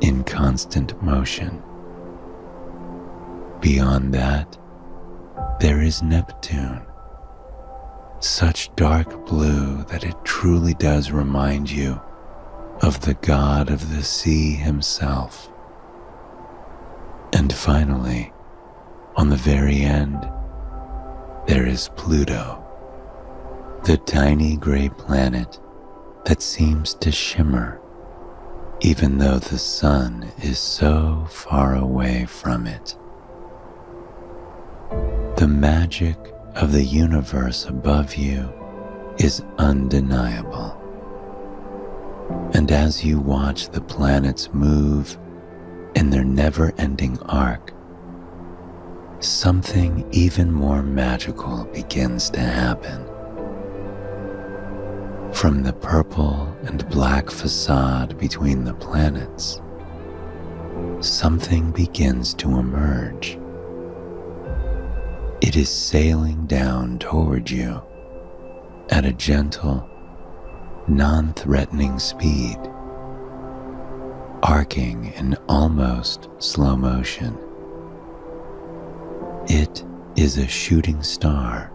Speaker 1: in constant motion. Beyond that, there is Neptune, such dark blue that it truly does remind you of the god of the sea himself. And finally, on the very end, there is Pluto, the tiny gray planet that seems to shimmer even though the sun is so far away from it. The magic of the universe above you is undeniable. And as you watch the planets move in their never-ending arc, something even more magical begins to happen. From the purple and black facade between the planets, something begins to emerge. It is sailing down toward you at a gentle, non-threatening speed, arcing in almost slow motion. It is a shooting star,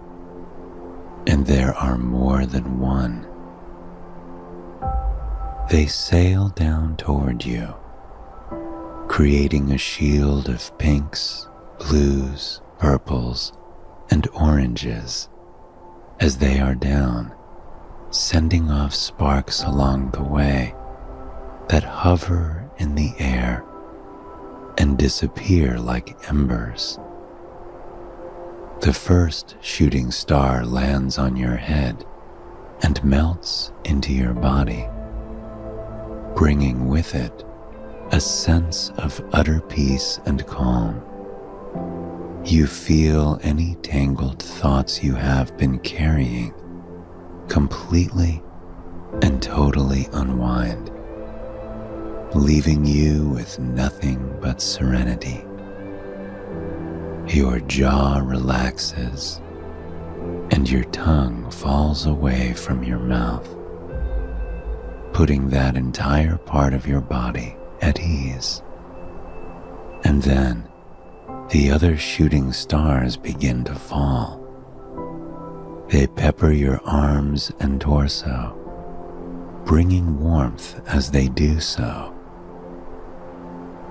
Speaker 1: and there are more than one. They sail down toward you, creating a shield of pinks, blues, purples, and oranges as they are down, sending off sparks along the way that hover in the air and disappear like embers. The first shooting star lands on your head and melts into your body, bringing with it a sense of utter peace and calm. You feel any tangled thoughts you have been carrying completely and totally unwind, leaving you with nothing but serenity. Your jaw relaxes and your tongue falls away from your mouth, putting that entire part of your body at ease. And then the other shooting stars begin to fall. They pepper your arms and torso, bringing warmth as they do so.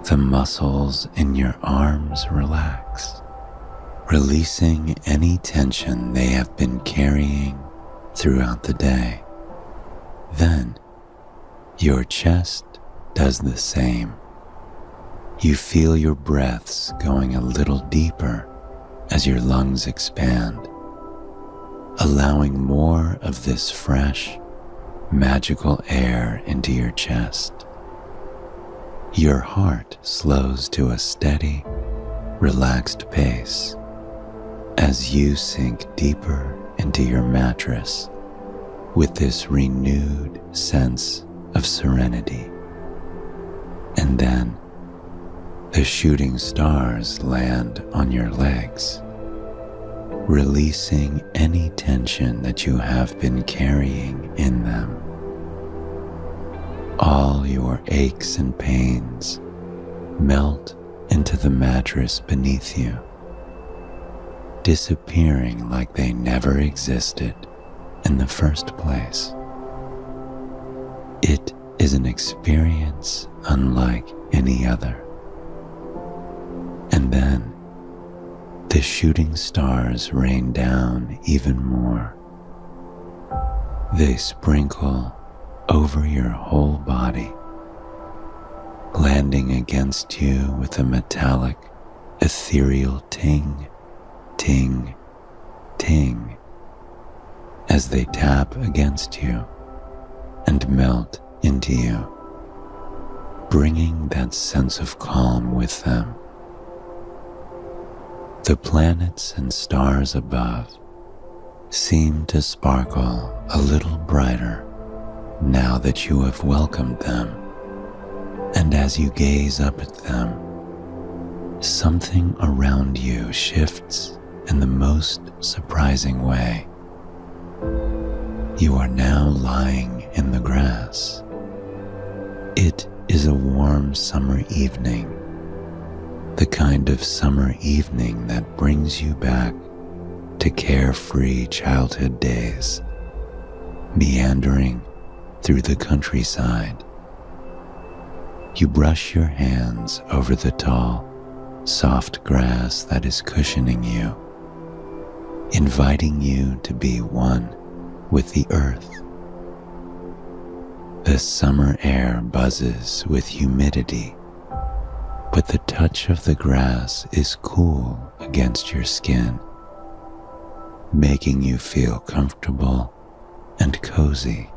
Speaker 1: The muscles in your arms relax, releasing any tension they have been carrying throughout the day. Then, your chest does the same. You feel your breaths going a little deeper as your lungs expand, allowing more of this fresh, magical air into your chest. Your heart slows to a steady, relaxed pace as you sink deeper into your mattress with this renewed sense of serenity. And then the shooting stars land on your legs, releasing any tension that you have been carrying in them. All your aches and pains melt into the mattress beneath you, disappearing like they never existed in the first place. It is an experience unlike any other. And then the shooting stars rain down even more. They sprinkle over your whole body, landing against you with a metallic, ethereal ting, ting, ting, as they tap against you and melt into you, bringing that sense of calm with them. The planets and stars above seem to sparkle a little brighter now that you have welcomed them, and as you gaze up at them, something around you shifts in the most surprising way. You are now lying in the grass. It is a warm summer evening, the kind of summer evening that brings you back to carefree childhood days, meandering through the countryside. You brush your hands over the tall, soft grass that is cushioning you, inviting you to be one with the earth. The summer air buzzes with humidity, but the touch of the grass is cool against your skin, making you feel comfortable and cozy,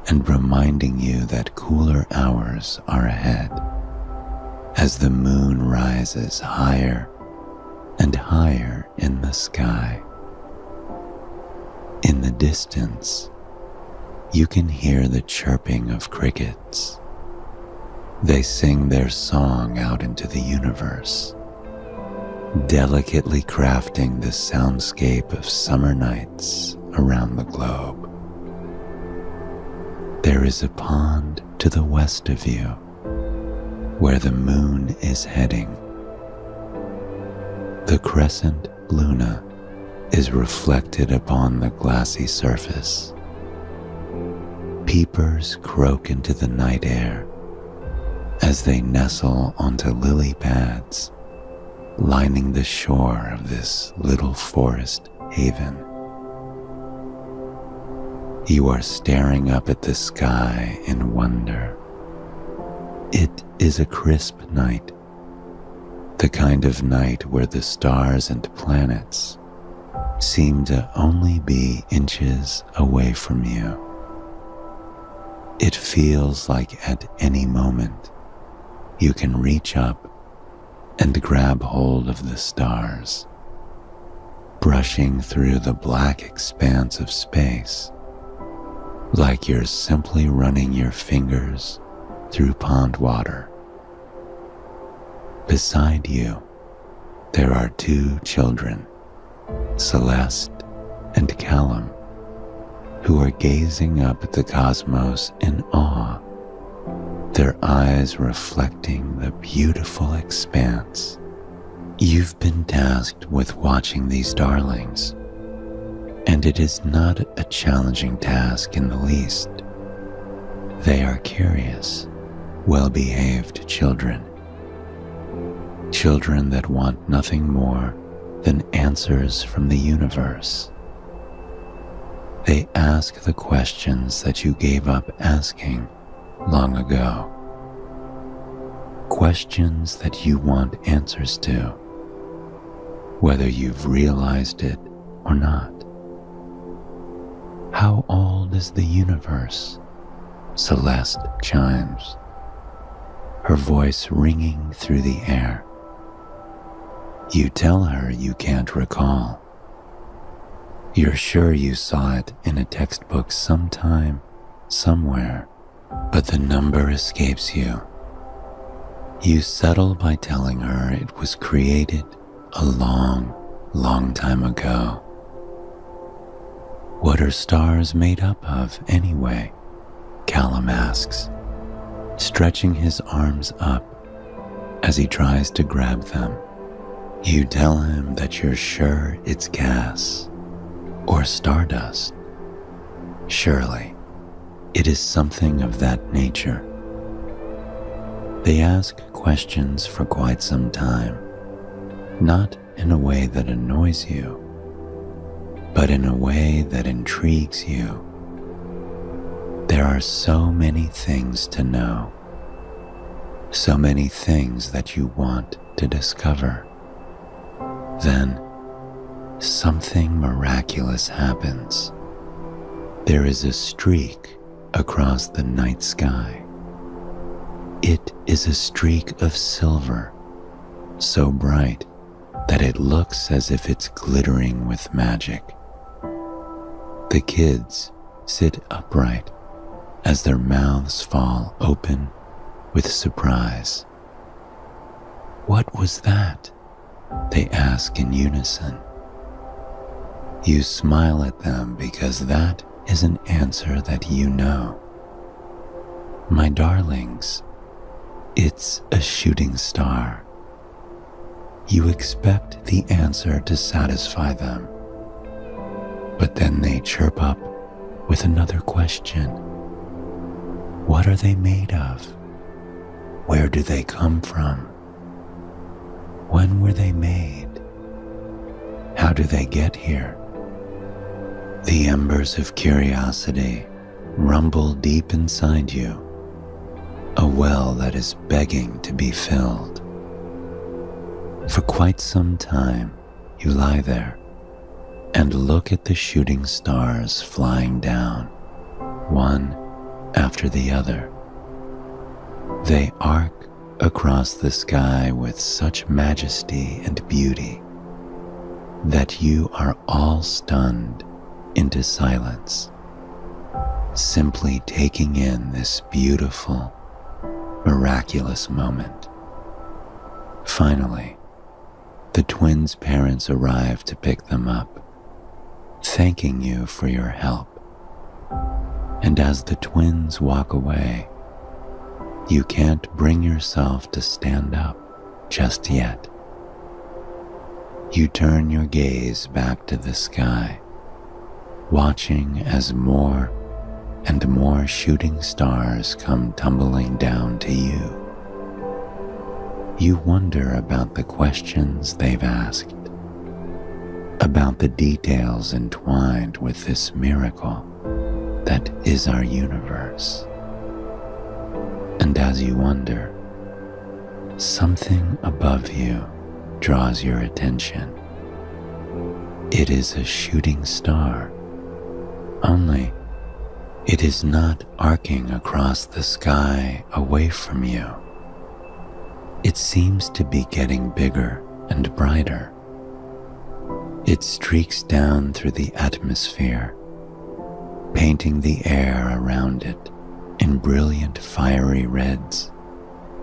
Speaker 1: and reminding you that cooler hours are ahead. as the moon rises higher and higher in the sky. In the distance, you can hear the chirping of crickets. They sing their song out into the universe, delicately crafting the soundscape of summer nights around the globe. There is a pond to the west of you, where the moon is heading. The crescent luna is reflected upon the glassy surface. Peepers croak into the night air as they nestle onto lily pads lining the shore of this little forest haven. You are staring up at the sky in wonder. It is a crisp night, the kind of night where the stars and planets seem to only be inches away from you. It feels like at any moment you can reach up and grab hold of the stars, brushing through the black expanse of space, like you're simply running your fingers through pond water. Beside you, there are two children, Celeste and Callum, who are gazing up at the cosmos in awe, their eyes reflecting the beautiful expanse. You've been tasked with watching these darlings, and it is not a challenging task in the least. They are curious, well-behaved children. Children that want nothing more than answers from the universe. They ask the questions that you gave up asking long ago. Questions that you want answers to, whether you've realized it or not. How old is the universe? Celeste chimes, her voice ringing through the air. You tell her you can't recall. You're sure you saw it in a textbook sometime, somewhere, but the number escapes you. You settle by telling her it was created a long, long time ago. What are stars made up of anyway? Callum asks, stretching his arms up as he tries to grab them. You tell him that you're sure it's gas or stardust. Surely, it is something of that nature. They ask questions for quite some time, not in a way that annoys you, but in a way that intrigues you. There are so many things to know, so many things that you want to discover. Then, something miraculous happens. There is a streak across the night sky. It is a streak of silver, so bright that it looks as if it's glittering with magic. The kids sit upright as their mouths fall open with surprise. What was that? They ask in unison. You smile at them because that is an answer that you know. My darlings, it's a shooting star. You expect the answer to satisfy them, but then they chirp up with another question. What are they made of? Where do they come from? When were they made? How do they get here? The embers of curiosity rumble deep inside you, a well that is begging to be filled. For quite some time, you lie there and look at the shooting stars flying down, one after the other. They arc across the sky with such majesty and beauty that you are all stunned into silence, simply taking in this beautiful, miraculous moment. Finally, the twins' parents arrive to pick them up, thanking you for your help. And as the twins walk away, you can't bring yourself to stand up just yet. You turn your gaze back to the sky, watching as more and more shooting stars come tumbling down to you. You wonder about the questions they've asked, about the details entwined with this miracle that is our universe. And as you wonder, something above you draws your attention. It is a shooting star, only it is not arcing across the sky away from you. It seems to be getting bigger and brighter. It streaks down through the atmosphere, painting the air around it in brilliant fiery reds,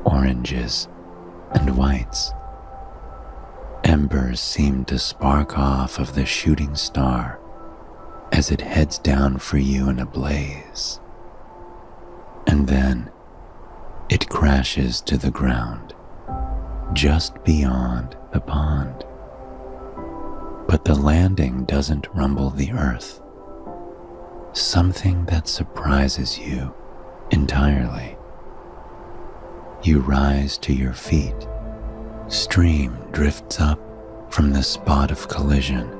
Speaker 1: oranges, and whites. Embers seem to spark off of the shooting star as it heads down for you in a blaze. And then it crashes to the ground, just beyond the pond. But the landing doesn't rumble the earth, something that surprises you entirely. You rise to your feet. Steam drifts up from the spot of collision,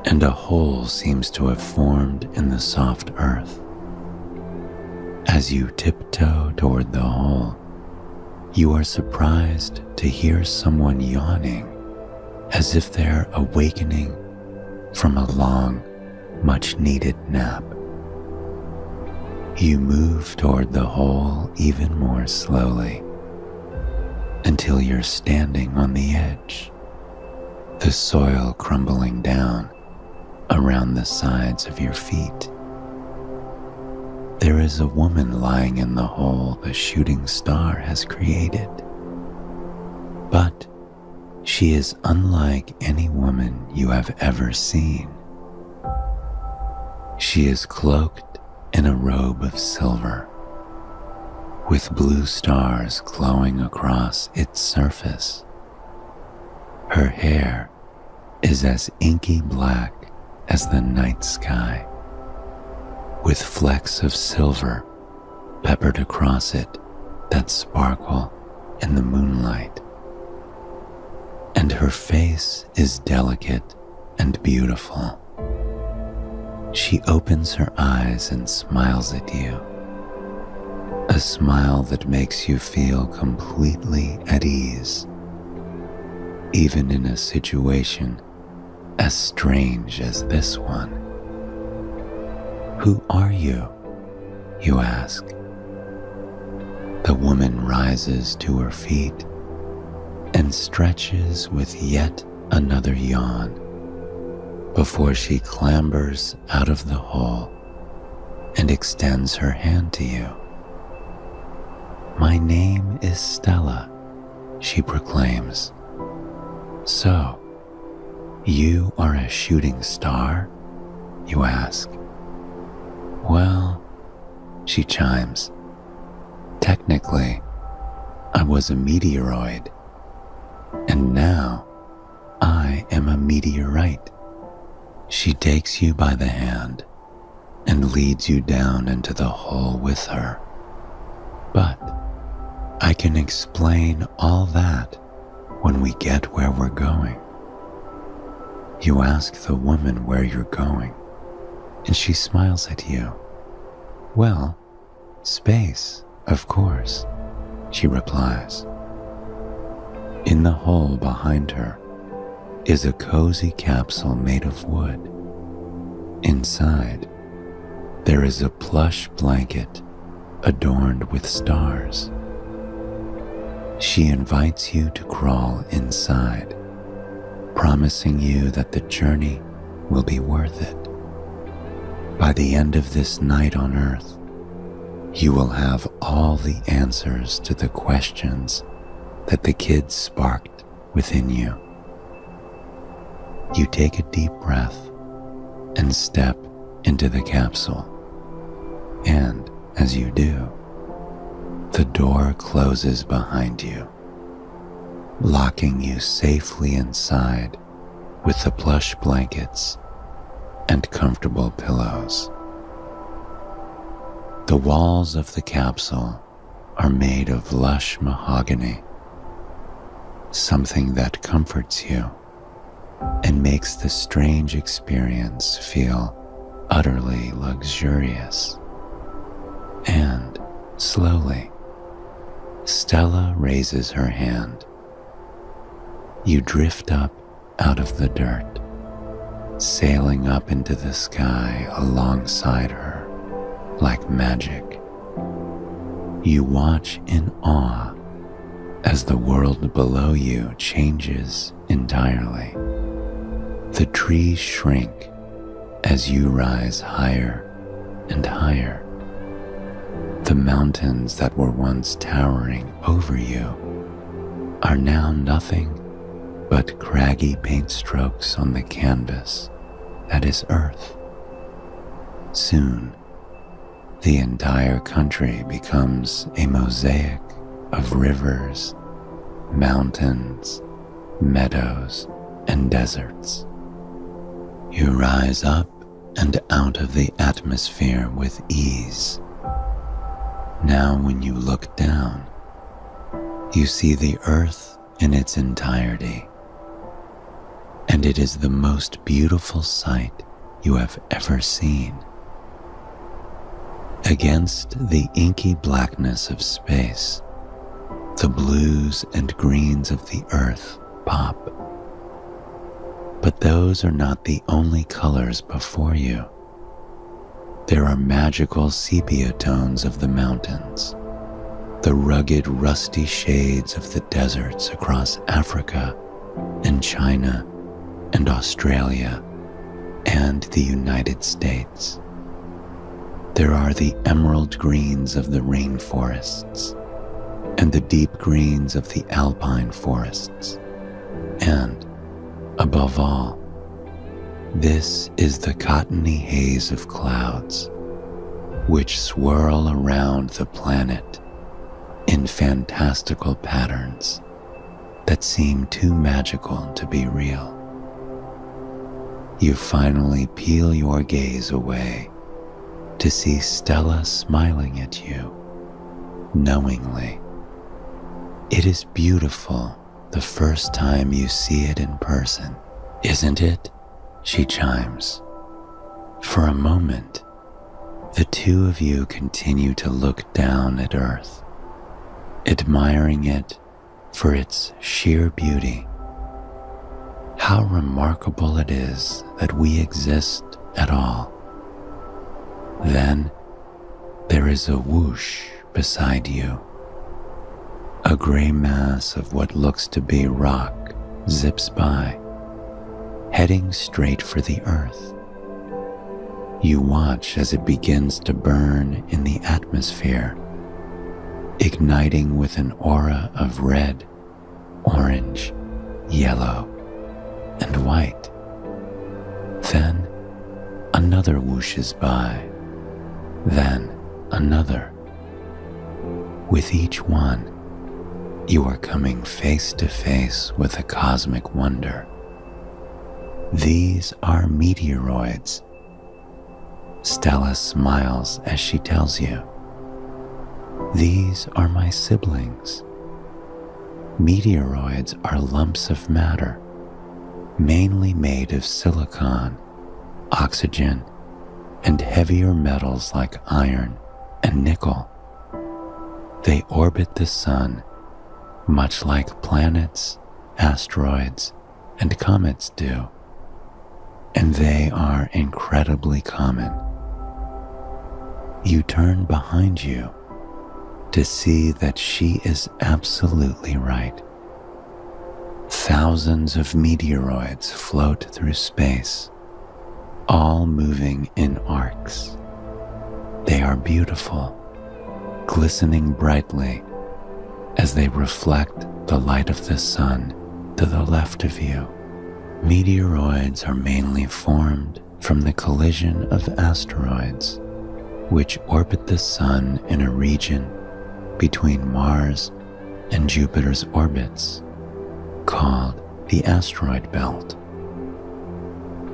Speaker 1: and a hole seems to have formed in the soft earth. As you tiptoe toward the hole, you are surprised to hear someone yawning as if they're awakening from a long, much-needed nap. You move toward the hole even more slowly until you're standing on the edge, the soil crumbling down around the sides of your feet. There is a woman lying in the hole the shooting star has created, but she is unlike any woman you have ever seen. She is cloaked in a robe of silver, with blue stars glowing across its surface. Her hair is as inky black as the night sky, with flecks of silver peppered across it that sparkle in the moonlight. And her face is delicate and beautiful. She opens her eyes and smiles at you, a smile that makes you feel completely at ease, even in a situation as strange as this one. "Who are you?" you ask. The woman rises to her feet and stretches with yet another yawn before she clambers out of the hole and extends her hand to you. "My name is Stella," she proclaims. "So, you are a shooting star?" you ask. "Well," she chimes, "technically, I was a meteoroid, and now I am a meteorite." She takes you by the hand and leads you down into the hole with her. "But I can explain all that when we get where we're going." You ask the woman where you're going, and she smiles at you. "Well, space, of course," she replies. In the hole behind her is a cozy capsule made of wood. Inside, there is a plush blanket adorned with stars. She invites you to crawl inside, promising you that the journey will be worth it. By the end of this night on Earth, you will have all the answers to the questions that the kids sparked within you. You take a deep breath and step into the capsule, and as you do, the door closes behind you, locking you safely inside with the plush blankets and comfortable pillows. The walls of the capsule are made of lush mahogany, something that comforts you and makes the strange experience feel utterly luxurious. And slowly, Stella raises her hand. You drift up out of the dirt, sailing up into the sky alongside her like magic. You watch in awe as the world below you changes entirely. The trees shrink as you rise higher and higher. The mountains that were once towering over you are now nothing but craggy paint strokes on the canvas that is Earth. Soon, the entire country becomes a mosaic of rivers, mountains, meadows, and deserts. You rise up and out of the atmosphere with ease. Now when you look down, you see the Earth in its entirety, and it is the most beautiful sight you have ever seen. Against the inky blackness of space, the blues and greens of the Earth pop. But those are not the only colors before you. There are magical sepia tones of the mountains, the rugged rusty shades of the deserts across Africa and China and Australia and the United States. There are the emerald greens of the rainforests and the deep greens of the alpine forests. And, above all, this is the cottony haze of clouds which swirl around the planet in fantastical patterns that seem too magical to be real. You finally peel your gaze away to see Stella smiling at you, knowingly. It is beautiful the first time you see it in person, isn't it? She chimes. For a moment, the two of you continue to look down at Earth, admiring it for its sheer beauty. How remarkable it is that we exist at all. Then there is a whoosh beside you. A gray mass of what looks to be rock zips by, heading straight for the Earth. You watch as it begins to burn in the atmosphere, igniting with an aura of red, orange, yellow, and white. Then another whooshes by, then another. With each one, you are coming face to face with a cosmic wonder. These are meteoroids. Stella smiles as she tells you. These are my siblings. Meteoroids are lumps of matter, mainly made of silicon, oxygen, and heavier metals like iron and nickel. They orbit the sun much like planets, asteroids, and comets do, and they are incredibly common. You turn behind you to see that she is absolutely right. Thousands of meteoroids float through space, all moving in arcs. They are beautiful, glistening brightly as they reflect the light of the sun to the left of you. Meteoroids are mainly formed from the collision of asteroids, which orbit the sun in a region between Mars and Jupiter's orbits, called the asteroid belt.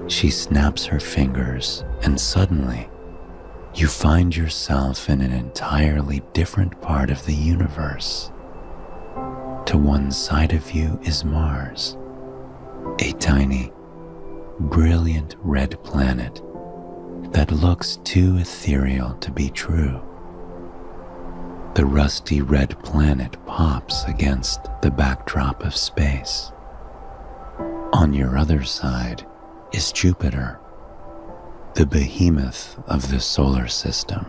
Speaker 1: She snaps her fingers, and suddenly you find yourself in an entirely different part of the universe. To one side of you is Mars, a tiny, brilliant red planet that looks too ethereal to be true. The rusty red planet pops against the backdrop of space. On your other side is Jupiter, the behemoth of the solar system.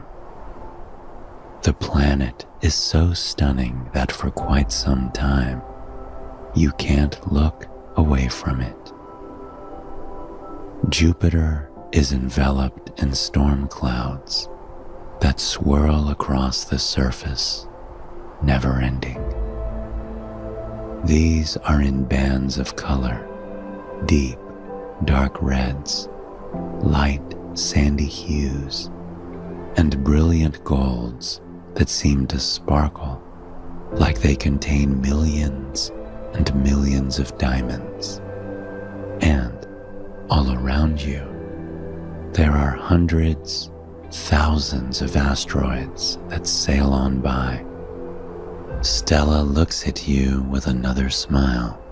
Speaker 1: The planet is so stunning that for quite some time you can't look away from it. Jupiter is enveloped in storm clouds that swirl across the surface, never ending. These are in bands of color, deep, dark reds, light, sandy hues, and brilliant golds that seem to sparkle like they contain millions and millions of diamonds. And all around you, there are hundreds, thousands of asteroids that sail on by. Stella looks at you with another smile,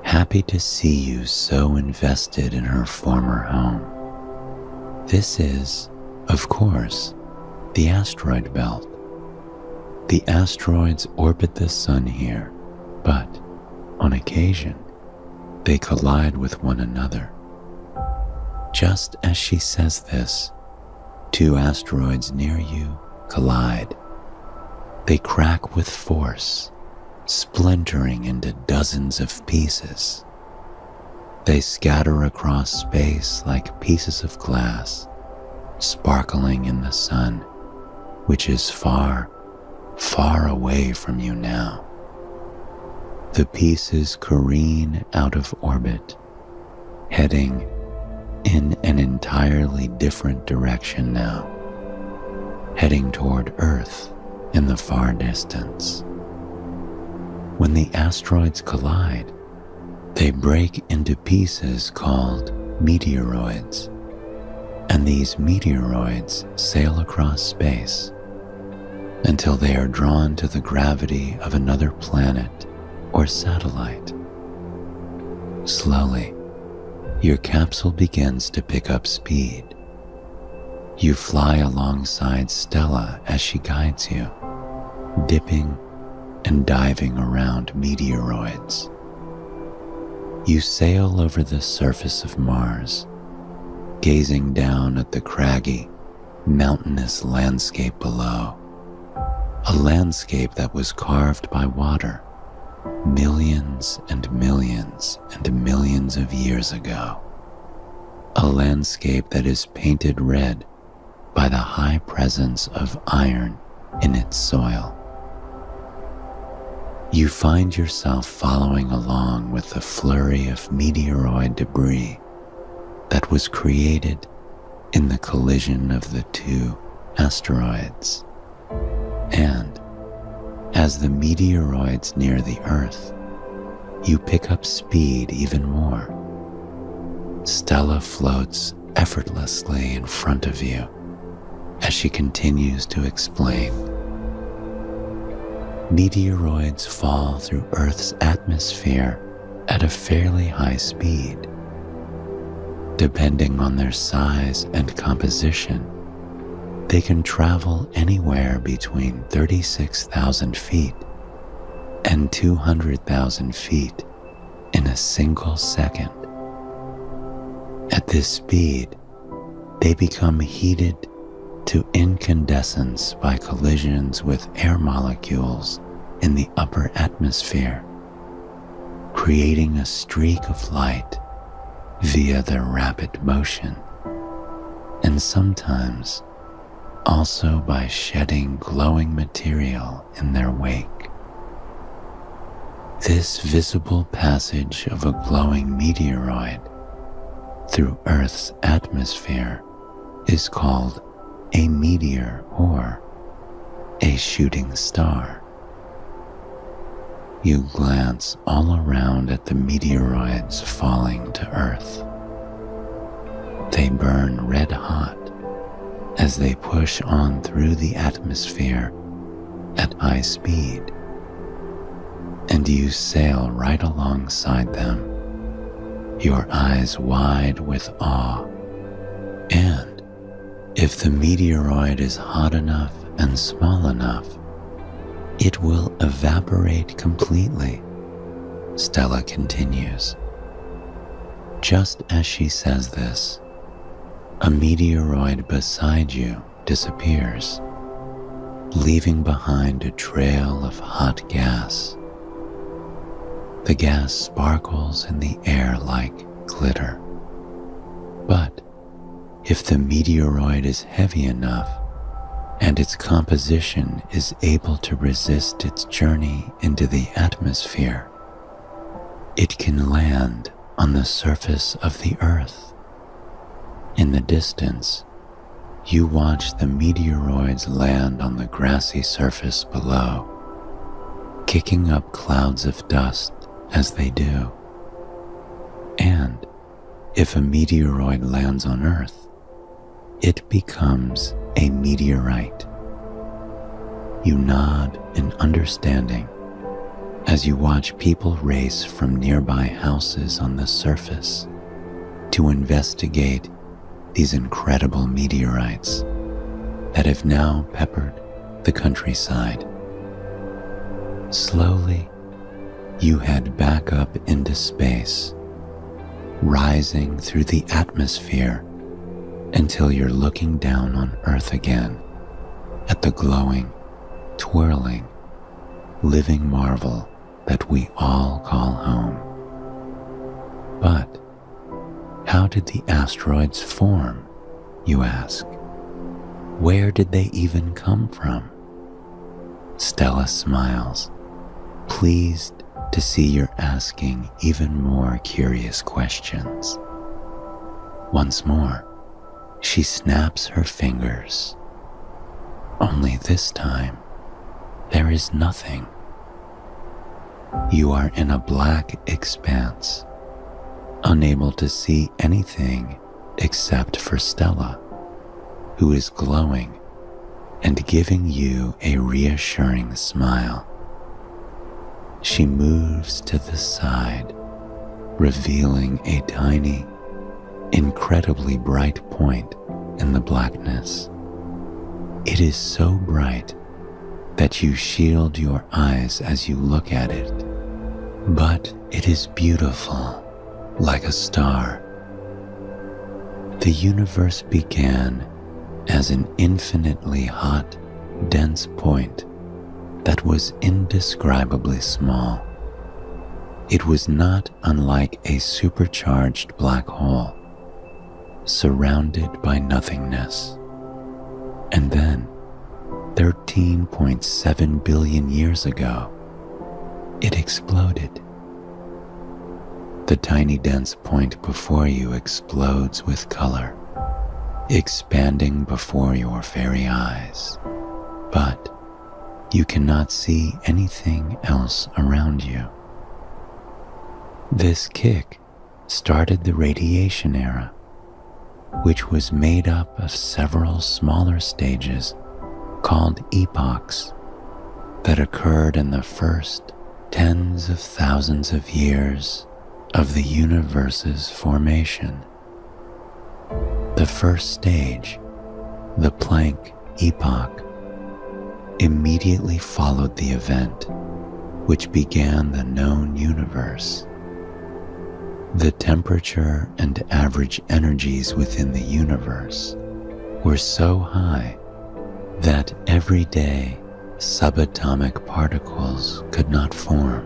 Speaker 1: happy to see you so invested in her former home. This is, of course, the asteroid belt. The asteroids orbit the sun here, but on occasion, they collide with one another. Just as she says this, two asteroids near you collide. They crack with force, splintering into dozens of pieces. They scatter across space like pieces of glass, sparkling in the sun, which is far, far away from you now. The pieces careen out of orbit, heading in an entirely different direction now, heading toward Earth in the far distance. When the asteroids collide, they break into pieces called meteoroids, and these meteoroids sail across space until they are drawn to the gravity of another planet or satellite. Slowly, your capsule begins to pick up speed. You fly alongside Stella as she guides you, dipping and diving around meteoroids. You sail over the surface of Mars, gazing down at the craggy, mountainous landscape below, a landscape that was carved by water millions and millions and millions of years ago, a landscape that is painted red by the high presence of iron in its soil. You find yourself following along with the flurry of meteoroid debris that was created in the collision of the two asteroids. And as the meteoroids near the Earth, you pick up speed even more. Stella floats effortlessly in front of you as she continues to explain. Meteoroids fall through Earth's atmosphere at a fairly high speed. Depending on their size and composition, they can travel anywhere between 36,000 feet and 200,000 feet in a single second. At this speed, they become heated to incandescence by collisions with air molecules in the upper atmosphere, creating a streak of light via their rapid motion, and sometimes also by shedding glowing material in their wake. This visible passage of a glowing meteoroid through Earth's atmosphere is called a meteor or a shooting star. You glance all around at the meteoroids falling to Earth. They burn red hot as they push on through the atmosphere at high speed, and you sail right alongside them, your eyes wide with awe. And if the meteoroid is hot enough and small enough, it will evaporate completely, Stella continues. Just as she says this, a meteoroid beside you disappears, leaving behind a trail of hot gas. The gas sparkles in the air like glitter. But if the meteoroid is heavy enough and its composition is able to resist its journey into the atmosphere, it can land on the surface of the Earth. In the distance, you watch the meteoroids land on the grassy surface below, kicking up clouds of dust as they do. And if a meteoroid lands on Earth, it becomes a meteorite. You nod in understanding as you watch people race from nearby houses on the surface to investigate these incredible meteorites that have now peppered the countryside. Slowly, you head back up into space, rising through the atmosphere until you're looking down on Earth again at the glowing, twirling, living marvel that we all call home. But how did the asteroids form, you ask? Where did they even come from? Stella smiles, pleased to see you're asking even more curious questions. Once more, she snaps her fingers. Only this time, there is nothing. You are in a black expanse, unable to see anything except for Stella, who is glowing and giving you a reassuring smile. She moves to the side, revealing a tiny, incredibly bright point in the blackness. It is so bright that you shield your eyes as you look at it, but it is beautiful, like a star. The universe began as an infinitely hot, dense point that was indescribably small. It was not unlike a supercharged black hole, surrounded by nothingness. And then, 13.7 billion years ago, it exploded. The tiny dense point before you explodes with color, expanding before your very eyes. But you cannot see anything else around you. This kick started the radiation era, which was made up of several smaller stages called epochs that occurred in the first tens of thousands of years of the universe's formation. The first stage, the Planck epoch, immediately followed the event which began the known universe. The temperature and average energies within the universe were so high that everyday subatomic particles could not form,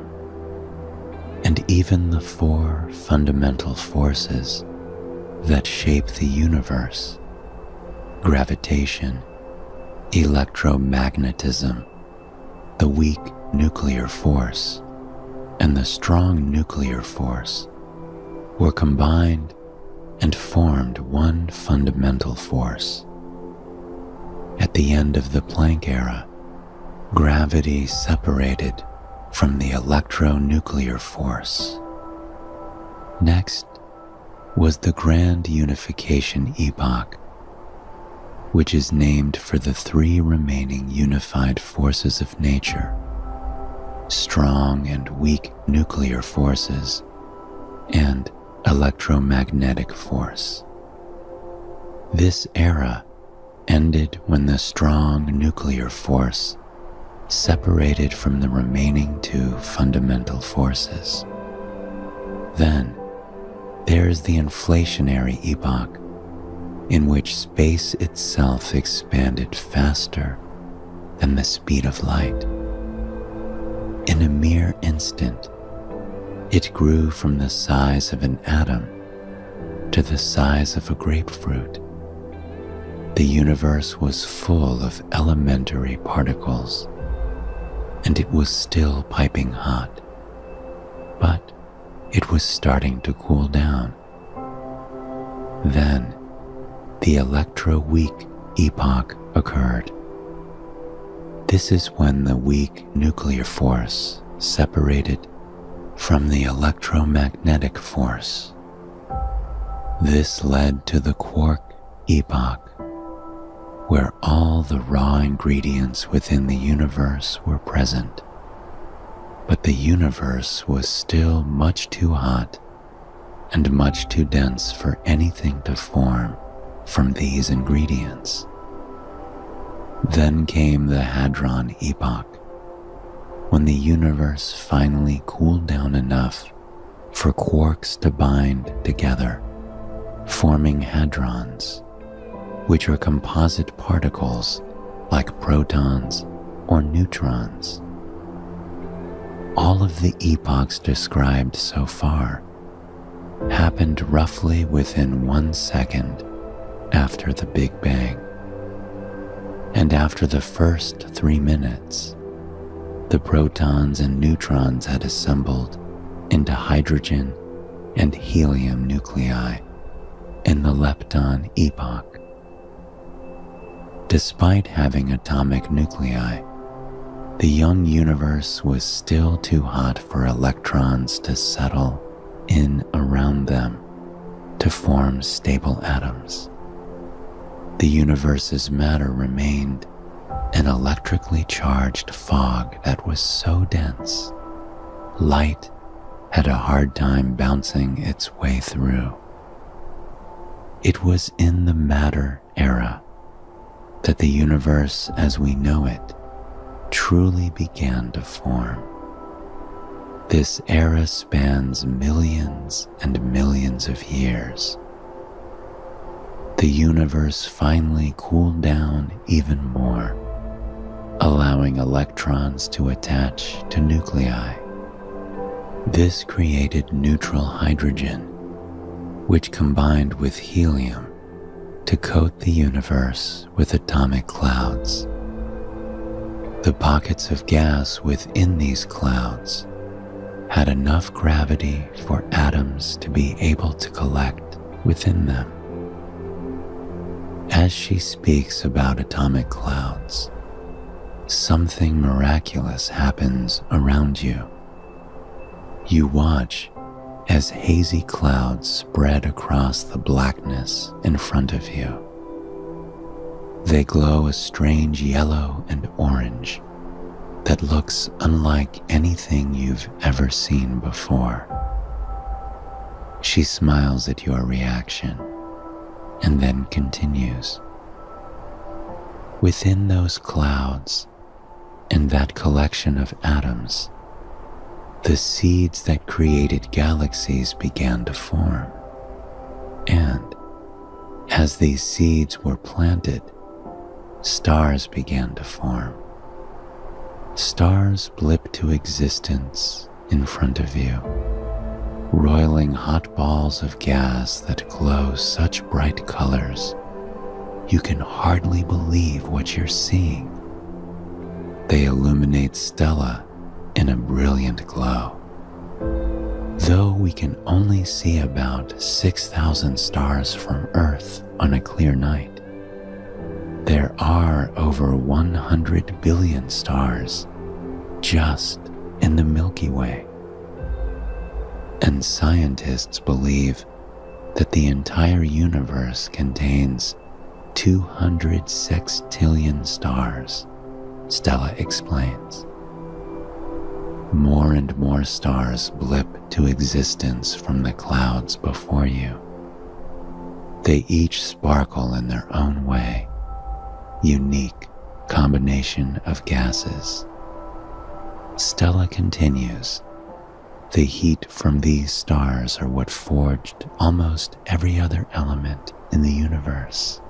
Speaker 1: and even the four fundamental forces that shape the universe, gravitation, electromagnetism, the weak nuclear force, and the strong nuclear force, were combined and formed one fundamental force. At the end of the Planck era, gravity separated from the electronuclear force. Next was the Grand Unification Epoch, which is named for the three remaining unified forces of nature: strong and weak nuclear forces, and electromagnetic force. This era ended when the strong nuclear force separated from the remaining two fundamental forces. Then there's the inflationary epoch, in which space itself expanded faster than the speed of light. In a mere instant, it grew from the size of an atom to the size of a grapefruit. The universe was full of elementary particles, and it was still piping hot, but it was starting to cool down. Then, the electro-weak epoch occurred. This is when the weak nuclear force separated from the electromagnetic force. This led to the quark epoch, where all the raw ingredients within the universe were present, but the universe was still much too hot and much too dense for anything to form from these ingredients. Then came the Hadron epoch, when the universe finally cooled down enough for quarks to bind together, forming hadrons, which are composite particles like protons or neutrons. All of the epochs described so far happened roughly within 1 second after the Big Bang. And after the first 3 minutes, the protons and neutrons had assembled into hydrogen and helium nuclei in the lepton epoch. Despite having atomic nuclei, the young universe was still too hot for electrons to settle in around them to form stable atoms. The universe's matter remained an electrically charged fog that was so dense, light had a hard time bouncing its way through. It was in the matter era that the universe as we know it truly began to form. This era spans millions and millions of years. The universe finally cooled down even more, allowing electrons to attach to nuclei. This created neutral hydrogen, which combined with helium to coat the universe with atomic clouds. The pockets of gas within these clouds had enough gravity for atoms to be able to collect within them. As she speaks about atomic clouds, something miraculous happens around you. You watch as hazy clouds spread across the blackness in front of you. They glow a strange yellow and orange that looks unlike anything you've ever seen before. She smiles at your reaction and then continues. Within those clouds and that collection of atoms, the seeds that created galaxies began to form. And As these seeds were planted, stars began to form. Stars blip to existence in front of you, roiling hot balls of gas that glow such bright colors you can hardly believe what you're seeing. They illuminate Stella in a brilliant glow. Though we can only see about 6,000 stars from Earth on a clear night, there are over 100 billion stars just in the Milky Way. And scientists believe that the entire universe contains 200 sextillion stars, Stella explains. More and more stars blip to existence from the clouds before you. They each sparkle in their own way, unique combination of gases. Stella continues, the heat from these stars are what forged almost every other element in the universe.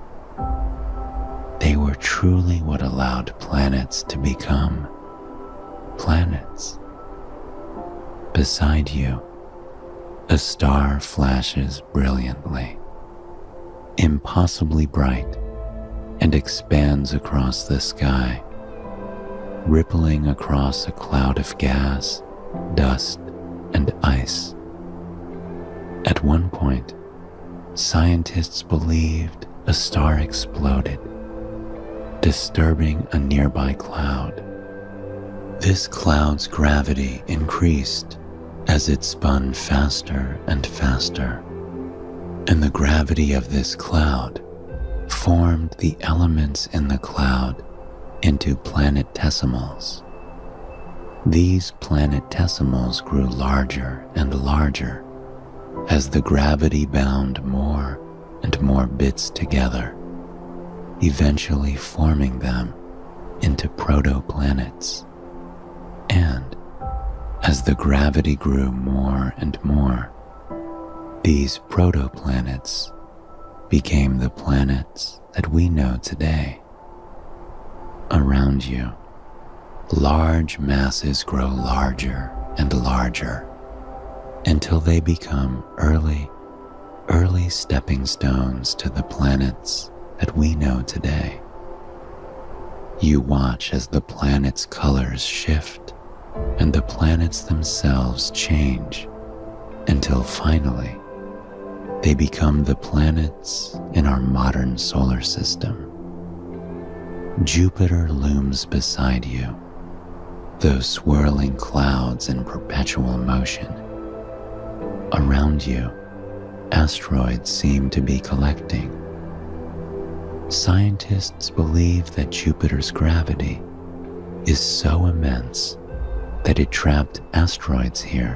Speaker 1: They were truly what allowed planets to become planets. Beside you, a star flashes brilliantly, impossibly bright, and expands across the sky, rippling across a cloud of gas, dust, and ice. At one point, scientists believed a star exploded, disturbing a nearby cloud. This cloud's gravity increased as it spun faster and faster, and the gravity of this cloud formed the elements in the cloud into planetesimals. These planetesimals grew larger and larger as the gravity bound more and more bits together, eventually forming them into protoplanets. And as the gravity grew more and more, these protoplanets became the planets that we know today. Around you, large masses grow larger and larger until they become early stepping stones to the planets that we know today. You watch as the planets' colors shift and the planets themselves change until finally they become the planets in our modern solar system. Jupiter looms beside you, those swirling clouds in perpetual motion. Around you, asteroids seem to be collecting. Scientists believe that Jupiter's gravity is so immense that it trapped asteroids here.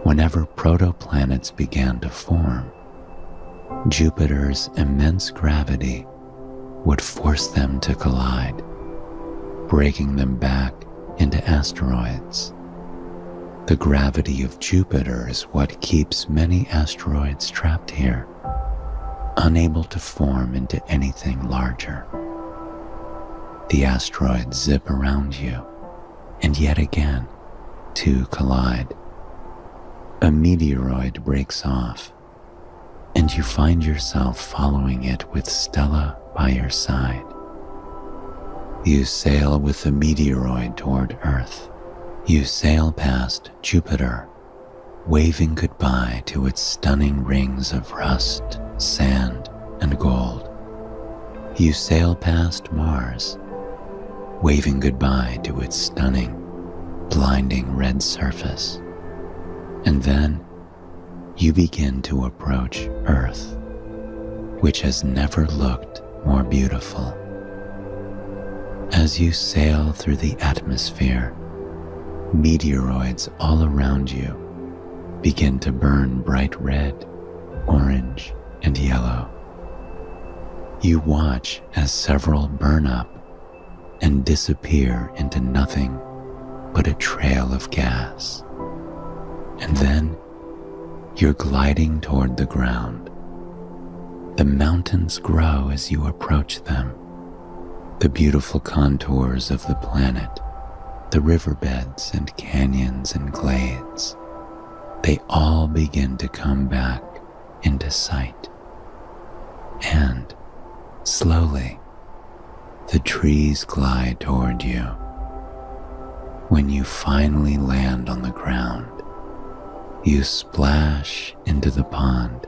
Speaker 1: Whenever protoplanets began to form, Jupiter's immense gravity would force them to collide, breaking them back into asteroids. The gravity of Jupiter is what keeps many asteroids trapped here, unable to form into anything larger. The asteroids zip around you, and yet again, two collide. A meteoroid breaks off, and you find yourself following it with Stella by your side. You sail with the meteoroid toward Earth. You sail past Jupiter, waving goodbye to its stunning rings of rust, sand, and gold. You sail past Mars, waving goodbye to its stunning, blinding red surface. And then you begin to approach Earth, which has never looked more beautiful. As you sail through the atmosphere, meteoroids all around you begin to burn bright red, orange, and yellow. You watch as several burn up and disappear into nothing but a trail of gas. And then you're gliding toward the ground. The mountains grow as you approach them. The beautiful contours of the planet, the riverbeds and canyons and glades, they all begin to come back into sight. And slowly, the trees glide toward you. When you finally land on the ground, you splash into the pond,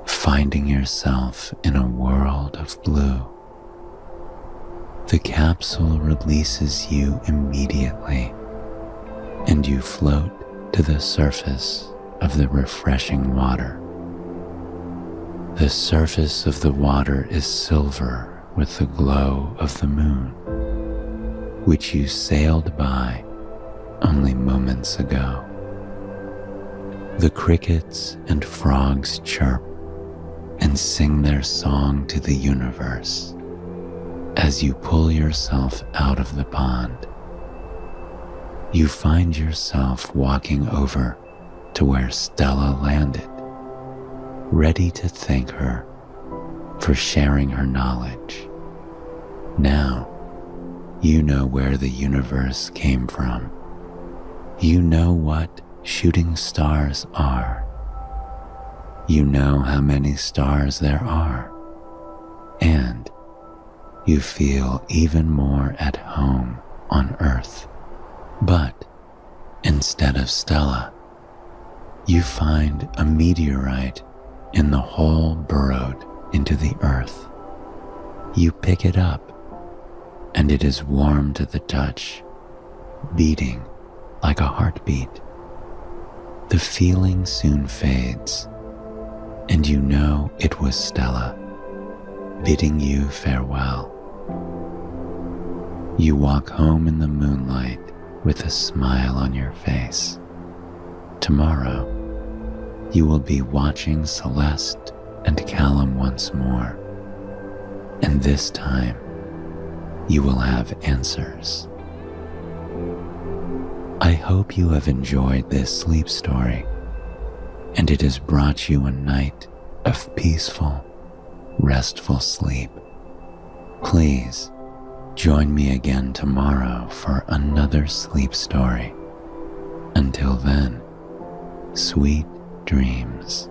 Speaker 1: finding yourself in a world of blue. The capsule releases you immediately, and you float to the surface of the refreshing water. The surface of the water is silver with the glow of the moon, which you sailed by only moments ago. The crickets and frogs chirp and sing their song to the universe as you pull yourself out of the pond. You find yourself walking over to where Stella landed, ready to thank her for sharing her knowledge. Now, you know where the universe came from. You know what shooting stars are. You know how many stars there are. And you feel even more at home on Earth. But instead of Stella, you find a meteorite in the hole burrowed into the earth. You pick it up, and it is warm to the touch, beating like a heartbeat. The feeling soon fades, and you know it was Stella, bidding you farewell. You walk home in the moonlight with a smile on your face. Tomorrow, you will be watching Celeste and Callum once more, and this time, you will have answers. I hope you have enjoyed this sleep story, and it has brought you a night of peaceful, restful sleep. Please join me again tomorrow for another sleep story. Until then, sweet dreams.